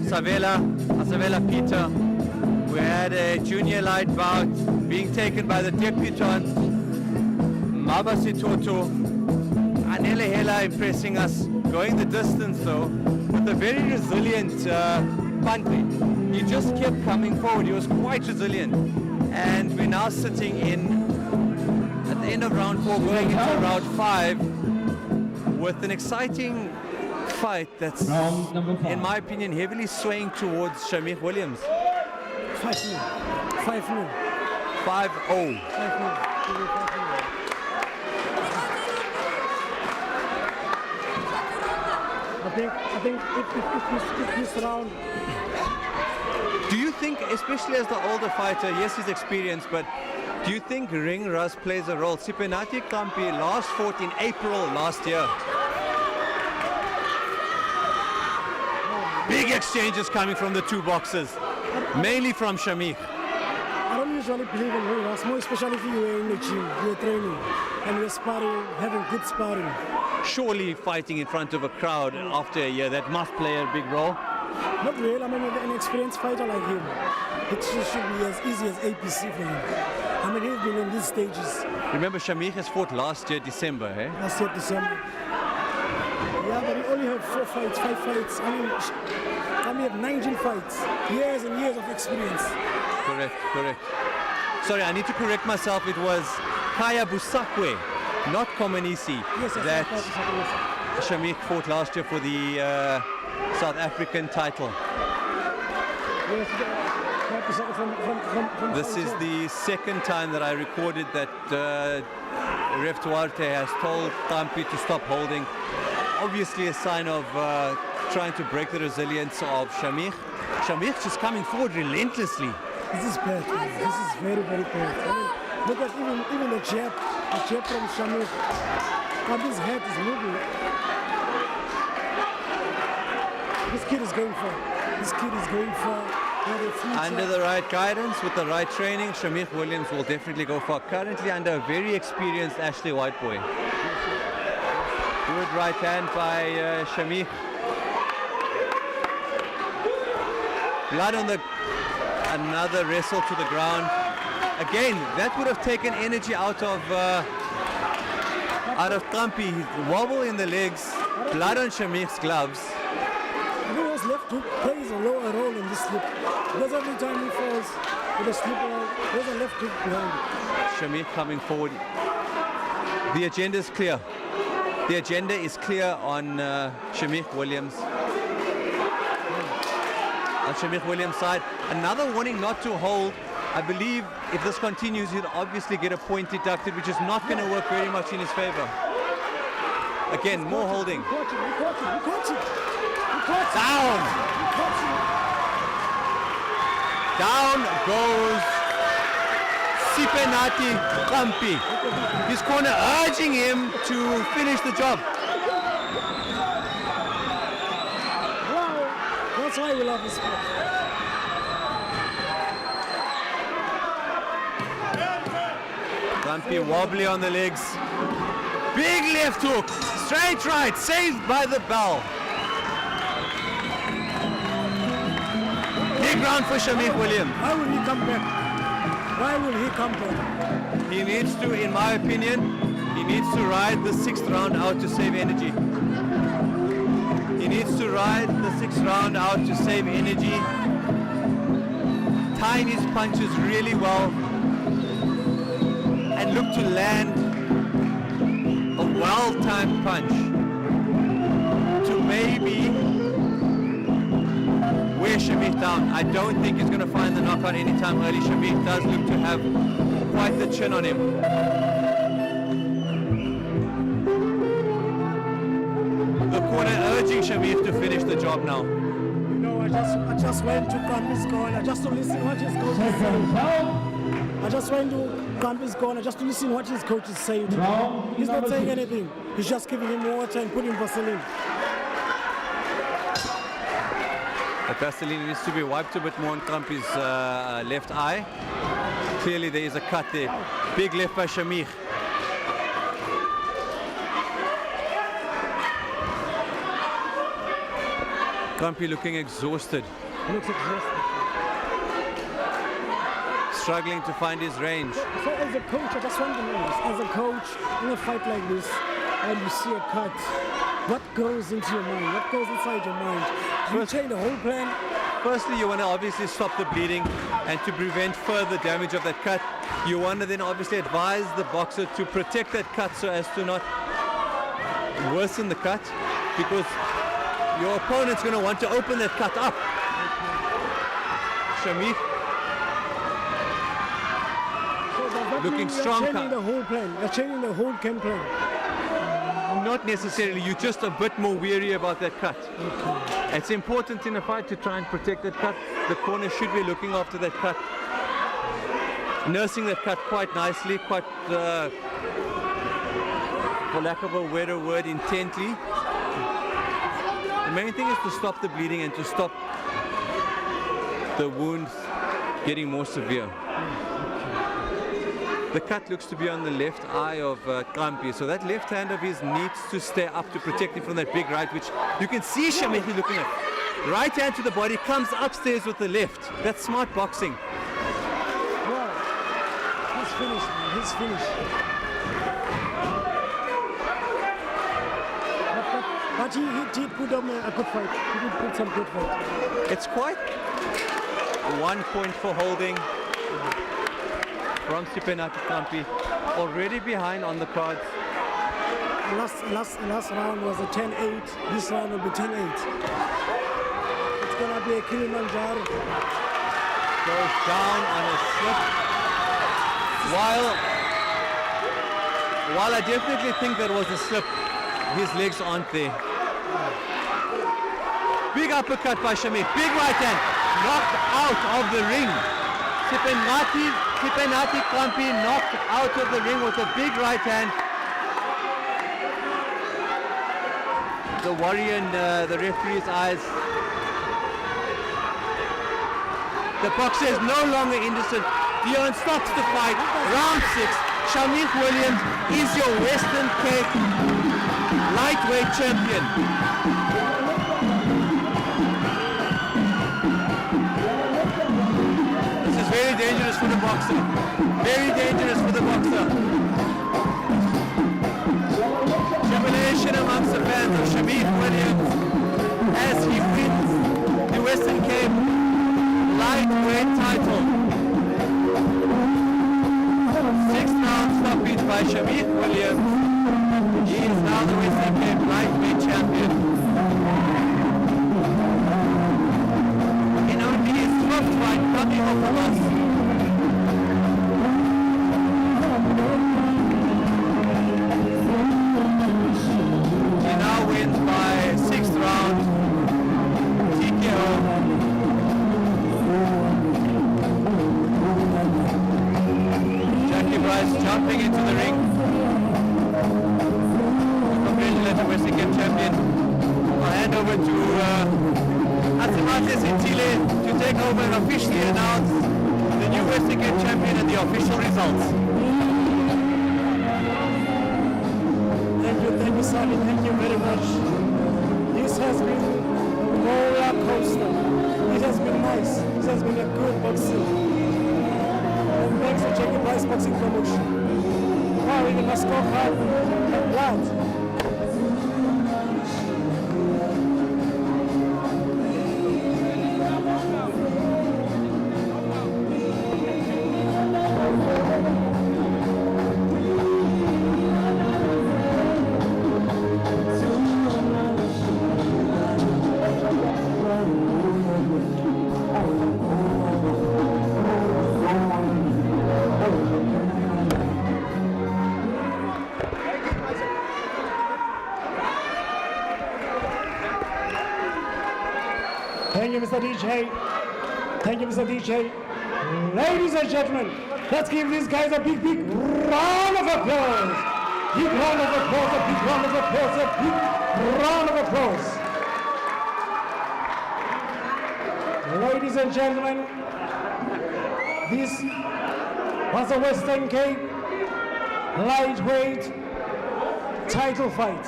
Savela Peter. We had a junior light bout being taken by the debutant Mabasi Toto. Anele Hela impressing us, going the distance though, with a very resilient Pantri. He just kept coming forward, he was quite resilient. And we're now sitting in, at the end of round 4, going into round 5, with an exciting fight that's, in my opinion, heavily swaying towards Shamikh Williams. 5-0. 5-0. 5-0. 5-0. I think if this round. Do you think, especially as the older fighter, yes, he's experienced, but do you think ring rust plays a role? Sipenati Kampi last fought in April last year. Big exchanges coming from the two boxers, mainly from Shamikh. I don't usually believe in ring rust, more especially if you were in the gym, you're training, and you're sparring, having good sparring. Surely fighting in front of a crowd after a year, that must play a big role. Not really. I mean, an experienced fighter like him, it should be as easy as APC for him. I mean, he's been in these stages. Remember, Shamikh has fought last year, December, eh? Last year, December. Yeah, but he only had 4 fights, 5 fights. I mean, he had 19 fights. Years and years of experience. Correct. Sorry, I need to correct myself. It was Kaya Busakwe, not Komanisi, that Shamikh fought last year for the South African title. This is the second time that I recorded that Ref Duarte has told Kampi to stop holding. Obviously a sign of trying to break the resilience of Shamikh. Shamikh just coming forward relentlessly. This is bad. This is very, very bad. I mean, look at even the jab from Shamikh. But his head is moving. This kid is going for. Under the right guidance, with the right training, Shamikh Williams will definitely go far. Currently under a very experienced Ashley Whiteboy. Good right hand by Shamikh. Blood on the, another wrestle to the ground. Again, that would have taken energy out of Kampi. Wobble in the legs, blood on Shamikh's gloves. His left hook plays a lower role in this slip. Because every time he falls with a slip around, there's a left hook behind. Shamikh coming forward. The agenda is clear. The agenda is clear on Shamikh Williams. on Shamik Williams' side. Another warning not to hold. I believe if this continues, he'll obviously get a point deducted, which is not going to work very much in his favor. Again, more holding. Down! Down goes Sipenati Kampi. His corner urging him to finish the job. Wow, that's why we love this sport. Kampi wobbly on the legs. Big left hook. Straight right. Saved by the bell. Big round for Shamik Williams. Why will he come back? Why will he come back? He needs to, in my opinion, he needs to ride the 6th round out to save energy. He needs to ride the 6th round out to save energy. Time his punches really well. And look to land a well-timed punch to maybe wear Shamik down. I don't think he's going to find the knockout anytime early. Shamik does look to have quite the chin on him. The corner urging Shamik to finish the job now. You know, I just went to Kampi's corner just to listen what his coach is saying. I just went to Kampi's corner just to listen what his coach is saying. He's not saying anything. He's just giving him water and putting Vaseline. The Vaseline needs to be wiped a bit more on Kampi's left eye. Clearly there is a cut there. Big left by Shamik. Kampi looking exhausted. He looks exhausted. Struggling to find his range. So as a coach, I just want to know this. As a coach, in a fight like this, and you see a cut, what goes into your mind? What goes inside your mind? Do you change the whole plan? Firstly, you want to obviously stop the bleeding, and to prevent further damage of that cut, you want to then obviously advise the boxer to protect that cut so as to not worsen the cut, because your opponent's going to want to open that cut up. Shamik looking strong. You're changing the whole plan. You're changing the whole game plan. Not necessarily. You're just a bit more wary about that cut. Okay. It's important in a fight to try and protect that cut. The corner should be looking after that cut, nursing that cut quite nicely, quite, for lack of a better word, intently. The main thing is to stop the bleeding and to stop the wounds getting more severe. The cut looks to be on the left eye of Kampi, so that left hand of his needs to stay up to protect him from that big right, which you can see Shamik looking at. Right hand to the body, comes upstairs with the left. That's smart boxing. Wow, he's finished, man. He's finished. But he did put on a good fight. He did put some good fight. It's quite 1 point for holding from Sipenati Kampi, already behind on the cards. Last round was a 10-8. This round will be 10-8. It's gonna be a Kilimanjaro. Goes down on a slip. While I definitely think that was a slip, his legs aren't there. Big uppercut by Shamik. Big right hand. Knocked out of the ring. Sipenati Kampi knocked out of the ring with a big right hand. The worry in the referee's eyes. The boxer is no longer innocent. Dion stops the fight. Round 6. Shamik Williams is your Western Cape lightweight champion. This is very dangerous for the boxer. Very dangerous for the boxer. Jubilation amongst the fans of Shamik Williams as he wins the Western Cape lightweight title. 6th round stoppage by Shamik Williams. He is now the Western Cape lightweight champion. In coming off the bus. He now wins by 6th round TKO. Jackie Brice jumping into the ring. Congratulate the Western Cape champion. I'll hand over to Ottery in Chile to take over and officially announce the new Western Cape champion and the official results. Thank you, Sally. Thank you very much. This has been a roller coaster. It has been nice. This has been a good boxing. And thanks to Jackie Brice Boxing Promotions. Wow, even the scorecard, blood. Thank you, Mr. DJ. Thank you, Mr. DJ. Ladies and gentlemen, let's give these guys a big, big round of applause. Big round of applause, a big round of applause, a big round of applause. Ladies and gentlemen, this was a Western Cape lightweight title fight.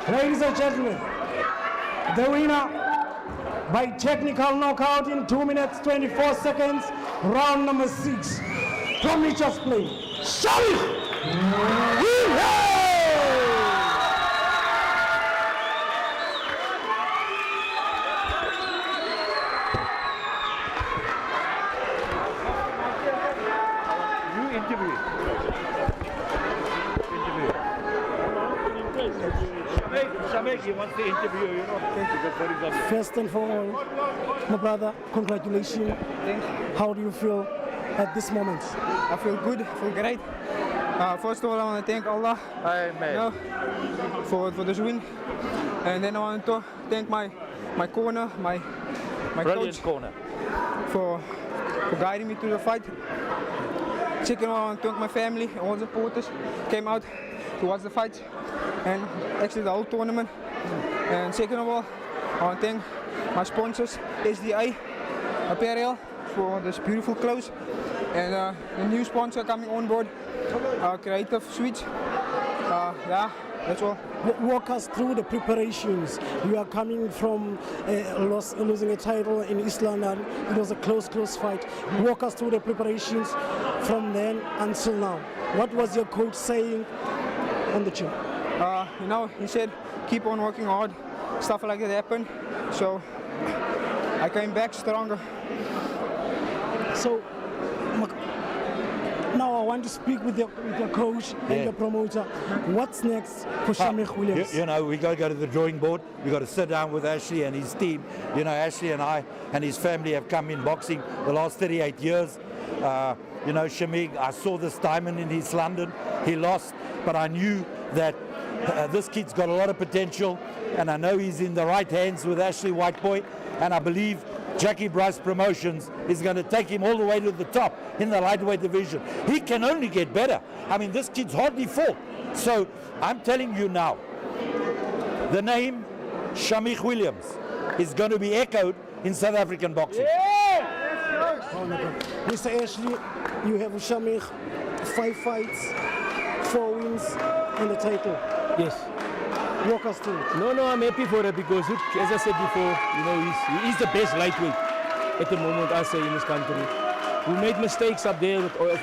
Ladies and gentlemen, the winner by technical knockout in 2 minutes 24 seconds, round number 6. From Mitchell's play, Shamikh Williams! He wants to interview you. First and foremost, my brother, congratulations. How do you feel at this moment? I feel good, I feel great. First of all, I want to thank Allah for this win. And then I want to thank my corner, my coach corner for guiding me through the fight. Second of all, I want to thank my family, all the supporters came out to watch the fight and actually the whole tournament. And second of all, I want to thank my sponsors, SDA Apparel, for this beautiful clothes, and the new sponsor coming on board, Creative Sweets. Yeah, that's all. Walk us through the preparations. You are coming from losing a title in East London. It was a close fight. Walk us through the preparations from then until now. What was your coach saying on the chin? You know, he said, keep on working hard. Stuff like that happened. So I came back stronger. So now I want to speak with your coach and your promoter. What's next for Shamikh Williams? You know, we got to go to the drawing board. We got to sit down with Ashley and his team. You know, Ashley and I and his family have come in boxing the last 38 years. You know, Shamikh, I saw this diamond in East London. He lost, but I knew that this kid's got a lot of potential, and I know he's in the right hands with Ashley Whiteboy, and I believe Jackie Brice Promotions is going to take him all the way to the top in the lightweight division. He can only get better. I mean, this kid's hardly fought. So I'm telling you now, the name Shamikh Williams is going to be echoed in South African boxing. Mr. Ashley, you have Shamikh 5 fights, 4 wins, and the title. Yes. Walk us through it. No, I'm happy for it because, as I said before, you know, he's the best lightweight at the moment, I say, in this country. We made mistakes up there.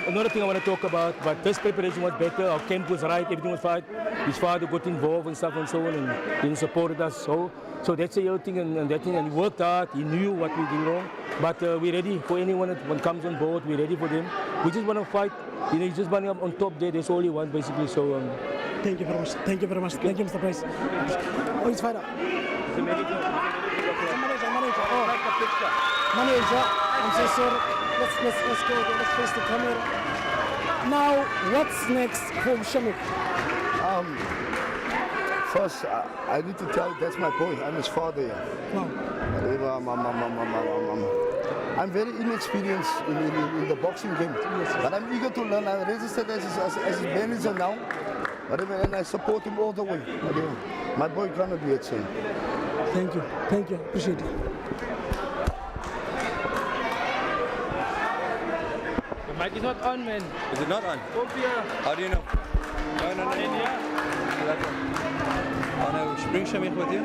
Another thing I want to talk about, but this preparation was better. Our camp was right, everything was fine. His father got involved and stuff and so on, and he supported us. So that's the other thing, and that thing. And he worked hard. He knew what we did wrong. But we're ready for anyone that comes on board. We're ready for them. We just want to fight. You know, he's just running up on top there. That's all he wants, basically. So. Thank you very much. Thank you very much. Thank you, Mr. Brice. Oh, he's fighter. Manager. Oh. Manager. I'm so sorry. Let's go. Let's face the camera. Now, what's next for Shamik? First, I need to tell you that's my boy. I'm his father. Yeah. No. I'm very inexperienced in the boxing game, but I'm eager to learn. I'm registered as his manager now, and I support him all the way. My boy cannot be at same. Thank you, appreciate it. The mic is not on, man. Is it not on? Sophia. How do you know? No. Oh no, bring Shamik with you.